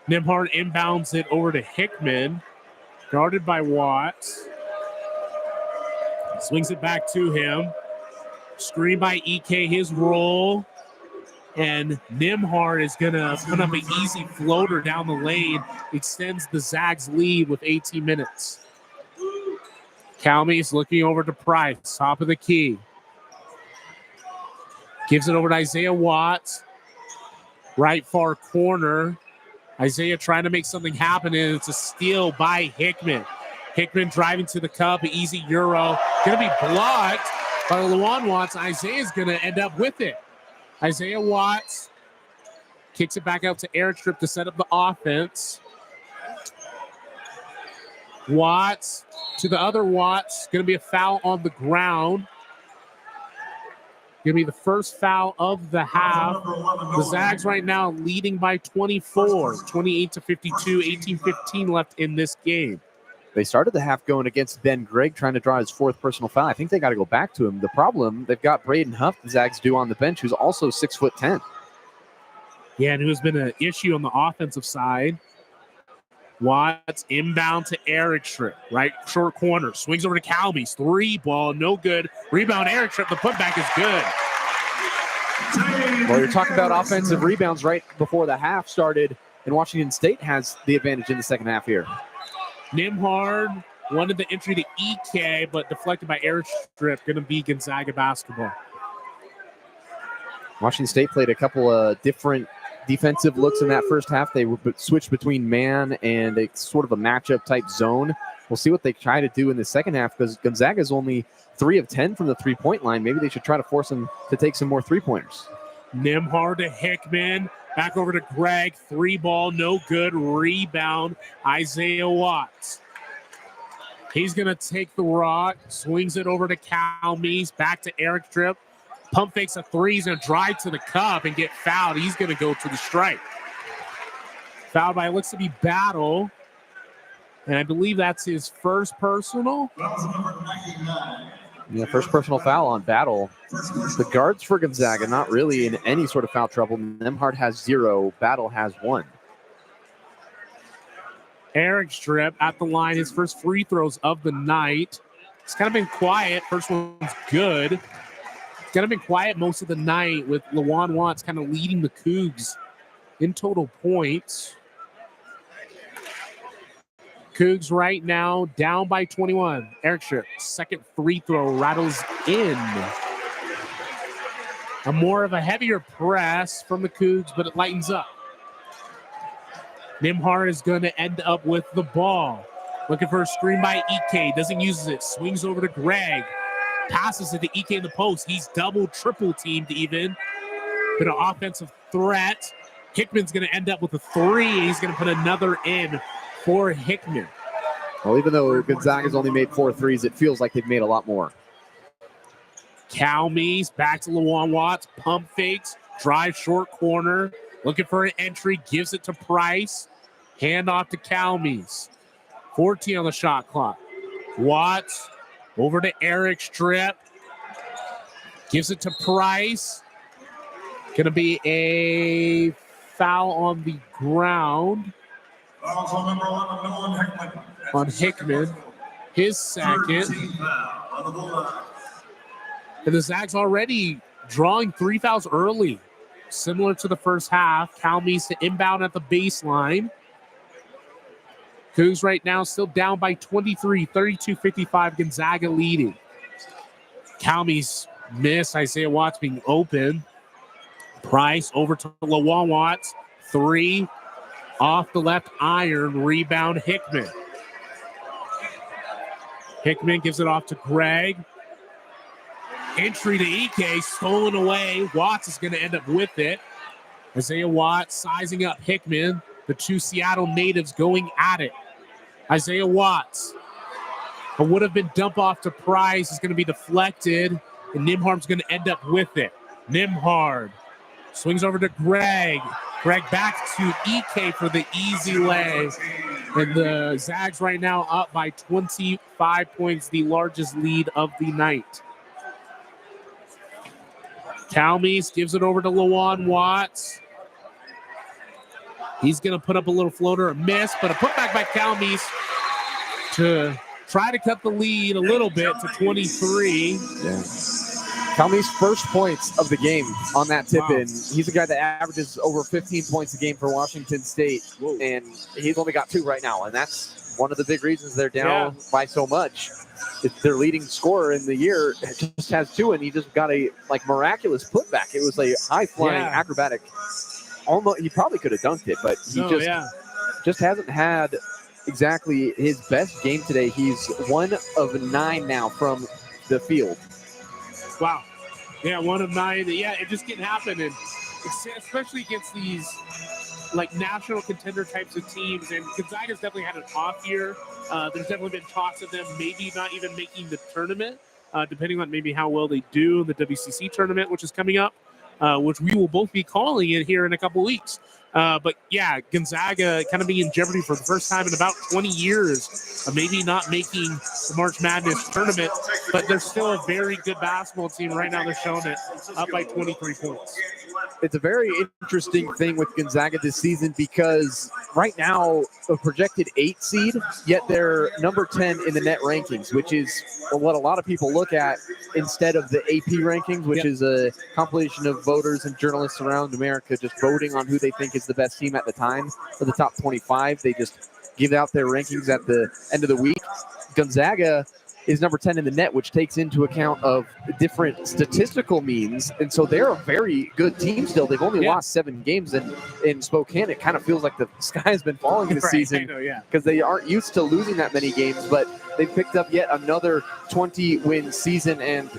Nemhard inbounds it over to Hickman. Guarded by Watts. Swings it back to him. Screen by EK, his roll. And Nemhard is going to put up an easy floater down the lane. Extends the Zags lead with 18 minutes. Calmes looking over to Price, top of the key. Gives it over to Isaiah Watts. Right far corner. Isaiah trying to make something happen, and it's a steal by Hickman. Hickman driving to the cup, an easy Euro. Going to be blocked by Lawan Watts. Isaiah's going to end up with it. Isaiah Watts kicks it back out to Erickstrip to set up the offense. Watts to the other Watts. Going to be a foul on the ground. Going to be the first foul of the half. The Zags right now leading by 24, 28-52, 18-15 left in this game. They started the half going against Ben Gregg, trying to draw his 4th personal foul. I think they got to go back to him. The problem, they've got Braden Huff, the Zags do on the bench, who's also 6'10". Yeah, and who's been an issue on the offensive side. Watts inbound to Erickstrip, right short corner. Swings over to Calmes. 3 ball, no good. Rebound Erickstrip. The putback is good. Well, you're talking about offensive rebounds right before the half started, and Washington State has the advantage in the second half here. Nemhard wanted the entry to EK, but deflected by Erickstrip. Going to be Gonzaga basketball. Washington State played a couple of different defensive looks in that first half. They switched between man and a sort of a matchup type zone. We'll see what they try to do in the second half, because Gonzaga is only 3 of 10 from the 3-point line. Maybe they should try to force them to take some more 3-pointers. Nemhard to Hickman. Back over to Gregg. 3 ball, no good. Rebound, Isaiah Watts. He's going to take the rock. Swings it over to Calmes. Back to Erickstrip. Pump fakes a 3. He's going to drive to the cup and get fouled. He's going to go to the strike. Fouled by, looks to be Battle. And I believe that's his first personal. Yeah, first personal foul on Battle. The guards for Gonzaga not really in any sort of foul trouble. Nemhard has 0. Battle has 1. Eric Strip at the line, his first free throws of the night. It's kind of been quiet. First one's good. It's kind of been quiet most of the night with Lawan Watts kind of leading the Cougs in total points. Cougs right now down by 21. Eric Strip, second free throw rattles in. A more of a heavier press from the Cougs, but it lightens up. Nimhar is going to end up with the ball. Looking for a screen by Ike. Doesn't use it. Swings over to Greg. Passes it to Ike in the post. He's double, triple teamed even. Bit of offensive threat. Hickman's going to end up with a 3. He's going to put another in for Hickman. Well, even though Gonzaga's only made 4 threes, it feels like they've made a lot more. Calmes back to Lawan Watts. Pump fakes. Drive short corner. Looking for an entry. Gives it to Price. Hand off to Calmes. 14 on the shot clock. Watts over to Eric Strip. Gives it to Price. Going to be a foul on the ground. On Hickman. His second. And the Zags already drawing 3 fouls early. Similar to the first half. Calmes to inbound at the baseline. Cougs right now still down by 23, 32-55, Gonzaga leading. Calmes missed, Isaiah Watts being open. Price over to Lawan Watts, 3 off the left iron, rebound Hickman. Hickman gives it off to Greg. Entry to Ike, stolen away. Watts is going to end up with it. Isaiah Watts sizing up Hickman. The 2 Seattle natives going at it. Isaiah Watts. But would have been dump off to Price. Is going to be deflected. And Nimhard's going to end up with it. Nimhard swings over to Greg. Greg back to Ike for the easy lay. And the Zags right now up by 25 points, the largest lead of the night. Calmes gives it over to Lawan Watts. He's going to put up a little floater, a miss, but a putback by Calmes to try to cut the lead a little bit to 23. Yeah. Calmes' first points of the game on that tip-in. He's a guy that averages over 15 points a game for Washington State, and he's only got 2 right now, and that's one of the big reasons they're down by so much. It's their leading scorer in the year just has 2, and he just got a like miraculous putback. It was a high-flying acrobatic. Almost, he probably could have dunked it, but he just hasn't had exactly his best game today. He's 1 of 9 now from the field. Wow. Yeah, 1 of 9. Yeah, it just can't happen, and especially against these like national contender types of teams. And Gonzaga's definitely had an off year. There's definitely been talks of them maybe not even making the tournament, depending on maybe how well they do in the WCC tournament, which is coming up. Which we will both be calling it here in a couple weeks. But yeah, Gonzaga kind of being in jeopardy for the first time in about 20 years of maybe not making the March Madness tournament, but they're still a very good basketball team. Right now they're showing it up by 23 points. It's a very interesting thing with Gonzaga this season because right now a projected 8 seed, yet they're number 10 in the net rankings, which is what a lot of people look at instead of the AP rankings, which is a compilation of voters and journalists around America just voting on who they think is the best team at the time for the top 25. They just give out their rankings at the end of the week. Gonzaga is number 10 in the net, which takes into account of different statistical means. And so they're a very good team still. They've only lost 7 games. And in Spokane, it kind of feels like the sky has been falling this season because they aren't used to losing that many games. But they picked up yet another 20-win season, and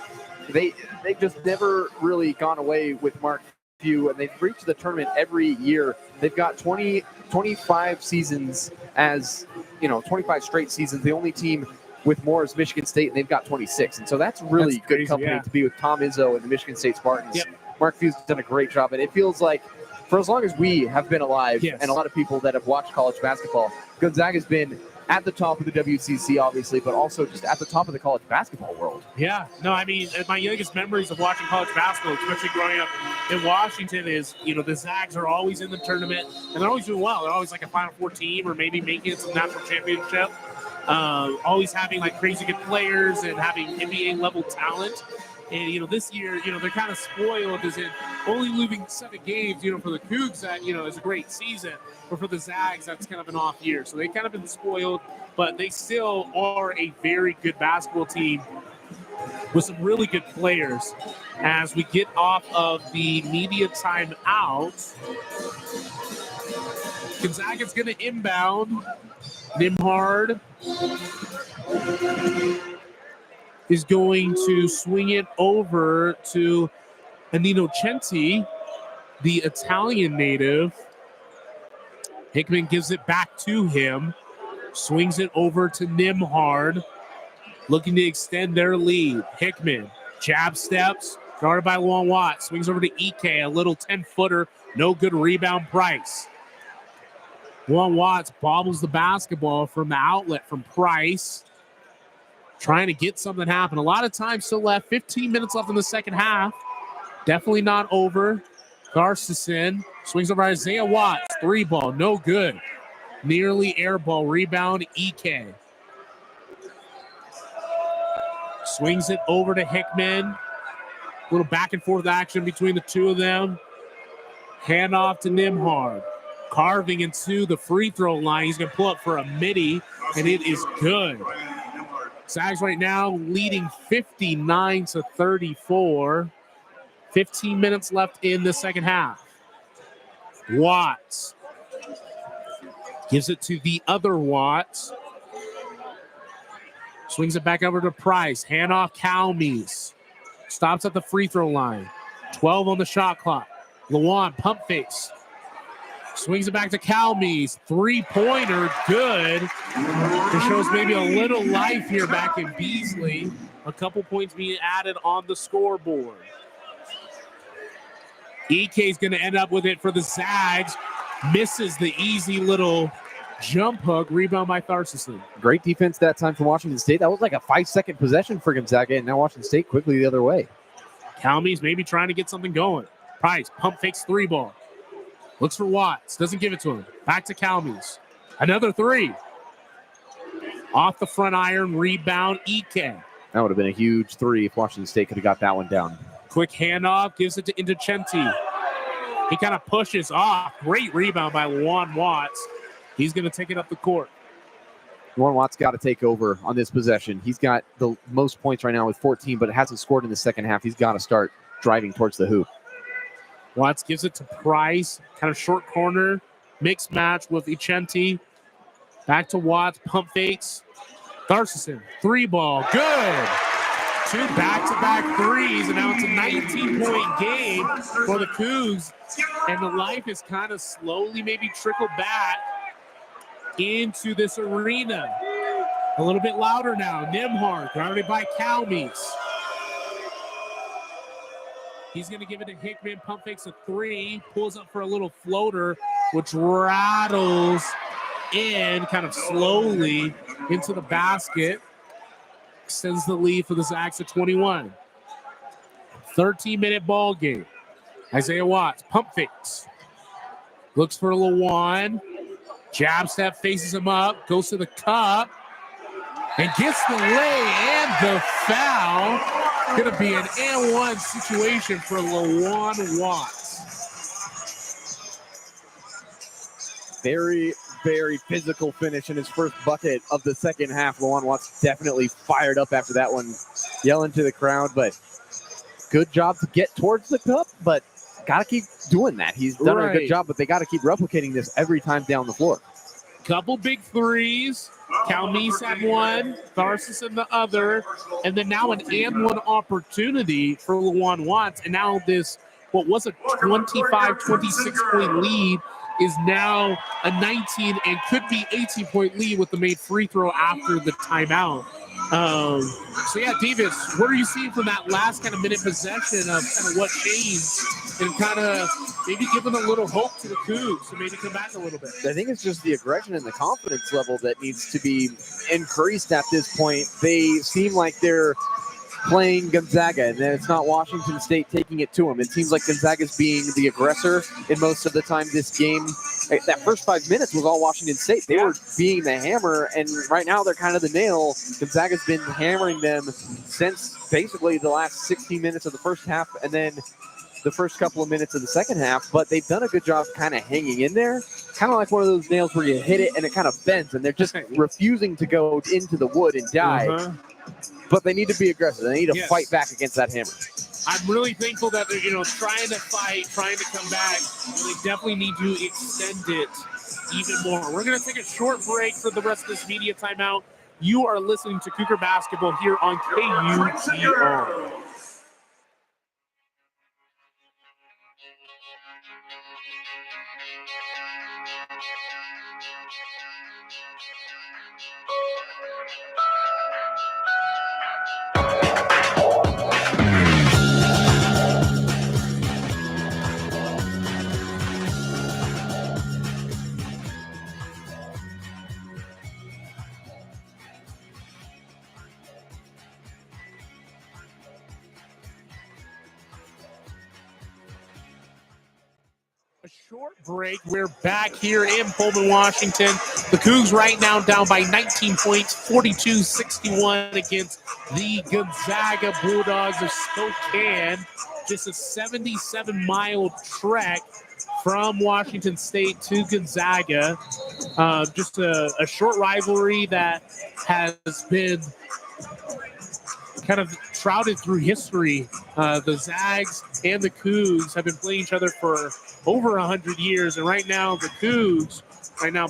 they've just never really gone away with Mark Few, and they've reached the tournament every year. They've got 25 seasons as, 25 straight seasons. The only team with more is Michigan State, and they've got 26. And so that's really good company to be with Tom Izzo and the Michigan State Spartans. Yep. Mark Few's done a great job, and it feels like for as long as we have been alive and a lot of people that have watched college basketball, Gonzaga's been at the top of the WCC, obviously, but also just at the top of the college basketball world. Yeah, no, I mean, my youngest memories of watching college basketball, especially growing up in Washington, is, the Zags are always in the tournament, and they're always doing well. They're always like a Final Four team or maybe making it to the national championship. Always having like crazy good players and having NBA level talent. And, this year, they're kind of spoiled as in only losing 7 games, for the Cougs, that, is a great season. But for the Zags, that's kind of an off year. So they've kind of been spoiled, but they still are a very good basketball team with some really good players. As we get off of the media timeout, Gonzaga's going to inbound. Nimhard is going to swing it over to Anino Centi, the Italian native. Hickman gives it back to him, swings it over to Nimhard, looking to extend their lead. Hickman, jab steps, guarded by Luan Watts, swings over to Ike, a little 10-footer, no good rebound. Price. Luan Watts bobbles the basketball from the outlet from Price, trying to get something happen. A lot of time still left, 15 minutes left in the second half. Definitely not over. Garcison swings over Isaiah Watts. 3-ball, no good. Nearly air ball. Rebound, Ike. Swings it over to Hickman. A little back and forth action between the two of them. Handoff to Nimhard. Carving into the free throw line. He's going to pull up for a midi, and it is good. Zags right now leading 59-34. 15 minutes left in the second half. Watts gives it to the other Watts. Swings it back over to Price. Handoff Calmes. Stops at the free throw line. 12 on the shot clock. Luan, pump fakes. Swings it back to Calmes. 3-pointer, good. It shows maybe a little life here back in Beasley. A couple points being added on the scoreboard. EK's going to end up with it for the Zags. Misses the easy little jump hook. Rebound by Tharcison. Great defense that time from Washington State. That was like a 5-second possession for Gonzaga, and now Washington State quickly the other way. Calmes maybe trying to get something going. Price, pump fakes 3-ball. Looks for Watts. Doesn't give it to him. Back to Calmes. Another 3. Off the front iron. Rebound, Ike. That would have been a huge 3 if Washington State could have got that one down. Quick handoff. Gives it to Indicenti. He kind of pushes off. Great rebound by Luan Watts. He's going to take it up the court. Luan Watts got to take over on this possession. He's got the most points right now with 14, but hasn't scored in the second half. He's got to start driving towards the hoop. Watts gives it to Price. Kind of short corner. Mixed match with Icenti. Back to Watts. Pump fakes. Tharcison. 3-ball. Good. 2 back-to-back threes. And now it's a 19-point game for the Cougs. And the life is kind of slowly maybe trickled back into this arena. A little bit louder now. Nimhard. Grounded by Calmes. He's going to give it to Hickman. Pump fakes a 3. Pulls up for a little floater, which rattles in kind of slowly into the basket. Extends the lead for the Zags to 21. 13-minute ball game. Isaiah Watts, pump fakes. Looks for Luan. Jab step, faces him up. Goes to the cup. And gets the lay and the foul. Going to be an and-one situation for Luan Watts. Very, very physical finish in his first bucket of the second half. Luan Watts definitely fired up after that one, yelling to the crowd, but good job to get towards the cup, but got to keep doing that. He's done a good job, but they got to keep replicating this every time down the floor. Couple big threes. Calmes had one, Tharcison the other, and then now an and-one opportunity for Luan Watts. And now this, what was a 25, 26-point lead, is now a 19 and could be 18-point lead with the made free throw after the timeout. So yeah, Davis, what are you seeing from that last kind of minute possession of kind of what changed and kind of maybe giving a little hope to the Cougs to maybe come back a little bit? I think it's just the aggression and the confidence level that needs to be increased at this point. They seem like they're playing Gonzaga, and then it's not Washington State taking it to them. It seems like Gonzaga's being the aggressor in most of the time this game. That first 5 minutes was all Washington State. They were being the hammer, and right now they're kind of the nail. Gonzaga's been hammering them since basically the last 16 minutes of the first half, and then the first couple of minutes of the second half, but they've done a good job kind of hanging in there. Kind of like one of those nails where you hit it and it kind of bends, and they're just refusing to go into the wood and die. But they need to be aggressive. They need to fight back against that hammer. I'm really thankful that they're, trying to fight, trying to come back. They definitely need to extend it even more. We're going to take a short break for the rest of this media timeout. You are listening to Cougar Basketball here on KUGR. A short break. We're back here in Pullman, Washington. The Cougs right now down by 19 points, 42-61 against the Gonzaga Bulldogs of Spokane. Just a 77-mile trek from Washington State to Gonzaga. Just a short rivalry that has been kind of shrouded through history. The Zags and the Cougs have been playing each other for over 100 years, and right now the Cougs,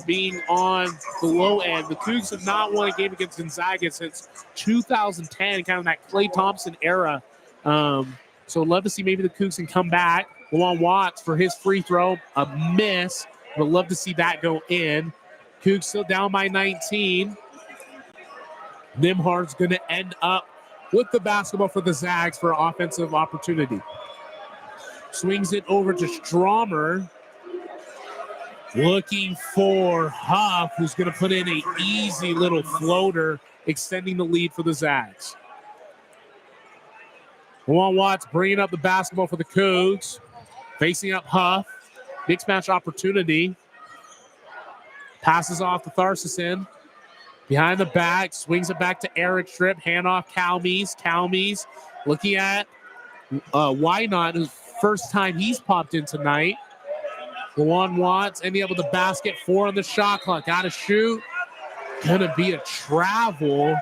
being on the low end, the Cougs have not won a game against Gonzaga since 2010, kind of that Klay Thompson era. So love to see maybe the Cougs can come back. Juwan Watts for his free throw, a miss. Would love to see that go in. Cougs still down by 19. Nimhard's going to end up with the basketball for the Zags for offensive opportunity. Swings it over to Stromer. Looking for Huff, who's going to put in an easy little floater, extending the lead for the Zags. Juwan Watts bringing up the basketball for the Cougs. Facing up Huff. Mixed match opportunity. Passes off to Tharcison. Behind the back, swings it back to Eric Strip. Handoff Calmes. Calmes looking at Wynot, whose first time he's popped in tonight. Juwan Watts ending up with the basket, 4 on the shot clock. Got to shoot. Going to be a travel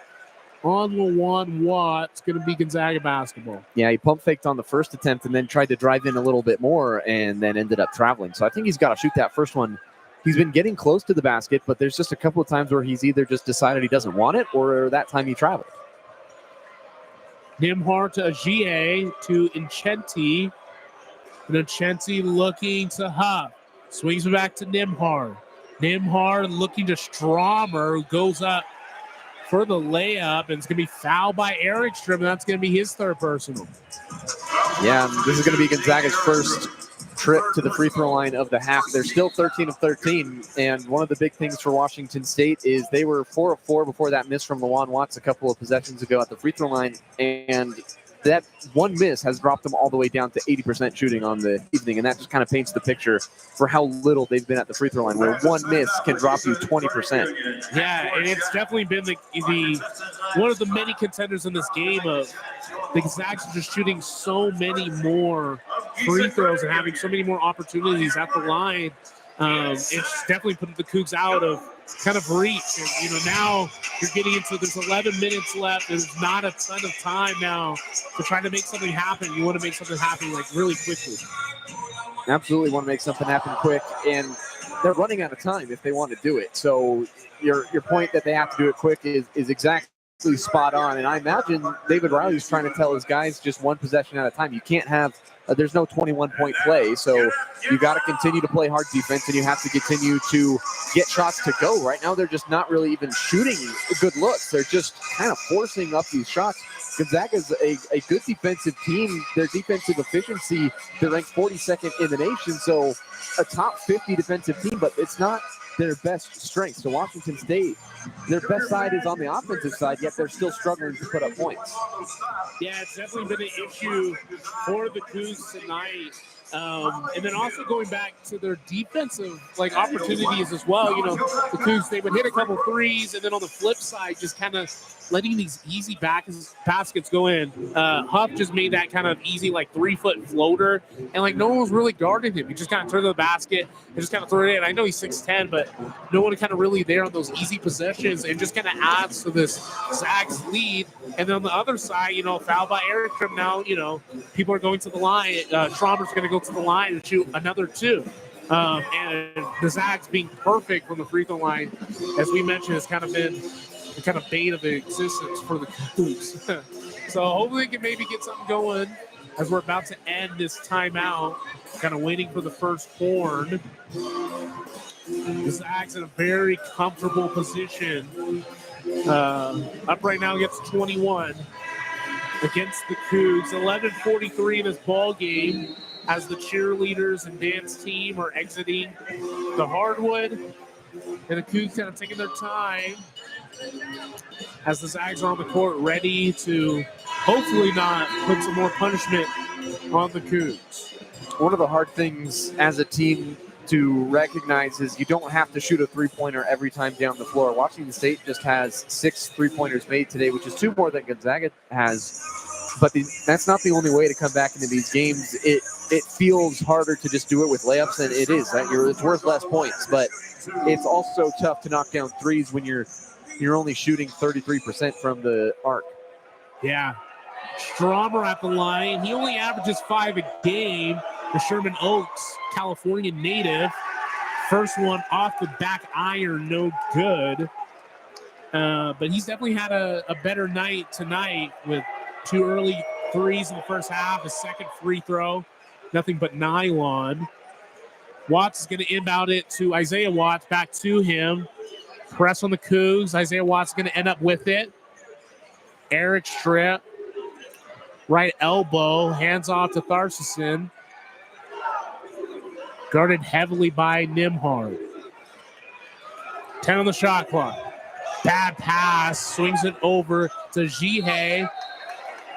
on Juwan Watts. Going to be Gonzaga basketball. Yeah, he pump faked on the first attempt and then tried to drive in a little bit more and then ended up traveling. So I think he's got to shoot that first one. He's been getting close to the basket, but there's just a couple of times where he's either just decided he doesn't want it or that time he traveled. Nimhard to Agie to Inchenti. And Inchenti looking to Huff. Swings it back to Nimhard. Nimhard looking to Stromer, who goes up for the layup, and it's going to be fouled by Eric Strim, and that's going to be his third personal. Yeah, this is going to be Gonzaga's first trip to the free throw line of the half. They're still 13 of 13, and one of the big things for Washington State is they were 4 of 4 before that miss from Juwan Watts a couple of possessions ago at the free throw line, and that one miss has dropped them all the way down to 80% shooting on the evening, and that just kind of paints the picture for how little they've been at the free throw line, where one miss can drop you 20%. Yeah, and it's definitely been the one of the many contenders in this game of the Zags just shooting so many more free throws and having so many more opportunities at the line. It's definitely putting the Cougs out of kind of reach. And, now you're getting into, there's 11 minutes left. There's not a ton of time now to try to make something happen. You want to make something happen really quickly. Absolutely want to make something happen quick, and they're running out of time if they want to do it. So your point that they have to do it quick is exactly absolutely spot on. And I imagine David Riley's trying to tell his guys just one possession at a time. You can't have there's no 21-point play, so you got to continue to play hard defense, and you have to continue to get shots to go. Right now, they're just not really even shooting good looks. They're just kind of forcing up these shots. Gonzaga's a good defensive team. Their defensive efficiency, they're ranked 42nd in the nation, so a top 50 defensive team, but it's not their best strength. So Washington State, their best side is on the offensive side, yet they're still struggling to put up points. Yeah, it's definitely been an issue for the Cougs tonight. And then also going back to their defensive opportunities as well. You know, the Cougs, they would hit a couple threes, and then on the flip side, just kind of letting these easy baskets go in. Huff just made that kind of easy 3-foot floater, and no one was really guarding him. He just kind of turned to the basket and just kind of threw it in. I know he's 6'10", but no one kind of really there on those easy possessions, and just kind of adds to this Zags lead. And then on the other side, you know, foul by Eric Trim now, you know, people are going to the line. Traumer's going to go to the line and shoot another 2. And the Zags being perfect from the free throw line, as we mentioned, has kind of been the kind of bane of the existence for the Cougs. So hopefully we can maybe get something going as we're about to end this timeout, kind of waiting for the first horn. The Zags in a very comfortable position. Up right now against 21 against the Cougs. 11:43 in this ball game as the cheerleaders and dance team are exiting the hardwood. And the Cougs kind of taking their time as the Zags are on the court ready to hopefully not put some more punishment on the Cougs. One of the hard things as a team to recognize is you don't have to shoot a three-pointer every time down the floor. Washington State just has 6 three-pointers made today, which is 2 more than Gonzaga has. But that's not the only way to come back into these games. It feels harder to just do it with layups, and it is. It's worth less points, but it's also tough to knock down threes when you're only shooting 33% from the arc. Yeah. Straumer at the line. He only averages 5 a game. The Sherman Oaks, California native. First one off the back iron, no good. But he's definitely had a better night tonight with 2 early threes in the first half. His second free throw, nothing but nylon. Watts is going to inbound it to Isaiah Watts. Back to him. Press on the Cougs. Isaiah Watts is going to end up with it. Eric strip. Right elbow. Hands off to Tharcison. Guarded heavily by Nimhard. 10 on the shot clock. Bad pass. Swings it over to Jihei,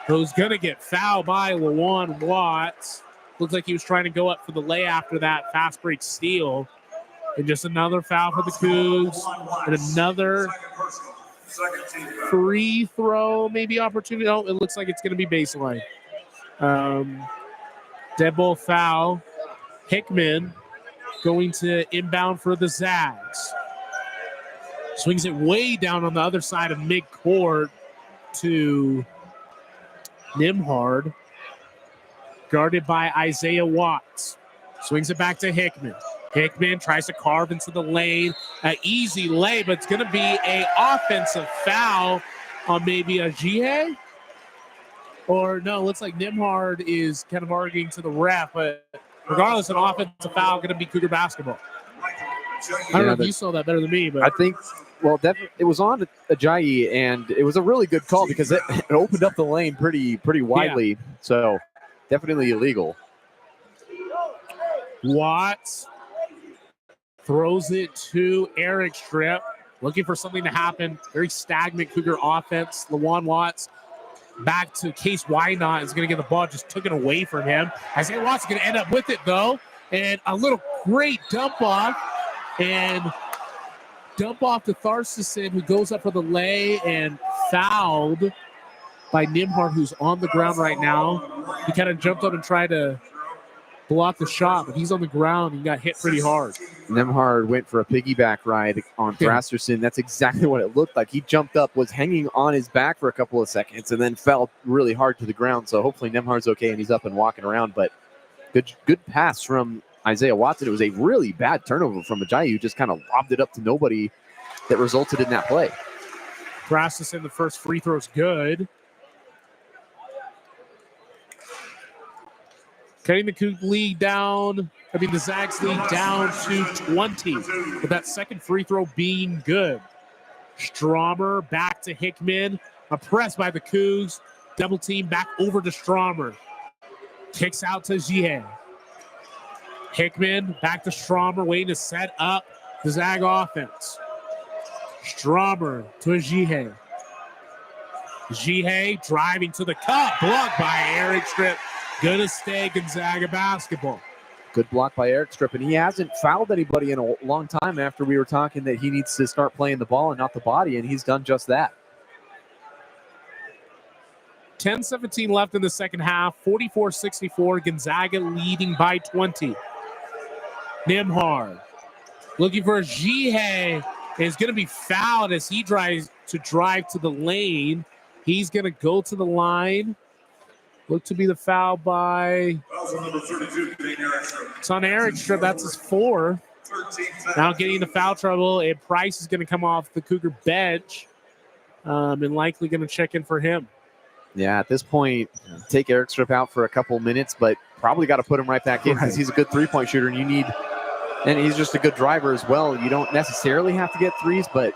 who's going to get fouled by Lawan Watts. Looks like he was trying to go up for the lay after that fast break steal. And just another foul for the Cougs. And another free throw maybe opportunity. Oh, it looks like it's going to be baseline. Dead ball foul. Hickman going to inbound for the Zags. Swings it way down on the other side of midcourt to Nimhard. Guarded by Isaiah Watts. Swings it back to Hickman. Hickman tries to carve into the lane. An easy lay, but it's going to be an offensive foul on maybe a Jihei. Or no, looks like Nimhard is kind of arguing to the ref, but regardless, an offensive foul going to be Cougar basketball. I don't know if you saw that better than me, but I think, well, definitely it was on Ajayi, and it was a really good call because it opened up the lane pretty widely. Yeah. So definitely illegal. Watts throws it to Eric Strip, looking for something to happen. Very stagnant Cougar offense. Lawan Watts back to Case Wynot is going to get the ball, just took it away from him. Isaiah Watts is going to end up with it, though. And a little great dump off. And dump off to Tharcison, who goes up for the lay and fouled by Nimhard, who's on the ground right now. He kind of jumped up and tried to block the shot, but he's on the ground. He got hit pretty hard. Nimhard went for a piggyback ride on Thrasserson. That's exactly what it looked like. He jumped up, was hanging on his back for a couple of seconds, and then fell really hard to the ground. So hopefully Nimhard's okay and he's up and walking around. But good pass from Isaiah Watson. It was a really bad turnover from Ajayi, who just kind of lobbed it up to nobody that resulted in that play. Thrasison, the first free throw is good. Cutting the Zags lead down to 20, with that second free throw being good. Stromer back to Hickman. A press by the Cougs. Double team back over to Stromer. Kicks out to Josiah. Hickman back to Stromer, waiting to set up the Zag offense. Stromer to Josiah. Josiah driving to the cup. Blocked by Eric Strip. Gonna stay Gonzaga basketball. Good block by Eric Strip, and he hasn't fouled anybody in a long time after we were talking that he needs to start playing the ball and not the body, and he's done just that. 10-17 left in the second half, 44-64, Gonzaga leading by 20. Nimhard looking for Jihei, is going to be fouled as he tries to drive to the lane. He's going to go to the line. Look to be the foul by... Number 32, it's on Eric Strip. That's his 4. Now getting the foul trouble, and Price is going to come off the Cougar bench and likely going to check in for him. Yeah, at this point, take Eric Strip out for a couple minutes, but probably got to put him right back in because he's a good three-point shooter, and he's just a good driver as well. You don't necessarily have to get threes, but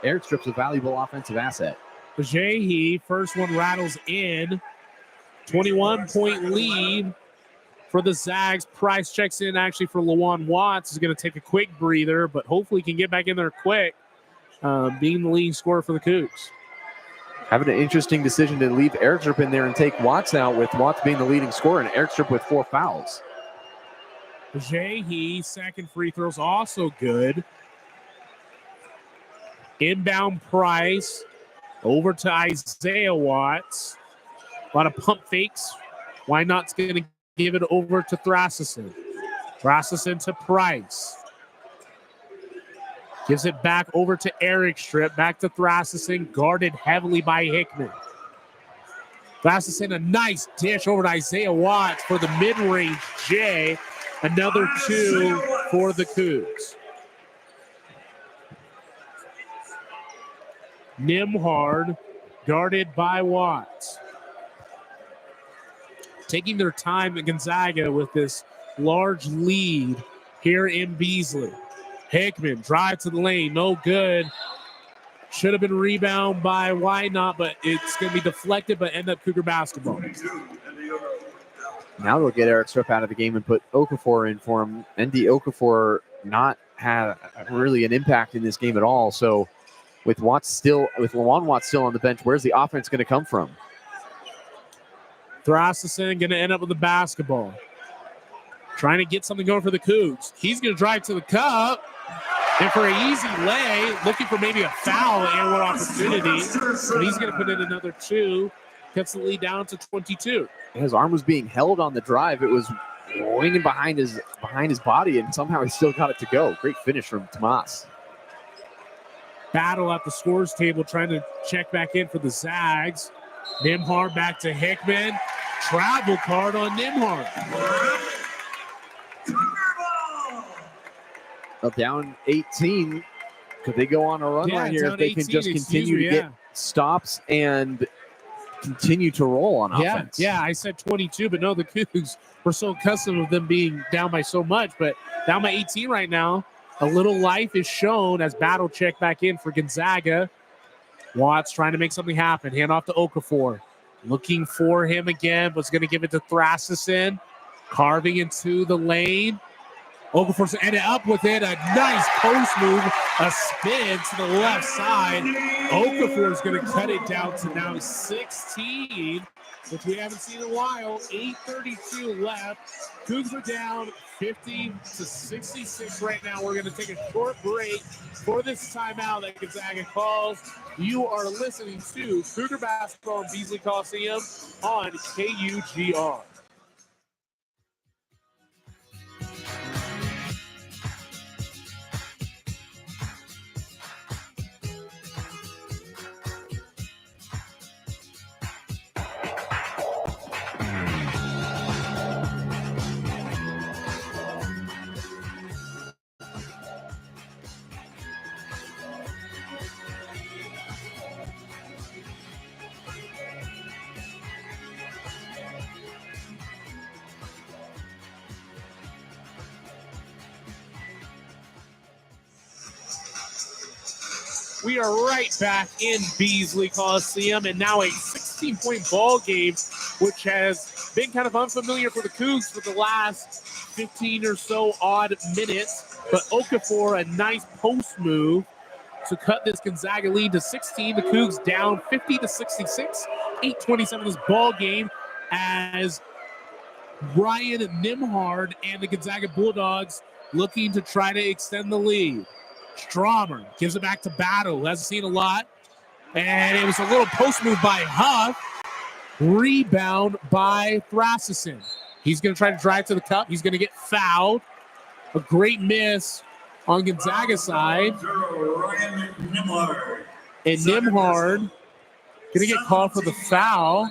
Eric Strip's a valuable offensive asset. Jahi, first one rattles in. 21-point lead for the Zags. Price checks in actually for Lawan Watts. Is going to take a quick breather, but hopefully can get back in there quick, being the leading scorer for the Cougs. Having an interesting decision to leave Eric Strip in there and take Watts out, with Watts being the leading scorer and Eric Strip with 4 fouls. Jahi, second free throw's also good. Inbound Price over to Isaiah Watts. A lot of pump fakes. Why not's going to give it over to Thrasison. Thrasison to Price. Gives it back over to Eric Strip. Back to Thrasison, guarded heavily by Hickman. Thrasison, a nice dish over to Isaiah Watts for the mid-range J. Another 2 for the Cougs. Nimhard, guarded by Watts. Taking their time at Gonzaga with this large lead here in Beasley. Hickman, drive to the lane, no good. Should have been rebound by Why Not, but it's going to be deflected, but end up Cougar basketball. Now they'll get Eric Strip out of the game and put Okafor in for him. Ndidi Okafor not had really an impact in this game at all. So with Lawan Watts still on the bench, where's the offense going to come from? Thrasison going to end up with the basketball. Trying to get something going for the Cougs. He's going to drive to the cup. And for an easy lay, looking for maybe a foul and one opportunity. But he's going to put in another 2. Cuts the lead down to 22. His arm was being held on the drive. It was winging behind his body, and somehow he still got it to go. Great finish from Tomas. Battle at the scores table, trying to check back in for the Zags. Nimhard back to Hickman. Travel card on Nimhard. Down 18. Could they go on a run right here if they can just continue to get stops and continue to roll on offense? Yeah, I said 22, but no, the Cougs were so accustomed with them being down by so much, but down by 18 right now. A little life is shown as battle check back in for Gonzaga. Watts trying to make something happen. Hand off to Okafor. Looking for him again, but going to give it to Thrasison. Carving into the lane. Okafor's ended up with it. A nice post move. A spin to the left side. Okafor's going to cut it down to now 16, which we haven't seen in a while. 8:32 left. Cougs are down 50-66 right now. We're going to take a short break for this timeout that Gonzaga calls. You are listening to Cougar Basketball in Beasley Coliseum on KUGR. We are right back in Beasley Coliseum, and now a 16-point ball game, which has been kind of unfamiliar for the Cougs for the last 15 or so odd minutes. But Okafor, a nice post move to cut this Gonzaga lead to 16. The Cougs down 50-66, 8:27 this ball game as Ryan Nimhard and the Gonzaga Bulldogs looking to try to extend the lead. Straumer gives it back to Battle. Hasn't seen a lot. And it was a little post move by Huff. Rebound by Thrasison. He's going to try to drive to the cup. He's going to get fouled. A great miss on Gonzaga's side. And Nimhard going to get called for the foul.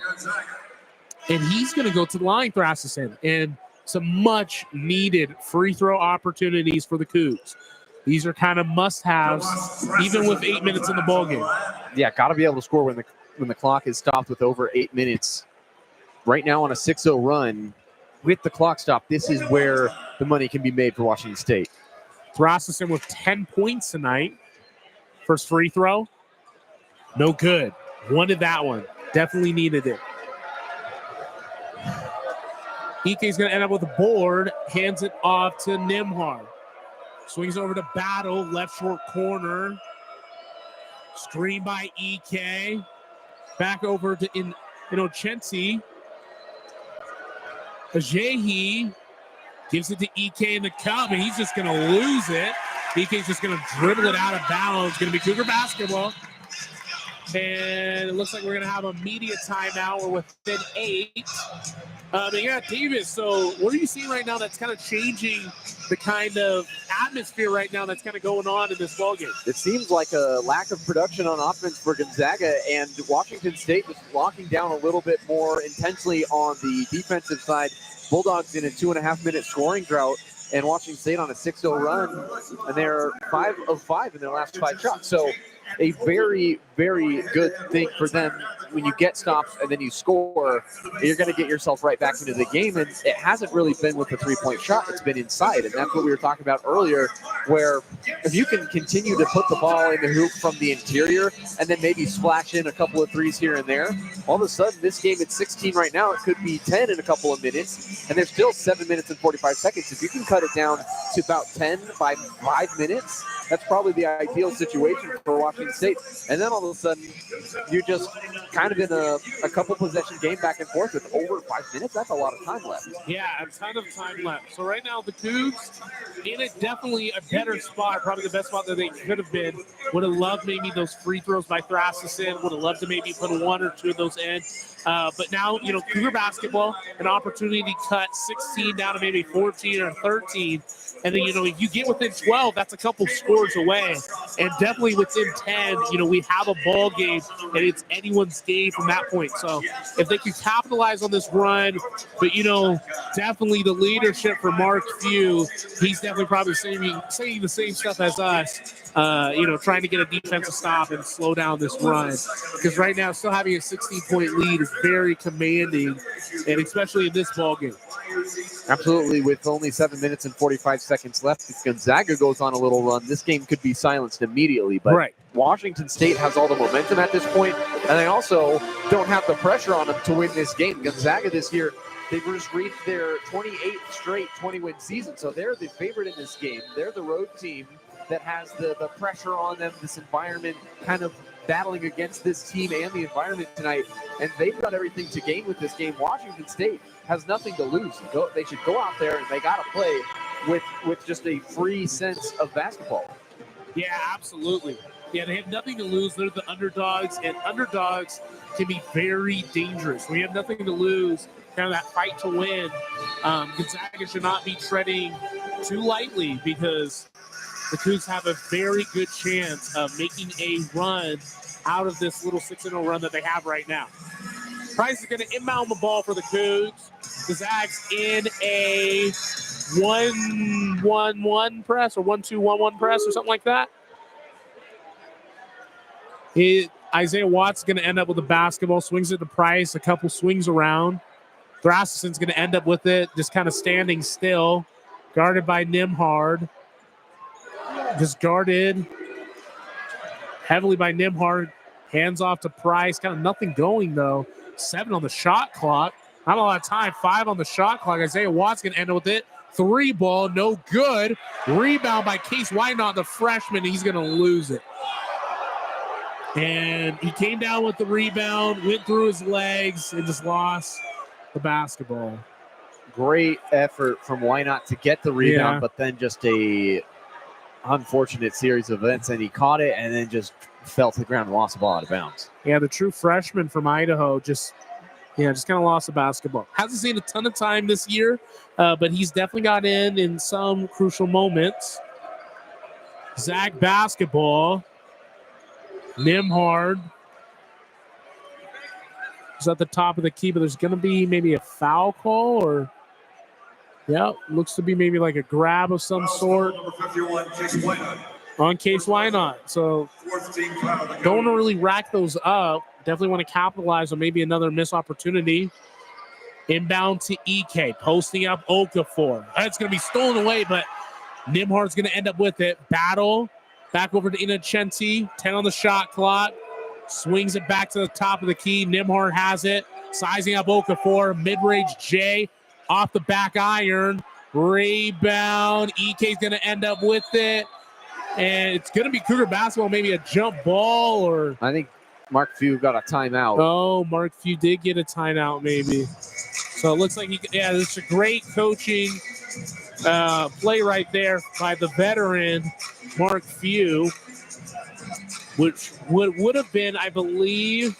And he's going to go to the line, Thrasison. And some much needed free throw opportunities for the Cougs. These are kind of must-haves, even with 8 minutes in the ballgame. Yeah, got to be able to score when the clock is stopped with over 8 minutes. Right now on a 6-0 run, with the clock stopped, this is where the money can be made for Washington State. Thrasison with 10 points tonight. First free throw, no good. Wanted that one. Definitely needed it. Ike's going to end up with a board, hands it off to Nimhard. Swings over to Battle, left short corner. Screen by Ike. Back over to Inochensi. Ajayi gives it to Ike in the cup, and he's just going to lose it. Ike's just going to dribble it out of bounds. Going to be Cougar basketball. And it looks like we're going to have a media timeout. We're within 8. Davis, so what are you seeing right now that's kind of changing the kind of atmosphere right now that's kind of going on in this ballgame? It seems like a lack of production on offense for Gonzaga, and Washington State was locking down a little bit more intensely on the defensive side. Bulldogs in a 2.5-minute scoring drought, and Washington State on a 6-0 run, and they're 5 of 5 in their last 5 shots. So a very, very good thing for them. When you get stops and then you score, you're going to get yourself right back into the game. And it hasn't really been with the three-point shot. It's been inside. And that's what we were talking about earlier, where if you can continue to put the ball in the hoop from the interior and then maybe splash in a couple of threes here and there, all of a sudden this game at 16 right now, it could be 10 in a couple of minutes. And there's still 7 minutes and 45 seconds. If you can cut it down to about 10 by 5 minutes, that's probably the ideal situation for Washington State. And then all of a sudden, you're just kind of in a couple possession game back and forth with over 5 minutes. That's a lot of time left. Yeah, a ton of time left. So right now, the Cougs in definitely a better spot, probably the best spot that they could have been. Would have loved maybe those free throws by Thrasison. Would have loved to maybe put 1 or 2 of those in. But now, Cougar basketball, an opportunity to cut 16 down to maybe 14 or 13. And then, if you get within 12, that's a couple scores away. And definitely within 10, we have a ball game, and it's anyone's game from that point. So if they can capitalize on this run, but, definitely the leadership for Mark Few, he's definitely probably saying the same stuff as us, trying to get a defensive stop and slow down this run. Because right now, still having a 16-point lead is very commanding, and especially in this ball game. Absolutely. With only 7 minutes and 45 seconds left, if Gonzaga goes on a little run, this game could be silenced immediately. But right. Washington State has all the momentum at this point, and they also don't have the pressure on them to win this game. Gonzaga this year, they've just reached their 28th straight 20-win season, so they're the favorite in this game. They're the road team that has the pressure on them, this environment kind of battling against this team and the environment tonight, and they've got everything to gain with this game. Washington State has nothing to lose. They should go out there and they got to play with just a free sense of basketball. Yeah, absolutely. Yeah, they have nothing to lose. They're the underdogs, and underdogs can be very dangerous. We have nothing to lose, kind of that fight to win. Gonzaga should not be treading too lightly because the Cougs have a very good chance of making a run out of this little 6-0 run that they have right now. Price is going to inbound the ball for the Cougs. The Zags in a 1-1-1 press or 1-2-1-1 press or something like that. Isaiah Watts is going to end up with the basketball, swings it to Price, a couple swings around. Thrasison's going to end up with it, just kind of standing still, guarded by Nimhard. Just guarded heavily by Nimhard. Hands off to Price. Kind of nothing going, though. 7 on the shot clock. Not a lot of time. 5 on the shot clock. Isaiah Watts going to end with it. 3 ball, no good. Rebound by Case Wynot, the freshman. He's going to lose it. And he came down with the rebound, went through his legs, and just lost the basketball. Great effort from Wynot to get the rebound, but then just a unfortunate series of events, and he caught it and then just fell to the ground and lost the ball out of bounds. Yeah, the true freshman from Idaho just kind of lost the basketball. Hasn't seen a ton of time this year, but he's definitely got in some crucial moments. Zag basketball. Nimhard is at the top of the key, but there's going to be maybe a foul call or, looks to be maybe like a grab of some sort on Case Wynot. So don't want to really rack those up. Definitely want to capitalize on maybe another missed opportunity. Inbound to EK, posting up Okafor. It's going to be stolen away, but Nimhard's going to end up with it. Battle. Back over to Innocenti. 10 on the shot clock. Swings it back to the top of the key. Nimhard has it. Sizing up Okafor. Mid-range J. Off the back iron. Rebound. EK's going to end up with it. And it's going to be Cougar basketball. Maybe a jump ball or... I think Mark Few got a timeout. Oh, Mark Few did get a timeout maybe. So it looks like this is a great coaching play right there by the veteran Mark Few, which would have been, I believe,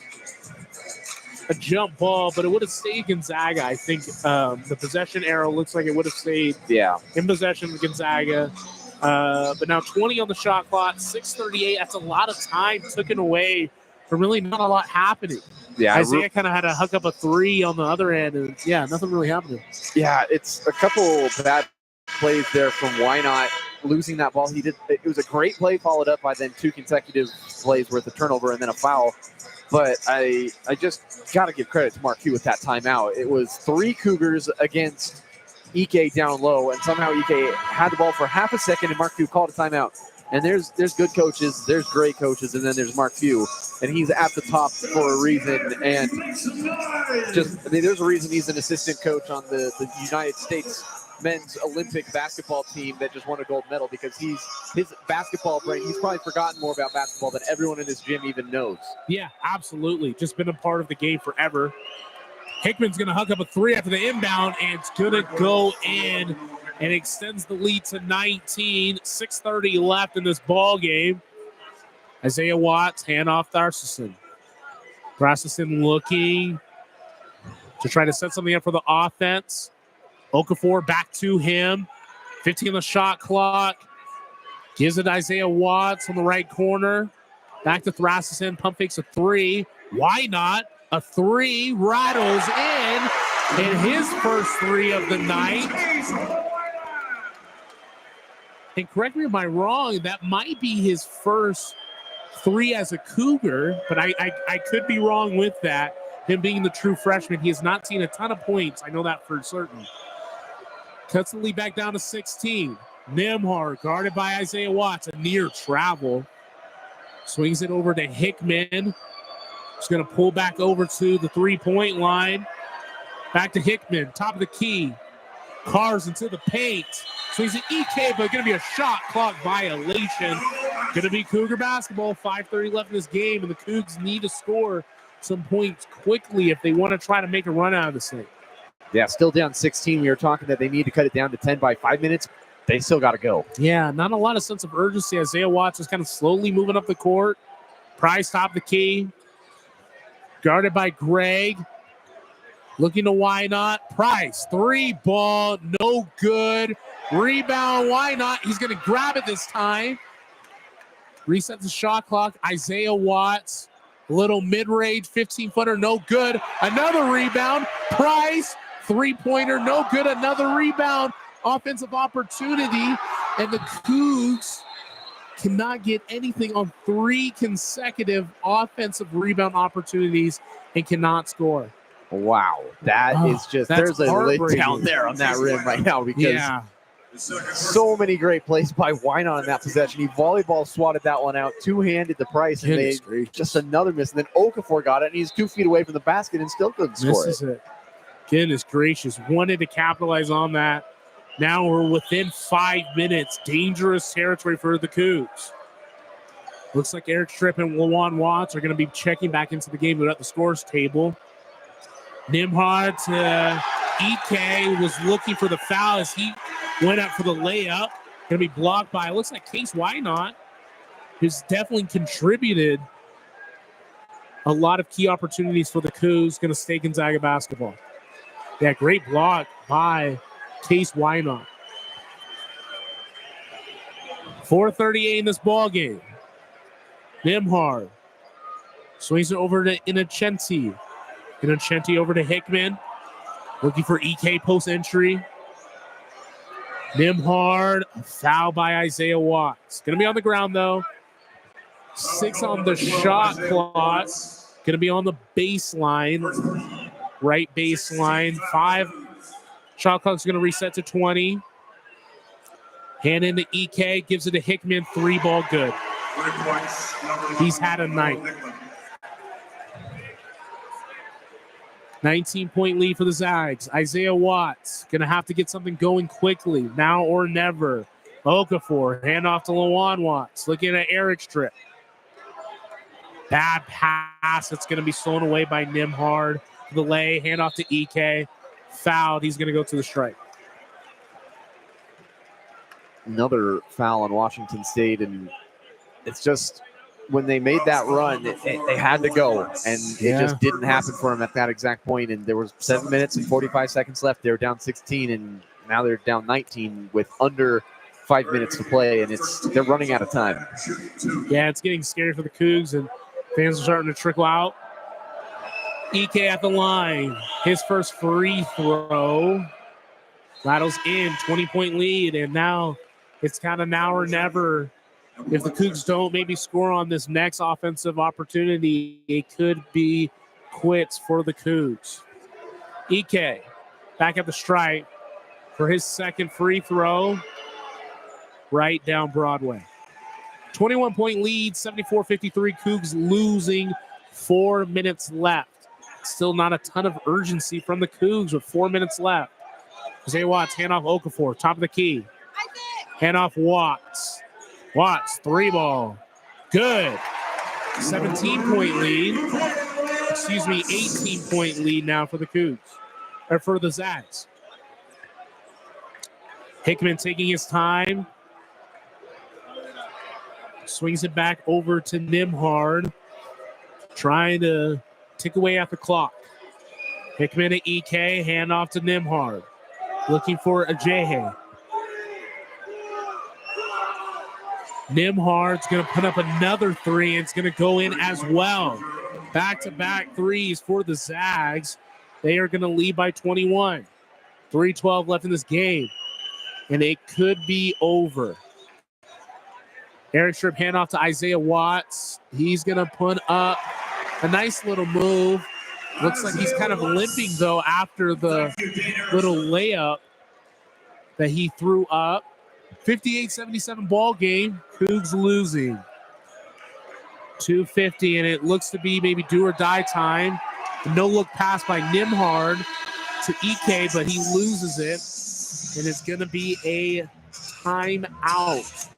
a jump ball, but it would have stayed Gonzaga. I think the possession arrow looks like it would have stayed in possession of Gonzaga. But now 20 on the shot clock, 6:38. That's a lot of time taken away from really not a lot happening. Yeah, Isaiah kind of had to hook up a 3 on the other end, and nothing really happening. Yeah, it's a couple bad plays there from Wynot losing that ball. It was a great play followed up by then 2 consecutive plays worth of turnover and then a foul. But I just got to give credit to Mark Few with that timeout. It was 3 Cougars against EK down low, and somehow EK had the ball for half a second, and Mark Few called a timeout. And there's good coaches, there's great coaches, and then there's Mark Few, and he's at the top for a reason. And there's a reason he's an assistant coach on the United States men's Olympic basketball team that just won a gold medal, because his basketball brain, he's probably forgotten more about basketball than everyone in this gym even knows. Yeah, absolutely. Just been a part of the game forever. Hickman's going to hook up a 3 after the inbound, and it's going to go in and extends the lead to 19. 6:30 left in this ball game. Isaiah Watts, handoff to Tharcison. Tharcison looking to try to set something up for the offense. Okafor back to him. 15 on the shot clock. Gives it to Isaiah Watts on the right corner. Back to Tharcison. Pump fakes a 3. Why not? A 3 rattles in, and his first 3 of the night. And correct me if I'm wrong, that might be his first 3 as a Cougar, but I could be wrong with that. Him being the true freshman, he has not seen a ton of points. I know that for certain. Cuts the lead back down to 16. Nimhard guarded by Isaiah Watts, a near travel. Swings it over to Hickman. He's going to pull back over to the 3-point line. Back to Hickman, top of the key. Cars into the paint. Swings it EK, but going to be a shot clock violation. Going to be Cougar basketball. 5:30 left in this game, and the Cougs need to score some points quickly if they want to try to make a run out of this thing. Yeah, still down 16. We were talking that they need to cut it down to 10 by 5 minutes. They still got to go. Yeah, not a lot of sense of urgency. Isaiah Watts is kind of slowly moving up the court. Price top of the key. Guarded by Greg. Looking to Wynot. Price, 3 ball, no good. Rebound, Wynot. He's going to grab it this time. Resets the shot clock. Isaiah Watts. Little mid-range, 15-footer, no good. Another rebound. Price, 3-pointer, no good. Another rebound. Offensive opportunity. And the Cougs cannot get anything on 3 consecutive offensive rebound opportunities and cannot score. Wow. That is just, there's a lid down there on that rim right now, because So many great plays by Wynot in that possession. He volleyball swatted that one out, two-handed the Price, and they just another miss. And then Okafor got it, and he's 2 feet away from the basket and still couldn't score it. Goodness gracious. Wanted to capitalize on that. Now we're within 5 minutes. Dangerous territory for the Cougs. Looks like Eric Tripp and Lawan Watts are going to be checking back into the game. We're at the scores table. Nimhard to EK was looking for the foul as he went up for the layup. Going to be blocked by, it looks like Case Wynot, who's definitely contributed a lot of key opportunities for the Cougs. Going to stay Gonzaga basketball. Yeah, great block by Case Wynot. 4:38 in this ball game. Nimhard swings it over to Innocenti. Innocenti over to Hickman. Looking for EK post entry. Nimhard, a foul by Isaiah Watts. Going to be on the ground, though. 6 on the shot clock. Going to be on the baseline. Right baseline. 5. Shot clock's going to reset to 20. Hand in to EK. Gives it to Hickman. 3 ball good. He's had a night. 19-point lead for the Zags. Isaiah Watts going to have to get something going quickly. Now or never. Okafor, hand off to Lawan Watts. Looking at Eric Tripp. Bad pass. It's going to be stolen away by Nimhard. The lay, hand off to EK. Fouled. He's going to go to the strike. Another foul on Washington State, and it's just when they made that run, they had to go, and it just didn't happen for them at that exact point. And there was 7 minutes and 45 seconds left. They were down 16, and now they're down 19 with under 5 minutes to play, and they're running out of time. Yeah, it's getting scary for the Cougs, and fans are starting to trickle out. EK at the line. His first free throw. Rattles in, 20-point lead, and now it's kind of now or never. If the Cougs don't maybe score on this next offensive opportunity, it could be quits for the Cougs. EK back at the stripe for his second free throw. Right down Broadway. 21-point lead, 74-53. Cougs losing. 4 minutes left. Still not a ton of urgency from the Cougs with 4 minutes left. Isaiah Watts, hand off Okafor, top of the key. Hand off Watts. Watts, 3 ball. Good. 17-point lead. 18-point lead now for the Cougs. Or for the Zags. Hickman taking his time. Swings it back over to Nimhard. Trying to tick away at the clock. Hickman to EK, hand off to Nimhard. Looking for Ajahe. Nimhard's going to put up another 3. And it's going to go in as well. Back-to-back threes for the Zags. They are going to lead by 21. 3:12 left in this game. And it could be over. Eric Tripp hand off to Isaiah Watts. He's going to put up a nice little move. Looks like he's kind of limping, though, after the little layup that he threw up. 58-77 ball game. Cougs losing. 2:50, and it looks to be maybe do or die time. No look pass by Nimhard to EK, but he loses it. And it's going to be a timeout.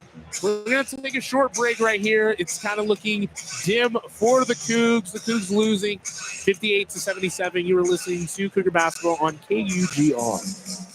We're going to have to take a short break right here. It's kind of looking dim for the Cougs. The Cougs losing 58-77. You were listening to Cougar Basketball on KUGR.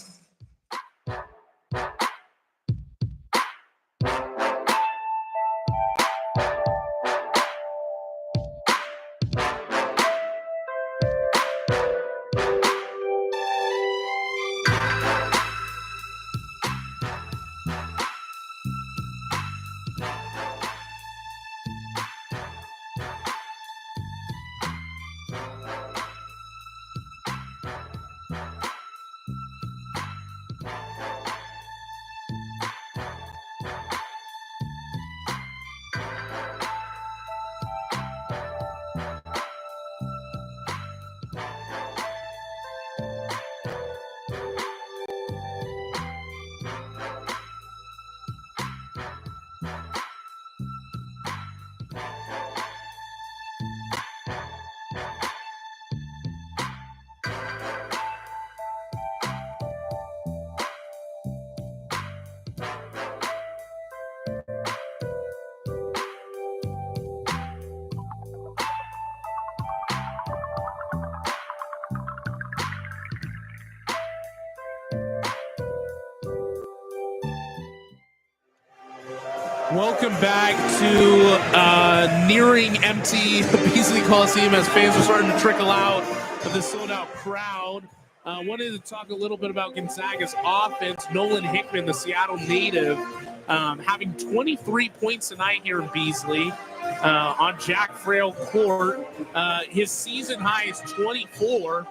Welcome back to nearing empty Beasley Coliseum as fans are starting to trickle out of the sold-out crowd. Wanted to talk a little bit about Gonzaga's offense. Nolan Hickman, the Seattle native, having 23 points tonight here in Beasley on Jack Frail Court. His season high is 24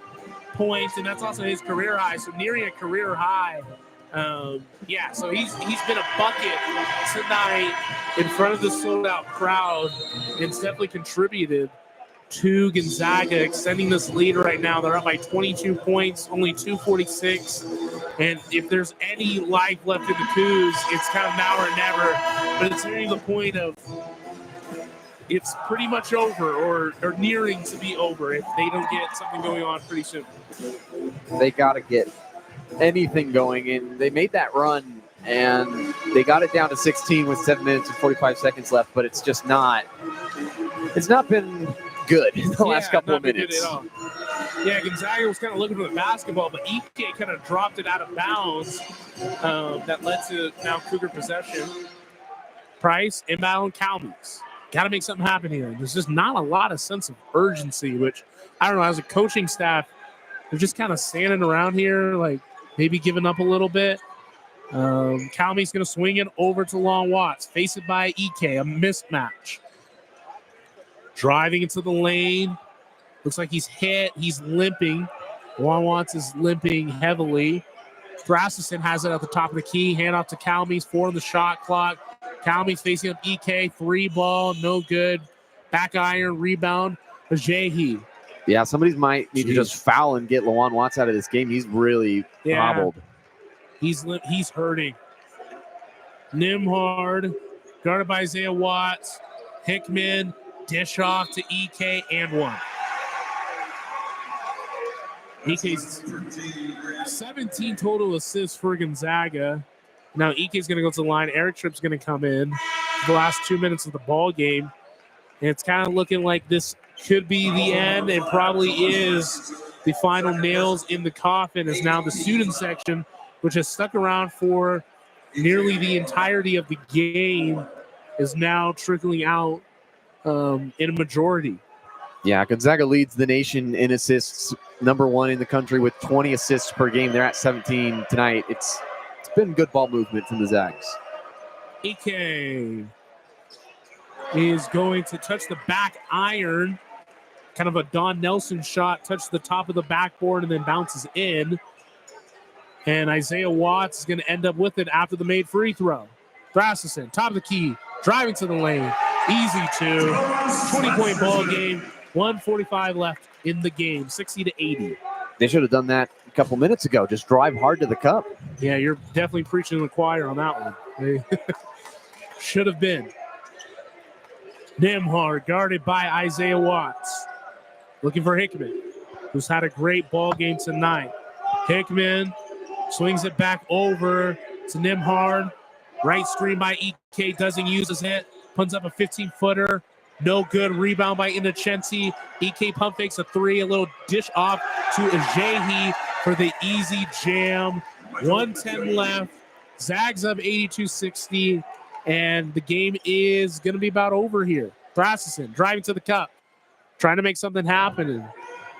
points, and that's also his career high, so nearing a career high. So he's been a bucket tonight in front of the sold-out crowd, and it's definitely contributed to Gonzaga extending this lead right now. They're up by 22 points, only 2:46, and if there's any life left in the Cougs, it's kind of now or never, but it's nearing the point of it's pretty much over or nearing to be over if they don't get something going on pretty soon. They got to get anything going, and they made that run and they got it down to 16 with 7 minutes and 45 seconds left, but it's not been good in the last couple of minutes. Yeah, Gonzaga was kind of looking for the basketball, but EK kind of dropped it out of bounds. That led to now Cougar possession. Price, inbound, Calmes. Got to make something happen here. There's just not a lot of sense of urgency, which, I don't know, as a coaching staff, they're just kind of standing around here, like maybe giving up a little bit. Calme's going to swing it over to Lon Watts. Face it by EK, a mismatch. Driving into the lane. Looks like he's hit. He's limping. Lon Watts is limping heavily. Rasmussen has it at the top of the key. Hand off to Calmes, 4 on the shot clock. Calmes facing up EK. 3 ball, no good. Back iron, rebound. Ajayi. Yeah, somebody might need to just foul and get Lon Watts out of this game. He's really hobbled. He's hurting. Nimhard, guarded by Isaiah Watts. Hickman, dish off to EK and 1. EK's 17 total assists for Gonzaga. Now EK's going to go to the line. Eric Tripp's going to come in for the last 2 minutes of the ball game. And it's kind of looking like this could be the end, and probably is the final nails in the coffin, is now the student section, which has stuck around for nearly the entirety of the game, is now trickling out in a majority. Yeah, Gonzaga leads the nation in assists, number 1 in the country with 20 assists per game. They're at 17 tonight. It's been good ball movement from the Zags. EK is going to touch the back iron. Kind of a Don Nelson shot, touches the top of the backboard and then bounces in. And Isaiah Watts is going to end up with it after the made free throw. Rasmussen, top of the key, driving to the lane. Easy 2. 20-point ball game. 1:45 left in the game, 60-80. They should have done that a couple minutes ago. Just drive hard to the cup. Yeah, you're definitely preaching to the choir on that one. They should have been. Nimhard guarded by Isaiah Watts. Looking for Hickman, who's had a great ball game tonight. Hickman swings it back over to Nimhard. Right screen by EK, doesn't use his hit. Puts up a 15-footer. No good. Rebound by Innocenti. EK pump fakes a 3. A little dish off to Ajayi for the easy jam. 1:10 left. Zags up 82-60. And the game is going to be about over here. Rasmussen driving to the cup, trying to make something happen. And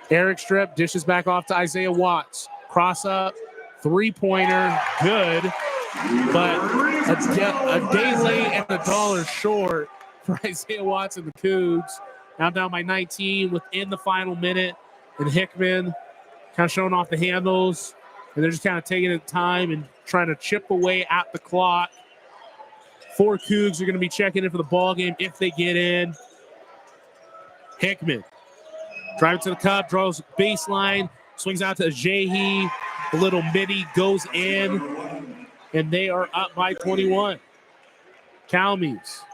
Eric Strip dishes back off to Isaiah Watts. Cross up, 3-pointer, good. But a day late and $1 short for Isaiah Watts and the Cougs. Now down by 19 within the final minute. And Hickman kind of showing off the handles. And they're just kind of taking the time and trying to chip away at the clock. 4 Cougs are going to be checking in for the ball game if they get in. Hickman driving to the cup, draws baseline, swings out to Ajayi. A little midi goes in, and they are up by 21. Calmes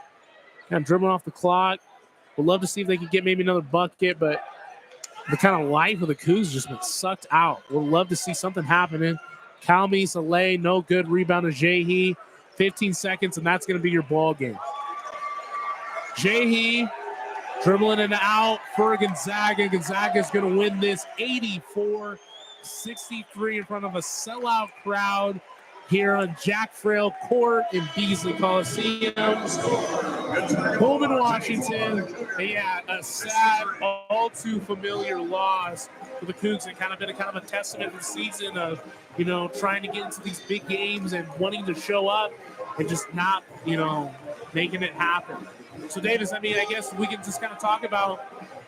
kind of dribbling off the clock. Would love to see if they could get maybe another bucket, but the kind of life of the Cougs has just been sucked out. Would love to see something happening. Calmes, a lay, no good. Rebound to Ajayi. 15 seconds, and that's going to be your ball game. Ajayi dribbling it out for Gonzaga. Gonzaga is going to win this 84-63 in front of a sellout crowd here on Jack Frail Court in Beasley Coliseum. Home in Washington. And yeah, a sad, all too familiar loss for the Cougs. It kind of been a testament of the season of, trying to get into these big games and wanting to show up and just not, making it happen. So Davis, I guess we can just kind of talk about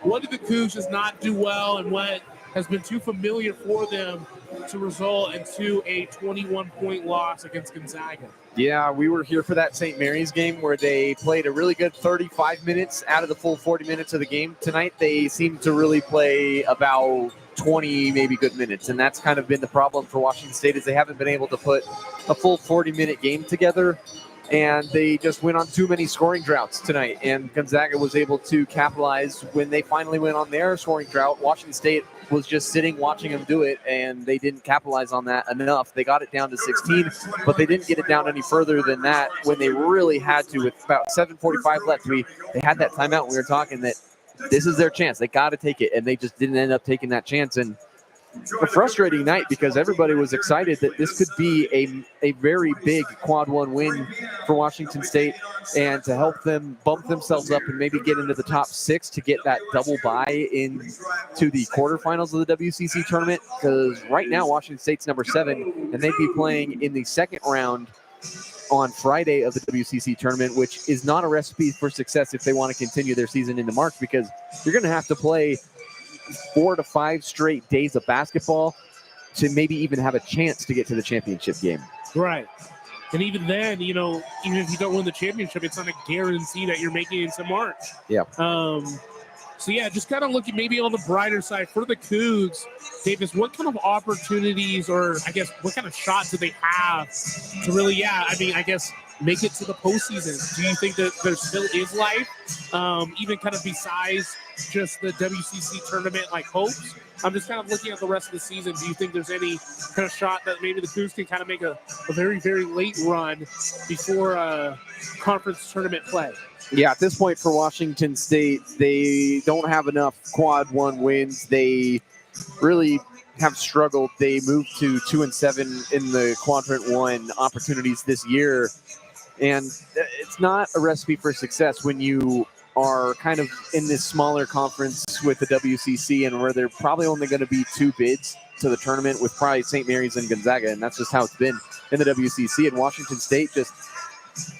what did the Cougs just not do well and what has been too familiar for them to result into a 21-point loss against Gonzaga. Yeah, we were here for that St. Mary's game where they played a really good 35 minutes out of the full 40 minutes of the game. Tonight, they seemed to really play about 20 maybe good minutes, and that's kind of been the problem for Washington State is they haven't been able to put a full 40-minute game together, and they just went on too many scoring droughts tonight, and Gonzaga was able to capitalize when they finally went on their scoring drought. Washington State was just sitting watching them do it, and they didn't capitalize on that enough. They got it down to 16, but they didn't get it down any further than that when they really had to. With about 7:45 left, they had that timeout. We were talking that this is their chance. They got to take it, and they just didn't end up taking that chance. And a frustrating night because everybody was excited that this could be a very big quad one win for Washington State and to help them bump themselves up and maybe get into the top 6 to get that double bye into the quarterfinals of the WCC tournament, because right now Washington State's number 7 and they'd be playing in the second round on Friday of the WCC tournament, which is not a recipe for success if they want to continue their season into March, because you're going to have to play 4 to 5 straight days of basketball to maybe even have a chance to get to the championship game. Right. And even then, even if you don't win the championship, it's not a guarantee that you're making it into March. Yeah. So, yeah, just kind of looking maybe on the brighter side for the Cougs. Davis, what kind of opportunities or, I guess, what kind of shot do they have to really, make it to the postseason? Do you think that there still is life, even kind of besides just the WCC tournament hopes? I'm just kind of looking at the rest of the season. Do you think there's any kind of shot that maybe the Cougs can kind of make a very, very late run before conference tournament play? Yeah, at this point for Washington State, they don't have enough quad one wins. They really have struggled. They moved to 2-7 in the quadrant one opportunities this year. And it's not a recipe for success when you are kind of in this smaller conference with the WCC and where they're probably only going to be 2 bids to the tournament with probably St. Mary's and Gonzaga. And that's just how it's been in the WCC. And Washington State just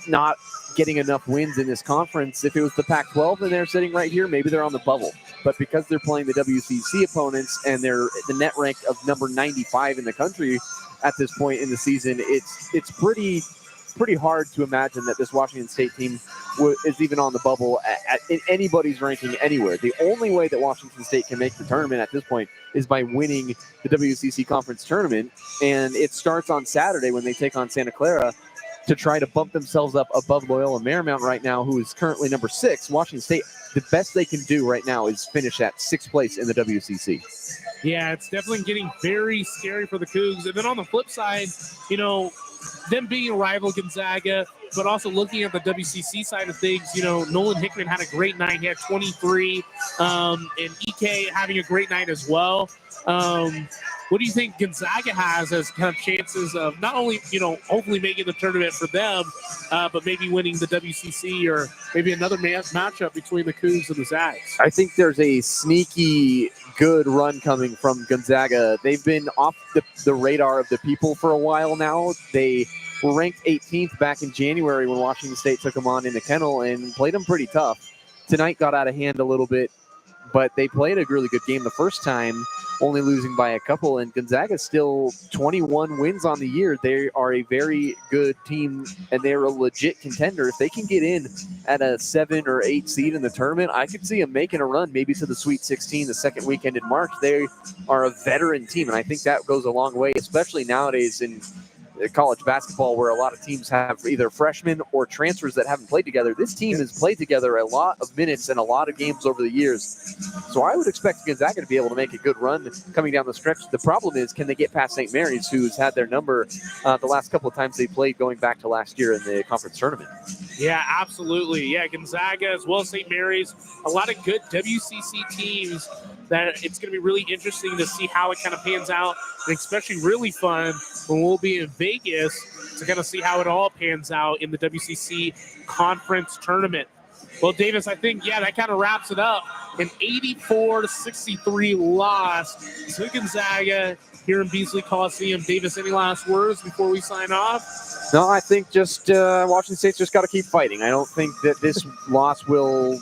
not getting enough wins in this conference. If it was the Pac-12 and they're sitting right here, maybe they're on the bubble. But because they're playing the WCC opponents and they're the net rank of number 95 in the country at this point in the season, it's pretty hard to imagine that this Washington State team is even on the bubble in anybody's ranking anywhere. The only way that Washington State can make the tournament at this point is by winning the WCC conference tournament, and it starts on Saturday when they take on Santa Clara to try to bump themselves up above Loyola Marymount right now, who is currently number 6. Washington State, the best they can do right now is finish at 6th place in the WCC. Yeah, it's definitely getting very scary for the Cougs. And then on the flip side, them being a rival Gonzaga, but also looking at the WCC side of things, Nolan Hickman had a great night. He had 23, and EK having a great night as well. What do you think Gonzaga has as kind of chances of not only, hopefully making the tournament for them, but maybe winning the WCC or maybe another matchup between the Cougs and the Zags? I think there's a sneaky good run coming from Gonzaga. They've been off the radar of the people for a while now. They were ranked 18th back in January when Washington State took them on in the kennel and played them pretty tough. Tonight got out of hand a little bit, but they played a really good game the first time, only losing by a couple, and Gonzaga's still 21 wins on the year. They are a very good team, and they're a legit contender. If they can get in at a 7 or 8 seed in the tournament, I could see them making a run maybe to the Sweet 16 the second weekend in March. They are a veteran team, and I think that goes a long way, especially nowadays in college basketball where a lot of teams have either freshmen or transfers that haven't played together. This team has played together a lot of minutes and a lot of games over the years. So I would expect Gonzaga to be able to make a good run coming down the stretch. The problem is, can they get past St. Mary's, who's had their number the last couple of times they played going back to last year in the conference tournament? Yeah, absolutely. Yeah, Gonzaga as well as St. Mary's, a lot of good WCC teams that it's going to be really interesting to see how it kind of pans out, and especially really fun when we'll be in Vegas to kind of see how it all pans out in the WCC conference tournament. Well, Davis, I think, that kind of wraps it up. An 84-63 loss to Gonzaga here in Beasley Coliseum. Davis, any last words before we sign off? No, I think just Washington State's just got to keep fighting. I don't think that this loss will,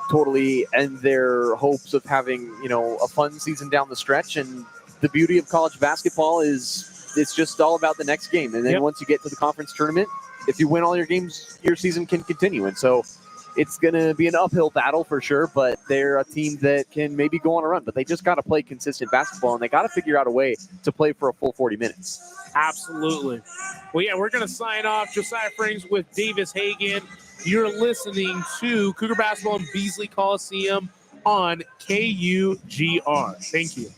totally end their hopes of having, a fun season down the stretch. And the beauty of college basketball is it's just all about the next game. And then once you get to the conference tournament, if you win all your games, your season can continue. And so it's going to be an uphill battle for sure, but they're a team that can maybe go on a run. But they just got to play consistent basketball, and they got to figure out a way to play for a full 40 minutes. Absolutely. Well, we're going to sign off. Josiah Frings with Davis Hagen. You're listening to Cougar Basketball in Beasley Coliseum on KUGR. Thank you.